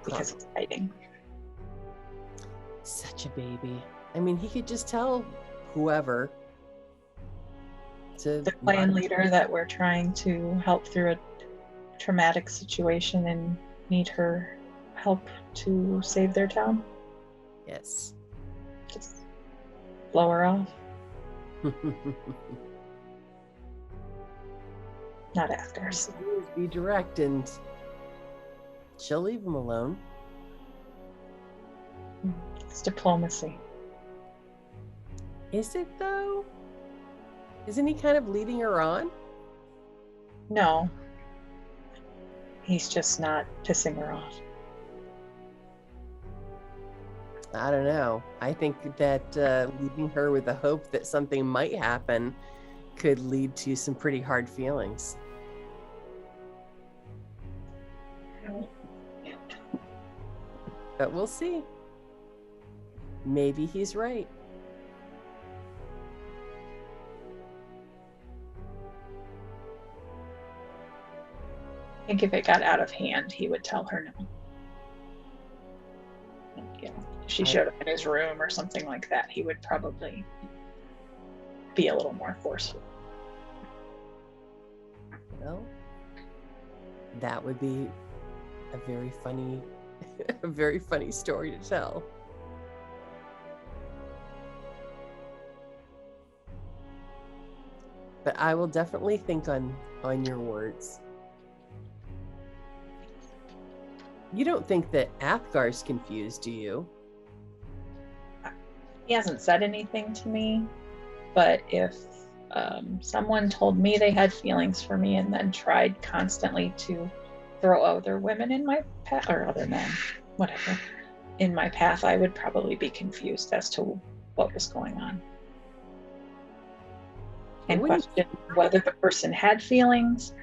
Because it's hiding. Such a baby. I mean, he could just tell whoever to The clan leader that we're trying to help through a traumatic situation and need her help to save their town. Yes. Just blow her off. Not Athgar's. Be direct and she'll leave him alone. It's diplomacy. Is it though? Isn't he kind of leading her on? No. He's just not pissing her off. I don't know. I think that leaving her with the hope that something might happen could lead to some pretty hard feelings. But we'll see. Maybe he's right. I think if it got out of hand, he would tell her no. Yeah. If she showed up in his room or something like that, he would probably be a little more forceful. Well, that would be a very funny, a very funny story to tell. But I will definitely think on your words. You don't think that Athgar's confused, do you? He hasn't said anything to me, but if someone told me they had feelings for me and then tried constantly to throw other women in my path, or other men, whatever, in my path, I would probably be confused as to what was going on. And question whether the person had feelings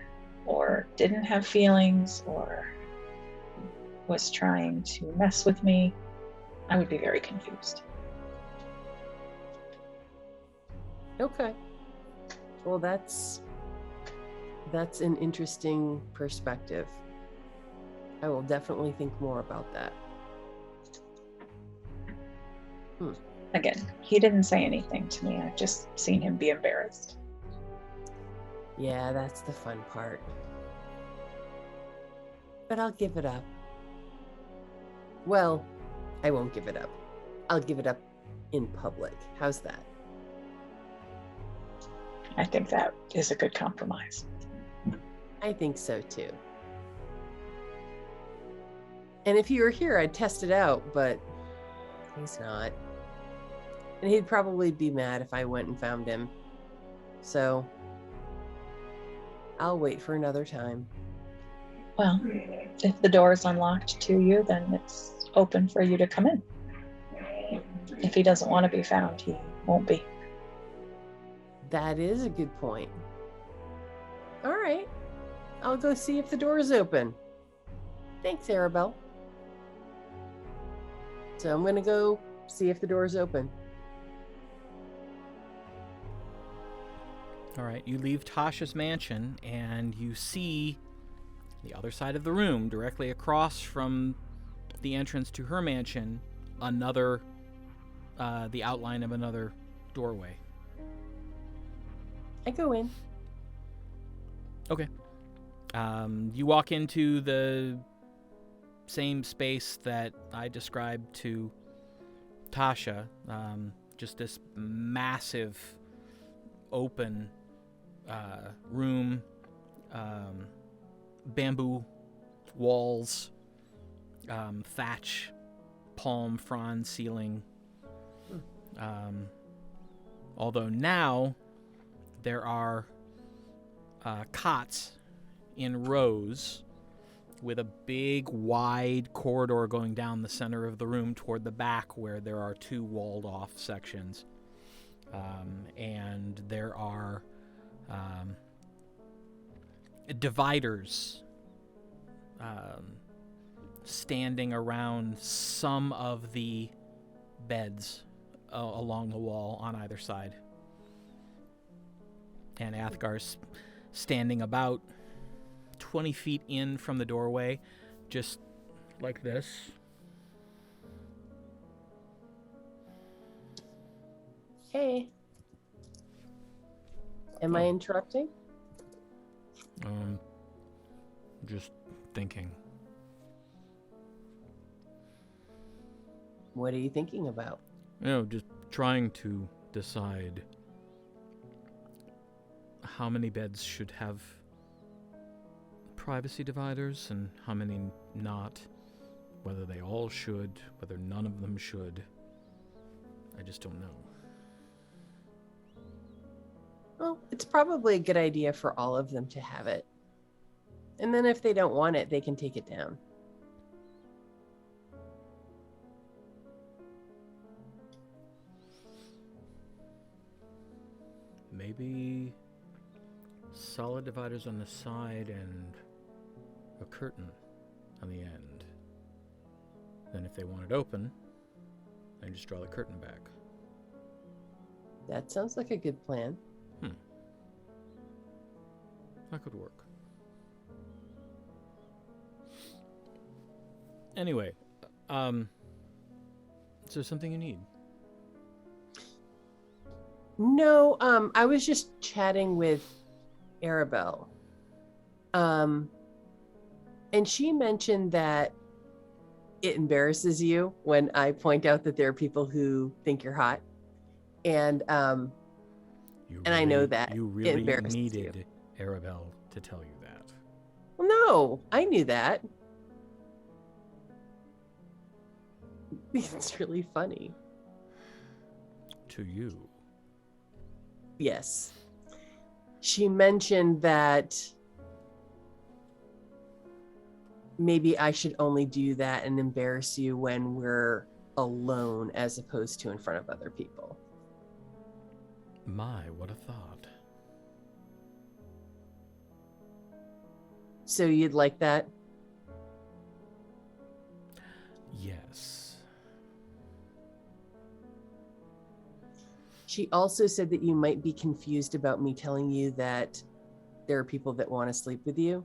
or didn't have feelings or was trying to mess with me. I would be very confused. Okay. Well, that's an interesting perspective. I will definitely think more about that. Again, he didn't say anything to me. I've just seen him be embarrassed. Yeah, that's the fun part. But I'll give it up. Well, I won't give it up. I'll give it up in public. How's that? I think that is a good compromise. I think so too. And if he were here, I'd test it out, but he's not. And he'd probably be mad if I went and found him. So I'll wait for another time. Well, if the door is unlocked to you, then it's open for you to come in. If he doesn't want to be found, he won't be. That is a good point. All right. I'll go see if the door is open. Thanks, Aribell. So I'm going to go see if the door is open. All right, you leave Tasha's mansion and you see the other side of the room, directly across from the entrance to her mansion, the outline of another doorway. I go in. Okay. You walk into the same space that I described to Tasha. Just this massive open room, bamboo walls, thatch, palm frond ceiling. Although now there are cots in rows with a big wide corridor going down the center of the room toward the back where there are two walled off sections. And there are dividers standing around some of the beds along the wall on either side. And Athgar's standing about 20 feet in from the doorway, just like this. Hey. Am I interrupting? Just thinking. What are you thinking about? Just trying to decide how many beds should have privacy dividers and how many not, whether they all should, whether none of them should. I just don't know. Well, it's probably a good idea for all of them to have it. And then if they don't want it, they can take it down. Maybe solid dividers on the side and a curtain on the end. Then if they want it open, they just draw the curtain back. That sounds like a good plan. That could work. Anyway, there something you need? No, I was just chatting with Aribell. And she mentioned that it embarrasses you when I point out that there are people who think you're hot. And I know that you it really embarrasses needed Aribell to tell you that. Well, no, I knew that. It's really funny. To you. Yes. She mentioned that maybe I should only do that and embarrass you when we're alone as opposed to in front of other people. My, what a thought. So you'd like that? Yes. She also said that you might be confused about me telling you that there are people that want to sleep with you.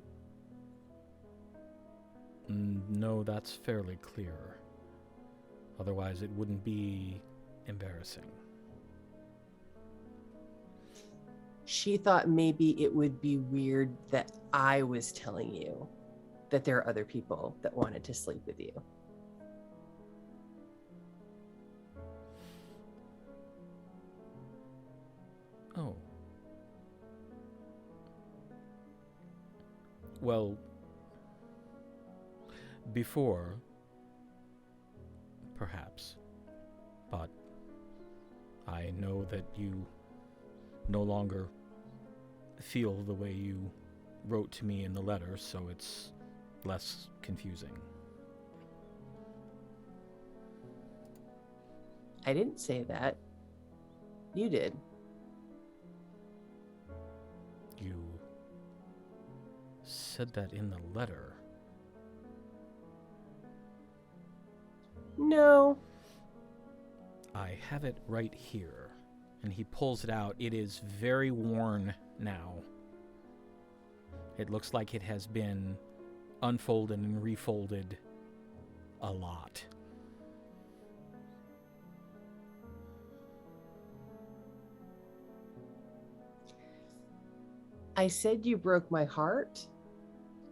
No, that's fairly clear. Otherwise, it wouldn't be embarrassing. She thought maybe it would be weird that I was telling you that there are other people that wanted to sleep with you. Oh. Well, before, perhaps, but I know that you no longer feel the way you wrote to me in the letter, so it's less confusing. I didn't say that. You did. You said that in the letter. No. I have it right here. And he pulls it out. It is very worn now. It looks like it has been unfolded and refolded a lot. I said you broke my heart.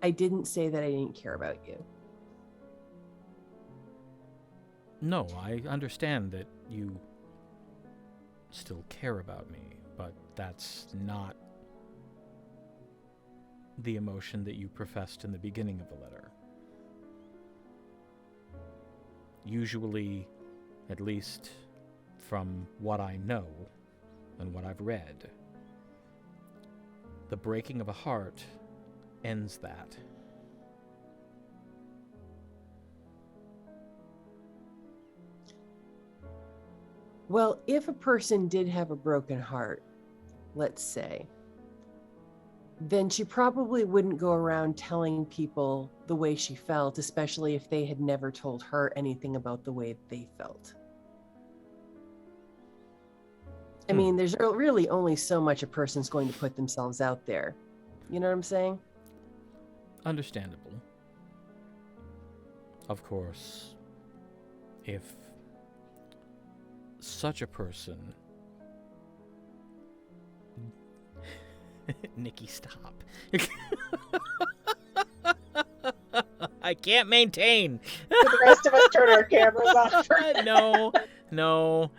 I didn't say that I didn't care about you. No, I understand that you still care about me, but that's not the emotion that you professed in the beginning of the letter. Usually, at least from what I know and what I've read, the breaking of a heart ends that. Well, if a person did have a broken heart, let's say, then she probably wouldn't go around telling people the way she felt, especially if they had never told her anything about the way they felt. I mean, there's really only so much a person's going to put themselves out there. You know what I'm saying? Understandable. Of course, if such a person... Nikki, stop. I can't maintain. Did the rest of us turn our cameras off? No.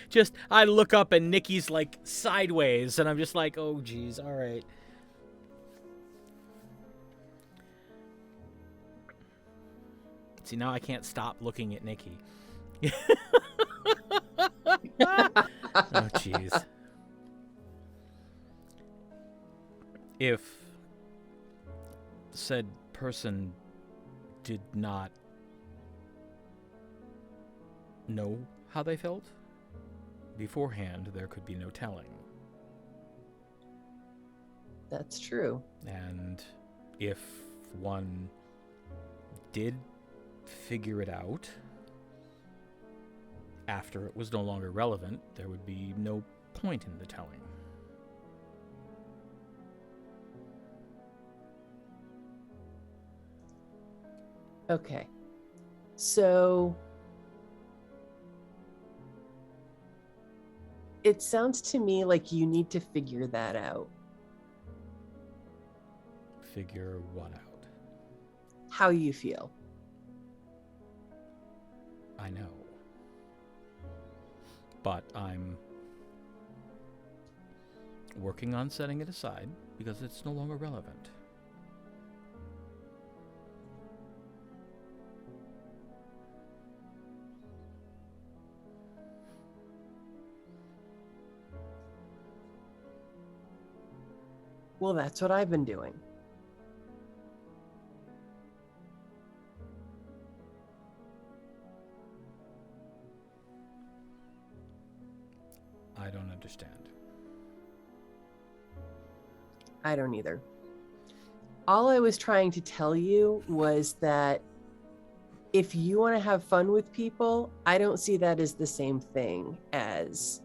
Just, I look up and Nikki's like sideways, and I'm just like, oh, geez, all right. See, now I can't stop looking at Nikki. Oh, jeez. If said person did not know how they felt beforehand, there could be no telling. That's true. And if one did figure it out after it was no longer relevant, there would be no point in the telling. Okay. So it sounds to me like you need to figure that out. Figure what out? How you feel. I know. But I'm working on setting it aside because it's no longer relevant. Well, that's what I've been doing. I don't understand. I don't either. All I was trying to tell you was that if you want to have fun with people, I don't see that as the same thing as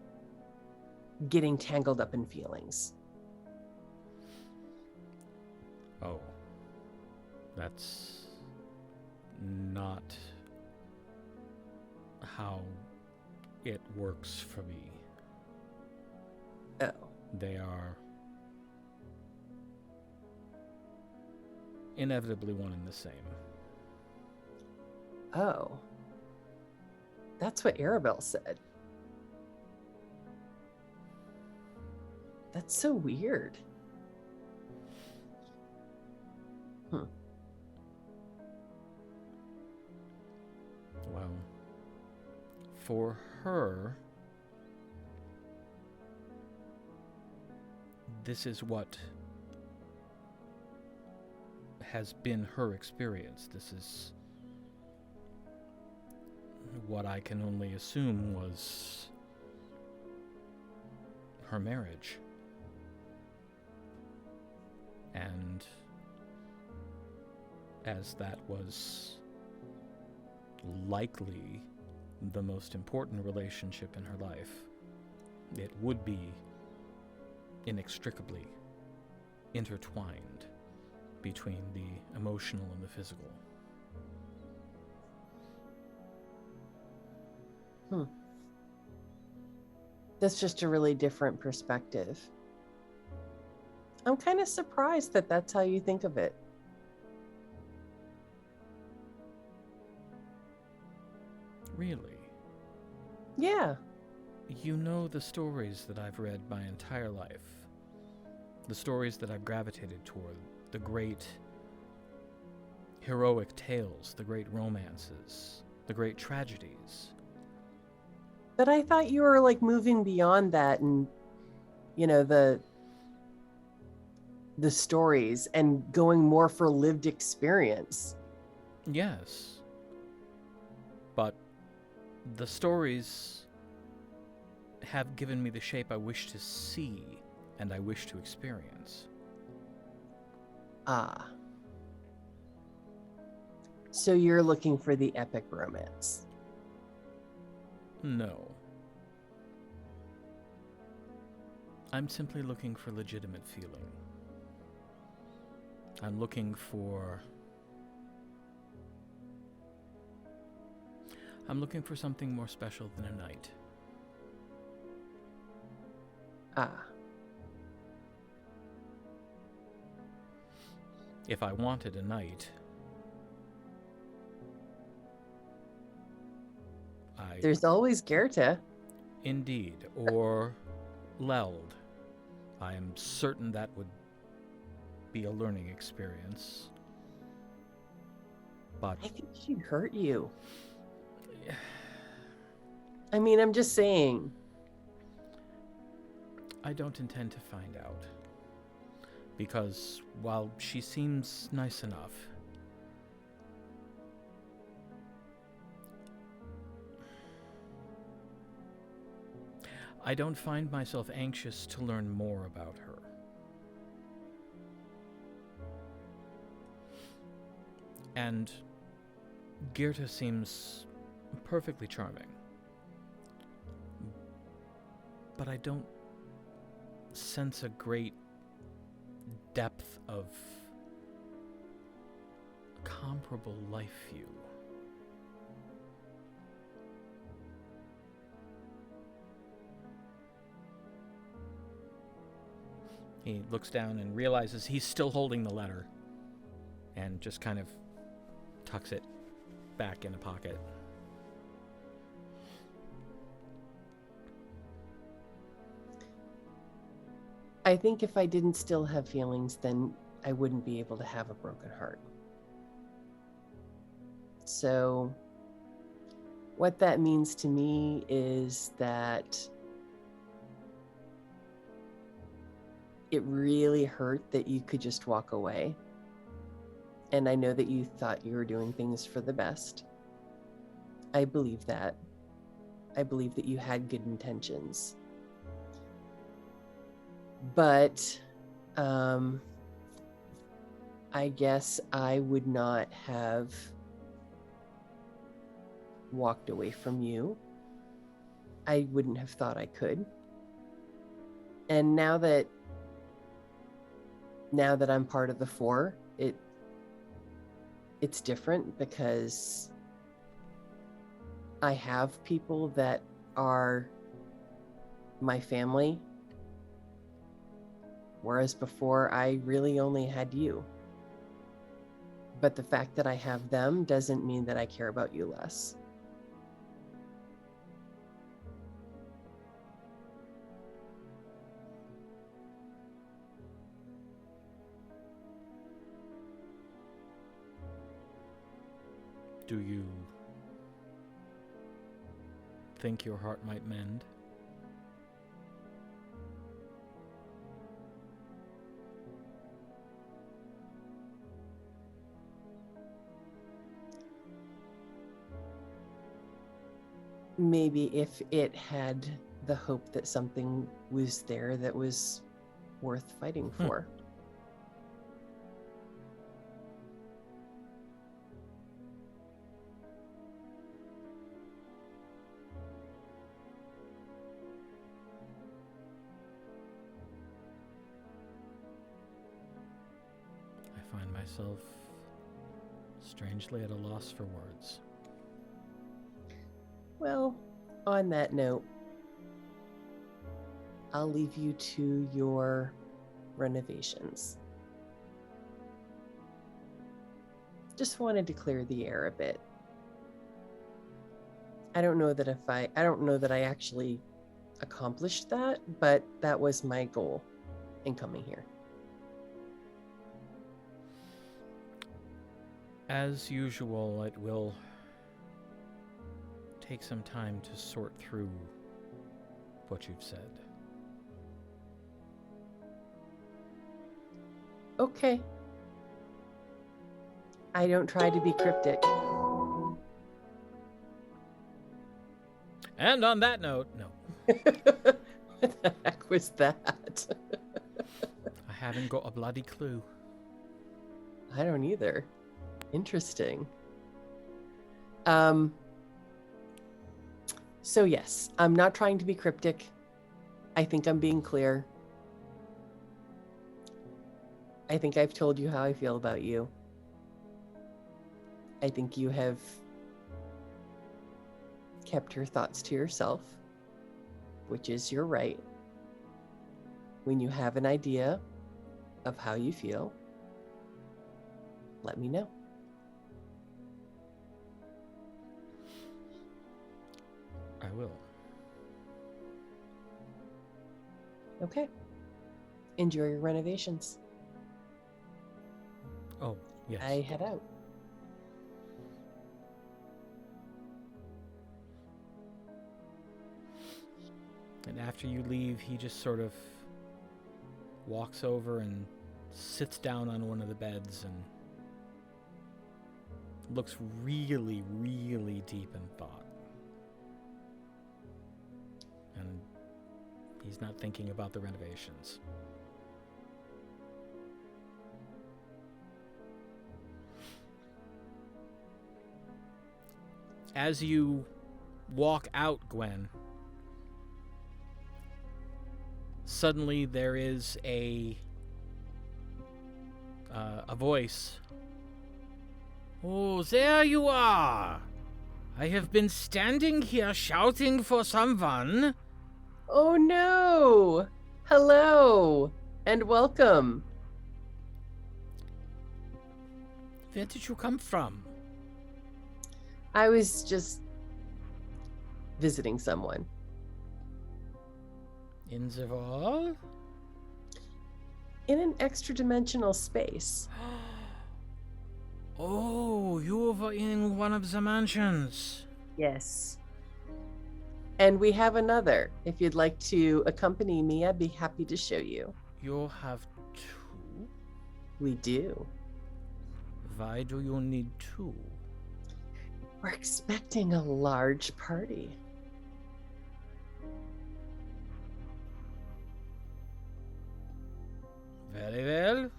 getting tangled up in feelings. Oh. That's not how it works for me. Oh. They are inevitably one and the same. Oh. That's what Aribell said. That's so weird. Well, for her, this is what has been her experience. This is what I can only assume was her marriage. And as that was likely the most important relationship in her life, it would be inextricably intertwined between the emotional and the physical. That's just a really different perspective. I'm kind of surprised that that's how you think of it. Really? Yeah. You know the stories that I've read my entire life. The stories that I've gravitated toward. The great heroic tales, the great romances, the great tragedies. But I thought you were like moving beyond that and, you know, the stories and going more for lived experience. Yes. But the stories have given me the shape I wish to see and I wish to experience. Ah. So you're looking for the epic romance? No. I'm simply looking for legitimate feeling. I'm looking for something more special than a night. Ah. If I wanted a night, There's always Gerta. Indeed, or Leld. I am certain that would be a learning experience. But I think she'd hurt you. I mean, I'm just saying. I don't intend to find out. Because while she seems nice enough, I don't find myself anxious to learn more about her. And Gerta seems perfectly charming. But I don't sense a great depth of comparable life view. He looks down and realizes he's still holding the letter and just kind of tucks it back in a pocket. I think if I didn't still have feelings, then I wouldn't be able to have a broken heart. So what that means to me is that it really hurt that you could just walk away. And I know that you thought you were doing things for the best. I believe that. I believe that you had good intentions. But I guess I would not have walked away from you. I wouldn't have thought I could. And now that I'm part of the Four, it's different because I have people that are my family, whereas before I really only had you. But the fact that I have them doesn't mean that I care about you less. Do you think your heart might mend? Maybe if it had the hope that something was there that was worth fighting for. I find myself strangely at a loss for words. Well, on that note, I'll leave you to your renovations. Just wanted to clear the air a bit. I don't know that I actually accomplished that, but that was my goal in coming here. As usual, it will take some time to sort through what you've said. Okay. I don't try to be cryptic. And on that note, no. What the heck was that? I haven't got a bloody clue. I don't either. Interesting. So yes, I'm not trying to be cryptic. I think I'm being clear. I think I've told you how I feel about you. I think you have kept your thoughts to yourself, which is your right. When you have an idea of how you feel, let me know. I will. Okay. Enjoy your renovations. Oh, yes. I head out. And after you leave, he just sort of walks over and sits down on one of the beds and looks really, really deep in thought. And he's not thinking about the renovations. As you walk out, Gwen, suddenly there is a voice. Oh, there you are! I have been standing here shouting for someone. Oh no! Hello! And welcome. Where did you come from? I was just visiting someone. In the wall? In an extra dimensional space. Oh, you were in one of the mansions. Yes. And we have another. If you'd like to accompany me, I'd be happy to show you. You have two? We do. Why do you need two? We're expecting a large party. Very well.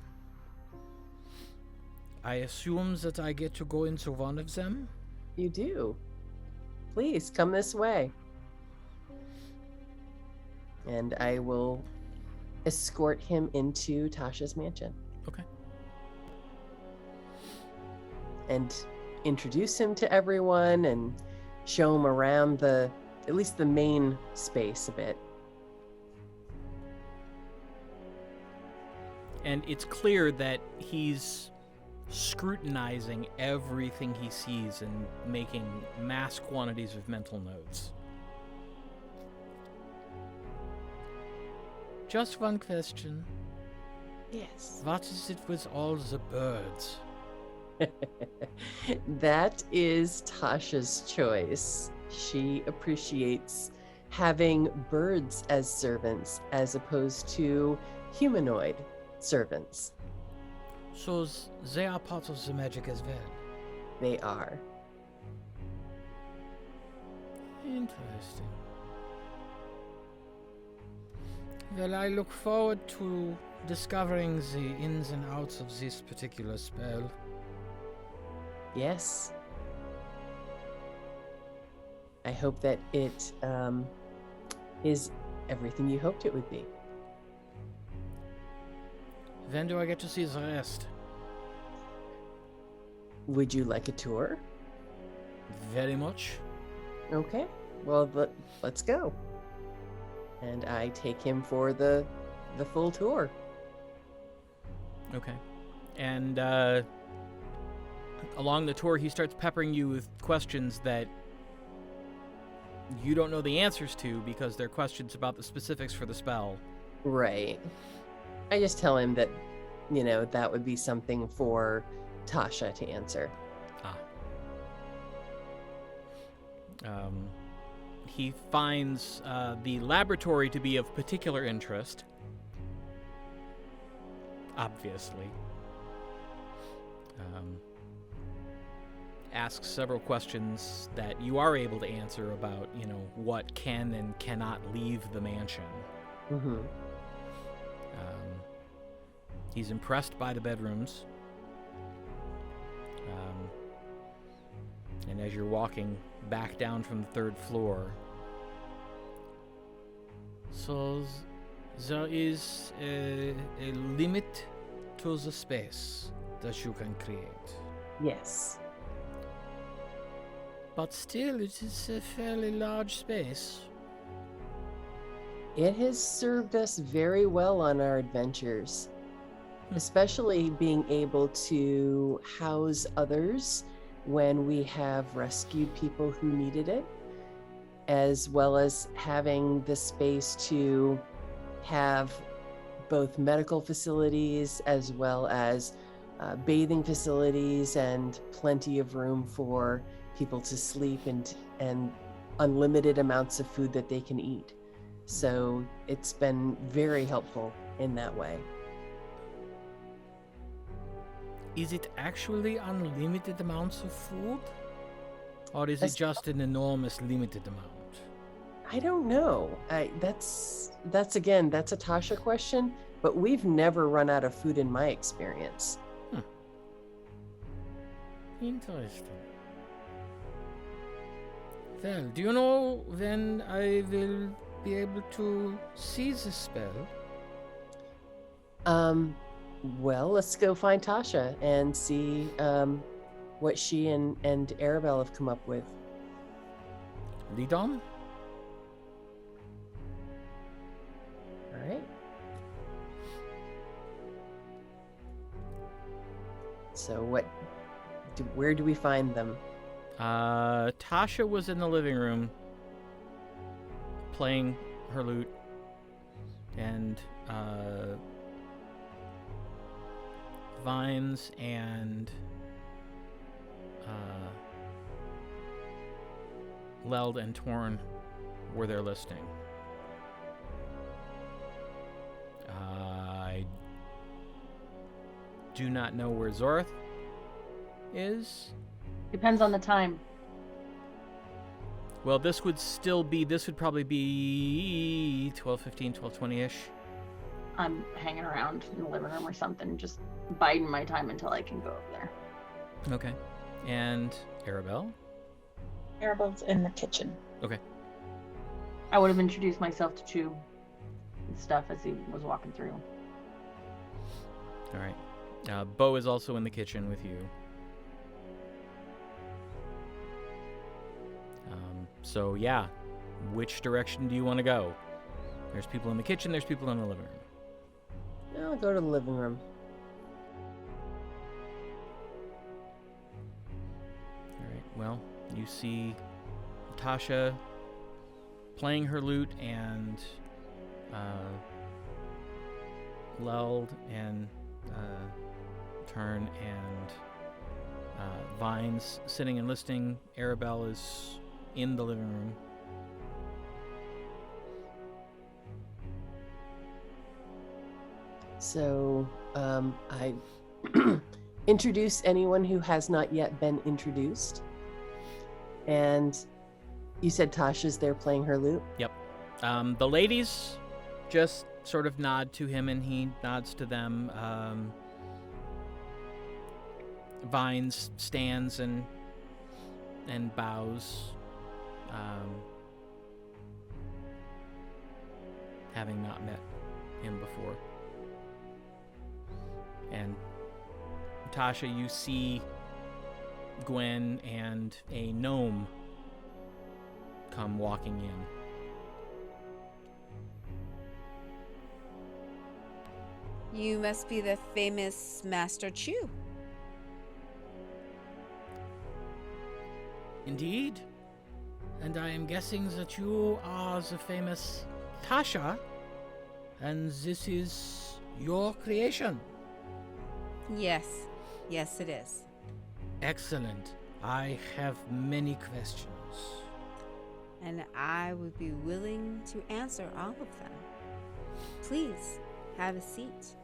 I assume that I get to go into one of them? You do. Please come this way. And I will escort him into Tasha's mansion. Okay. And introduce him to everyone and show him around at least the main space a bit. And it's clear that he's scrutinizing everything he sees and making mass quantities of mental notes. Just one question. Yes. What is it with all the birds? That is Tasha's choice. She appreciates having birds as servants as opposed to humanoid servants. So they are part of the magic as well. They are. Interesting. Well, I look forward to discovering the ins and outs of this particular spell. Yes. I hope that it is everything you hoped it would be. When do I get to see the rest? Would you like a tour? Very much. Okay. Well, let's go. And I take him for the full tour. Okay. And along the tour, he starts peppering you with questions that you don't know the answers to because they're questions about the specifics for the spell. Right. I just tell him that, that would be something for Tasha to answer. He finds the laboratory to be of particular interest. Obviously. Asks several questions that you are able to answer about, what can and cannot leave the mansion. Mm-hmm. He's impressed by the bedrooms. And as you're walking back down from the third floor... So there is a limit to the space that you can create. Yes. But still, it is a fairly large space. It has served us very well on our adventures, especially being able to house others when we have rescued people who needed it, as well as having the space to have both medical facilities as well as bathing facilities and plenty of room for people to sleep and unlimited amounts of food that they can eat. So it's been very helpful in that way. Is it actually unlimited amounts of food? Or is it just an enormous limited amount? I don't know. That's a Tasha question, but we've never run out of food in my experience. Interesting. Well, do you know when I will be able to see the spell? Well, let's go find Tasha and see what she and Aribell have come up with. Lead on? All right. So where do we find them? Tasha was in the living room playing her lute, and Vines and Leld and Torn were there listening. I do not know where Zorith is. Depends on the time. Well, this would probably be 12:15, 12:20-ish. I'm hanging around in the living room or something, just biding my time until I can go over there. Okay. And Aribell? Aribell's in the kitchen. Okay. I would have introduced myself to Choob and stuff as he was walking through. All right. Bo is also in the kitchen with you. So, yeah. Which direction do you want to go? There's people in the kitchen, there's people in the living room. I'll go to the living room. All right. Well, you see Tasha playing her lute, and Leld and Turn and Vines sitting and listening. Aribell is in the living room. So I introduce anyone who has not yet been introduced. And you said Tasha's there playing her lute? Yep. The ladies just sort of nod to him, and he nods to them. Vines stands and bows, having not met him before. And Tasha, you see Gwen and a gnome come walking in. You must be the famous Master Choob. Indeed. And I am guessing that you are the famous Tasha, and this is your creation. Yes. Yes, it is. Excellent. I have many questions. And I would be willing to answer all of them. Please, have a seat.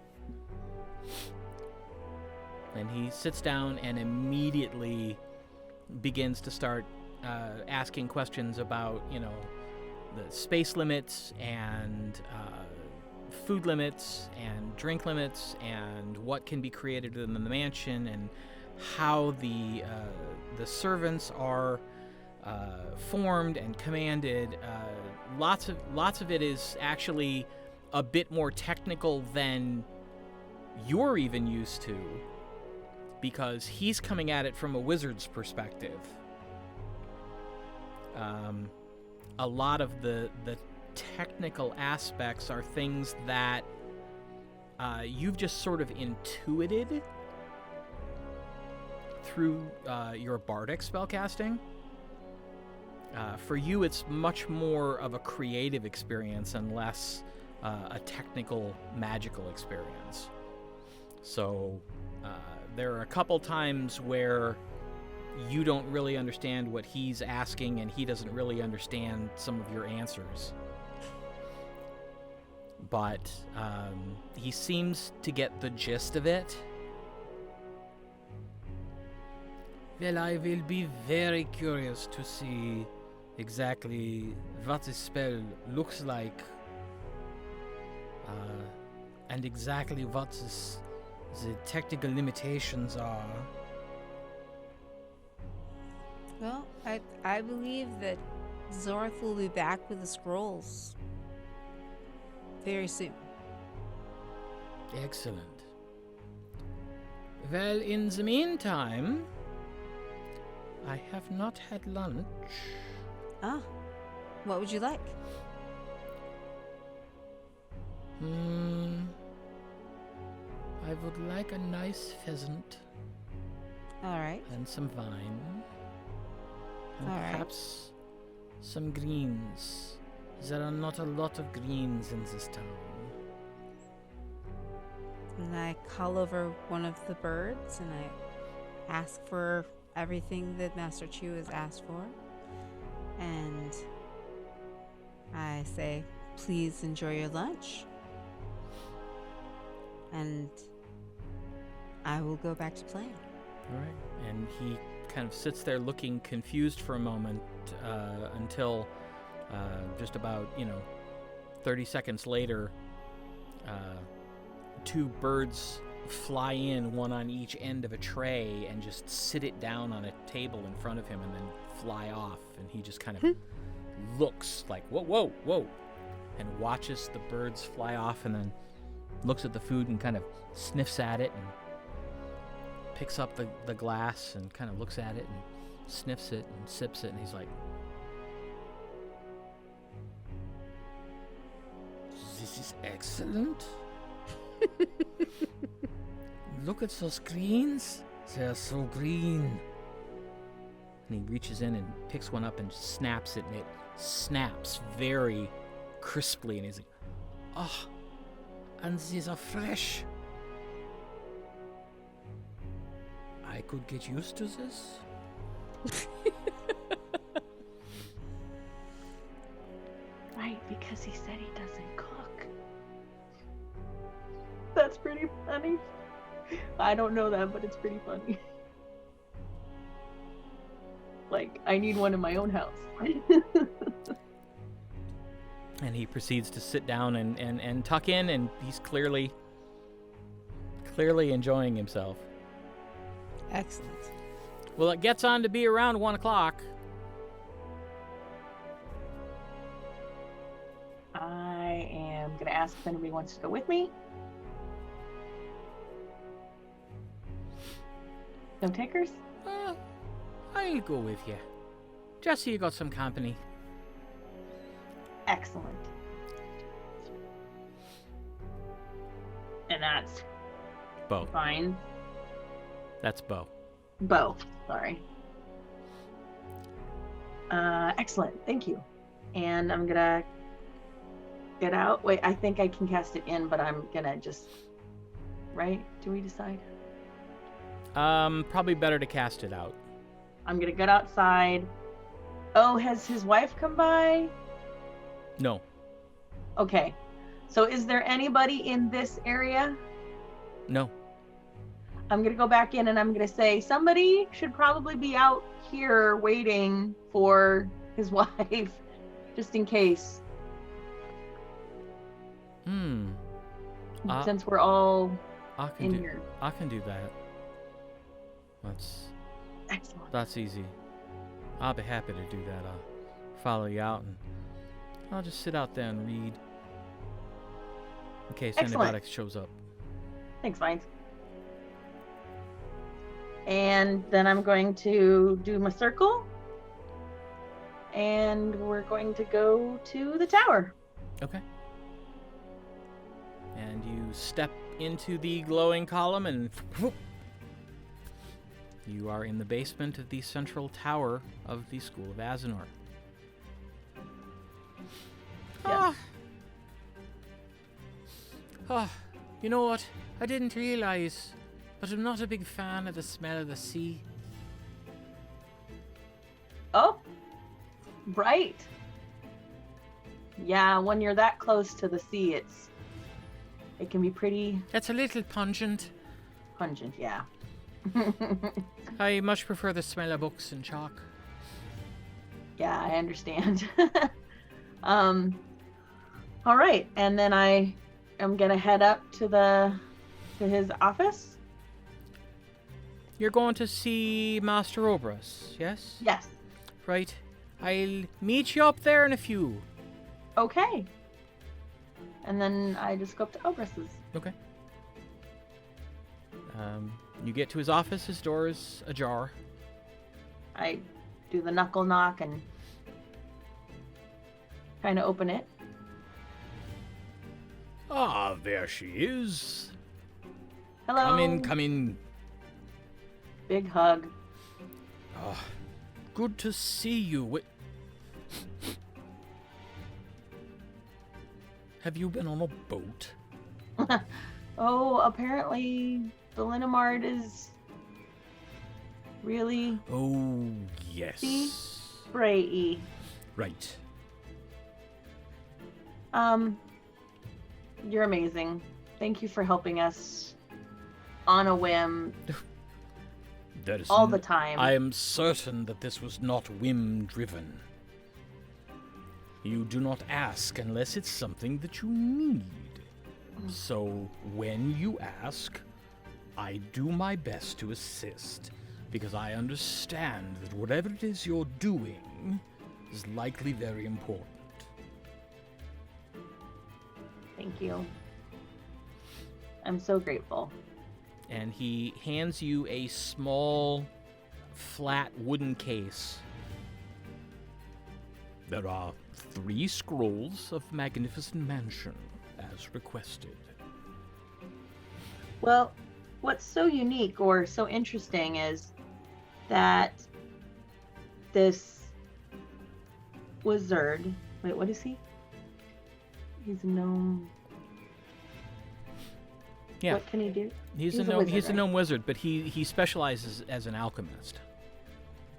And he sits down and immediately begins to start asking questions about, the space limits and food limits and drink limits and what can be created in the mansion and how the servants are formed and commanded. Lots of it is actually a bit more technical than you're even used to, because he's coming at it from a wizard's perspective. A lot of the technical aspects are things that you've just sort of intuited through your bardic spellcasting. For you, it's much more of a creative experience and less a technical, magical experience. So there are a couple times where you don't really understand what he's asking, and he doesn't really understand some of your answers. But he seems to get the gist of it. Well, I will be very curious to see exactly what the spell looks like, and exactly what the technical limitations are. Well, I believe that Zorith will be back with the scrolls very soon. Excellent. Well, in the meantime, I have not had lunch. Ah, what would you like? I would like a nice pheasant. All right. and some vine. And All right. perhaps some greens. There are not a lot of greens in this town. And I call over one of the birds and I ask for everything that Master Choob has asked for. And I say, please enjoy your lunch. And I will go back to playing. All right. And he kind of sits there looking confused for a moment until just about, 30 seconds later, two birds fly in, one on each end of a tray, and just sit it down on a table in front of him and then fly off. And he just kind of looks like, whoa, whoa, whoa, and watches the birds fly off and then looks at the food and kind of sniffs at it and picks up the glass and kind of looks at it and sniffs it and sips it, and he's like, "This is excellent. Look at those greens. They're so green." And he reaches in and picks one up and snaps it, and it snaps very crisply, and he's like, "Oh, and these are fresh. I could get used to this." Right, because he said he doesn't cook. That's pretty funny. I don't know that, but it's pretty funny. Like, I need one in my own house. And he proceeds to sit down and tuck in, and he's clearly enjoying himself. Excellent. Well, it gets on to be around 1 o'clock. I am going to ask if anybody wants to go with me. No takers? I'll go with you. Just so you got some company. Excellent. And that's Bo. fine. That's Bo. Bo, sorry. Excellent, thank you. And I'm gonna get out. Wait, I think I can cast it in, but I'm gonna just... Right? Do we decide? Probably better to cast it out. I'm gonna get outside. Oh, has his wife come by? No. Okay. So is there anybody in this area? No. I'm gonna go back in and I'm gonna say somebody should probably be out here waiting for his wife, just in case. Since we're all in here. I can do that. Excellent. That's easy. I'll be happy to do that. I'll follow you out and I'll just sit out there and read in case Excellent. anybody shows up. Thanks, Vines. And then I'm going to do my circle. And we're going to go to the tower. Okay. And you step into the glowing column and whoop, you are in the basement of the central tower of the School of Azinor. Yes. You know what? I didn't realize, but I'm not a big fan of the smell of the sea. Oh, right. Yeah, when you're that close to the sea, it can be pretty It's a little pungent. pungent, yeah. I much prefer the smell of books and chalk. Yeah, I understand. All right, and then I am gonna head up to his office. You're going to see Master Obras, yes? Yes. Right. I'll meet you up there in a few. Okay. And then I just go up to Obras's. Okay. You get to his office. His door is ajar. I do the knuckle knock and kind of open it. Ah, there she is. Hello. Come in, come in. Big hug. Good to see you. Have you been on a boat? Oh, apparently Ballinamard is really Oh, yes. spray-y. Right. You're amazing. Thank you for helping us on a whim That is all the time. I am certain that this was not whim-driven. You do not ask unless it's something that you need. So, when you ask, I do my best to assist, because I understand that whatever it is you're doing is likely very important. Thank you. I'm so grateful. And he hands you a small, flat wooden case. There are 3 scrolls of magnificent mansion, as requested. Well, what's so unique or so interesting is that this wizard... Wait, what is he? He's a gnome. Yeah. What can he do? He's a a gnome. wizard, He's a right? gnome wizard, but he specializes as an alchemist.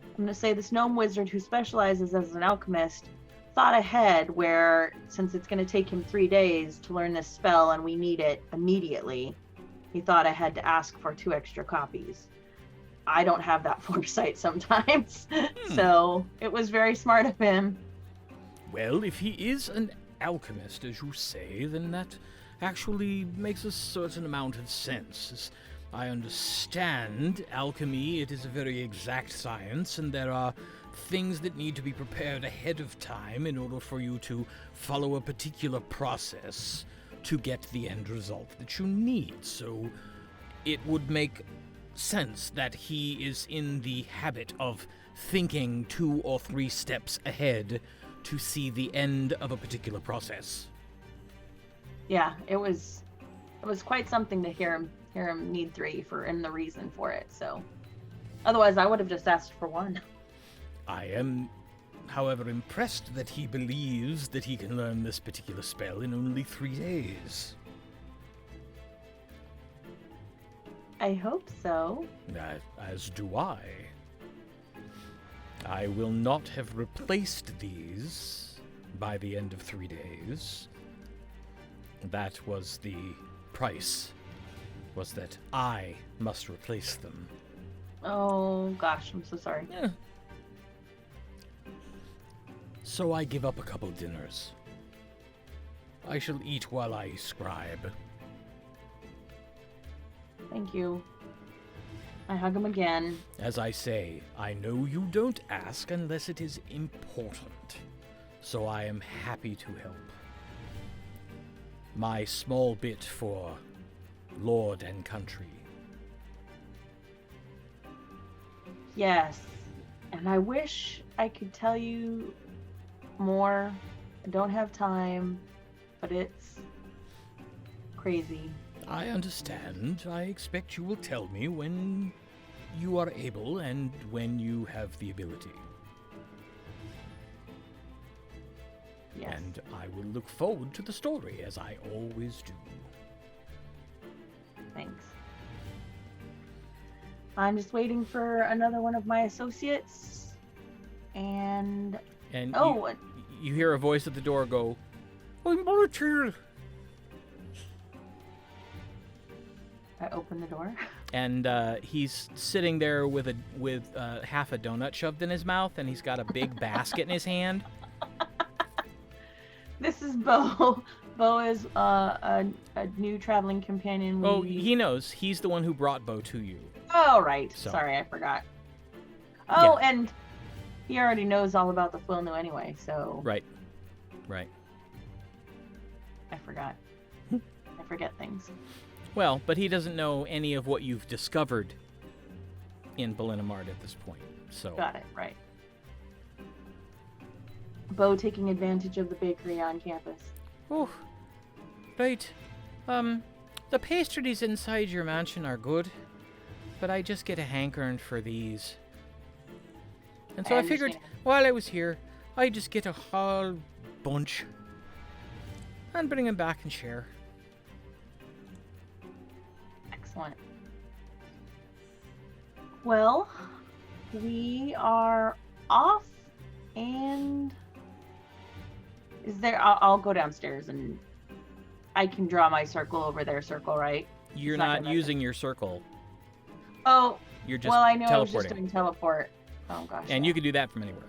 I'm going to say this gnome wizard who specializes as an alchemist thought ahead where, since it's going to take him 3 days to learn this spell and we need it immediately, he thought ahead to ask for 2 extra copies. I don't have that foresight sometimes. So it was very smart of him. Well, if he is an alchemist, as you say, then that actually makes a certain amount of sense. As I understand alchemy, it is a very exact science, and there are things that need to be prepared ahead of time in order for you to follow a particular process to get the end result that you need. So it would make sense that he is in the habit of thinking 2 or 3 steps ahead to see the end of a particular process. Yeah, it was quite something to hear him need 3 and the reason for it. So otherwise I would have just asked for 1. I am, however, impressed that he believes that he can learn this particular spell in only 3 days. I hope so. As do I. I will not have replaced these by the end of 3 days. That was the price, was that I must replace them. Oh gosh, I'm so sorry. So I give up a couple dinners. I shall eat while I scribe. Thank you. I hug him again. As I say, I know you don't ask unless it is important, so I am happy to help. My small bit for Lord and country. Yes, and I wish I could tell you more. I don't have time, but it's crazy. I understand. I expect you will tell me when you are able and when you have the ability. Yes. And I will look forward to the story, as I always do. Thanks. I'm just waiting for another one of my associates. And And you hear a voice at the door go, "I'm right here." I open the door. And he's sitting there with half a donut shoved in his mouth, and he's got a big basket in his hand. This is Bo. Bo is a new traveling companion. Oh, he knows. He's the one who brought Bo to you. Oh, right. So. Sorry, I forgot. Oh, and he already knows all about the Flilnu anyway, so... Right. I forgot. I forget things. Well, but he doesn't know any of what you've discovered in Ballinamard at this point, so... Got it, right. Bo taking advantage of the bakery on campus. Oh, right. The pastries inside your mansion are good. but I just get a hankering for these. And so I figured understand. while I was here, I'd just get a whole bunch and bring them back and share. Excellent. Well, we are off, and is there? I'll go downstairs and I can draw my circle over their circle, right? You're It's not not gonna matter. using your circle. Oh, You're just well, I know I was just teleporting. doing teleport. Oh gosh. And yeah. you can do that from anywhere,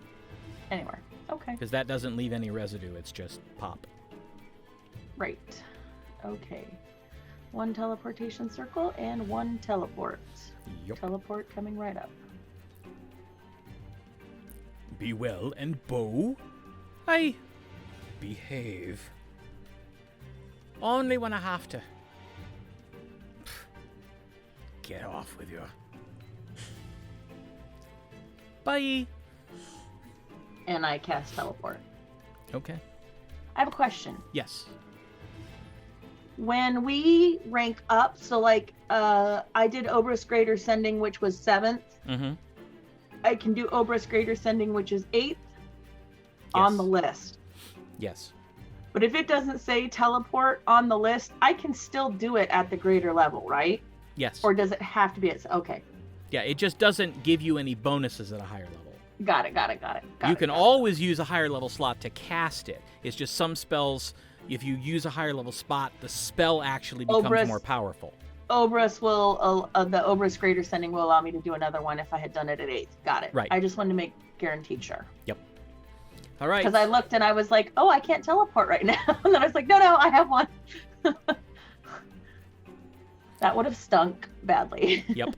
Anywhere. Okay. because that doesn't leave any residue. It's just pop. Right. Okay. One teleportation circle and one teleport. Yup. Teleport coming right up. Be well and Bo. I behave. Only when I have to. Get off with you. Bye. And I cast teleport. Okay. I have a question. Yes. When we rank up, so like I did Obelisk Greater Sending, which was 7th. Mm-hmm. I can do Obelisk Greater Sending, which is 8th on the list. Yes. But if it doesn't say teleport on the list, I can still do it at the greater level, right? Yes. Or does it have to be at... Okay. Yeah, it just doesn't give you any bonuses at a higher level. Got it. You can always use a higher level slot to cast it. It's just some spells, if you use a higher level spot, the spell actually becomes Obelisk. more powerful. Obelisk will... the Obelisk Greater Sending will allow me to do another one if I had done it at 8th. Got it. Right. I just wanted to make guaranteed sure. Yep. All right. Because I looked and I was like, oh, I can't teleport right now. And then I was like, no, I have one. That would have stunk badly. Yep.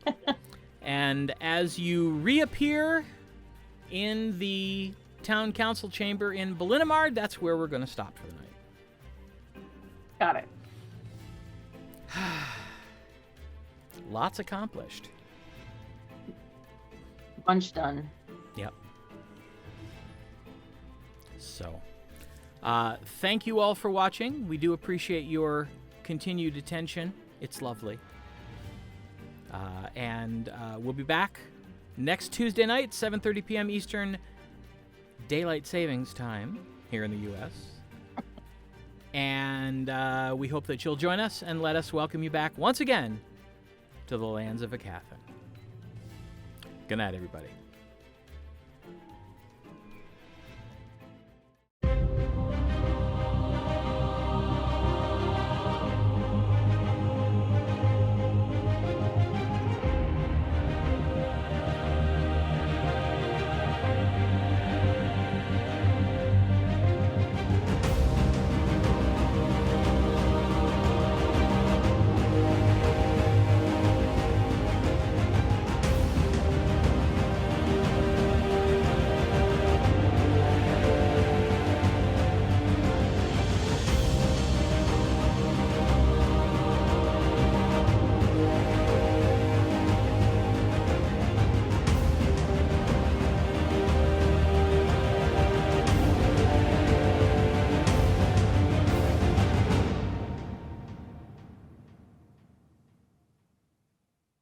And as you reappear in the town council chamber in Ballinamard, that's where we're going to stop for the night. Got it. Lots accomplished. Bunch done. Yep. So, thank you all for watching. We do appreciate your continued attention. It's lovely. And we'll be back next Tuesday night, 7:30 p.m. Eastern Daylight Savings Time here in the U.S. And we hope that you'll join us and let us welcome you back once again to the lands of Aecathan. Good night, everybody.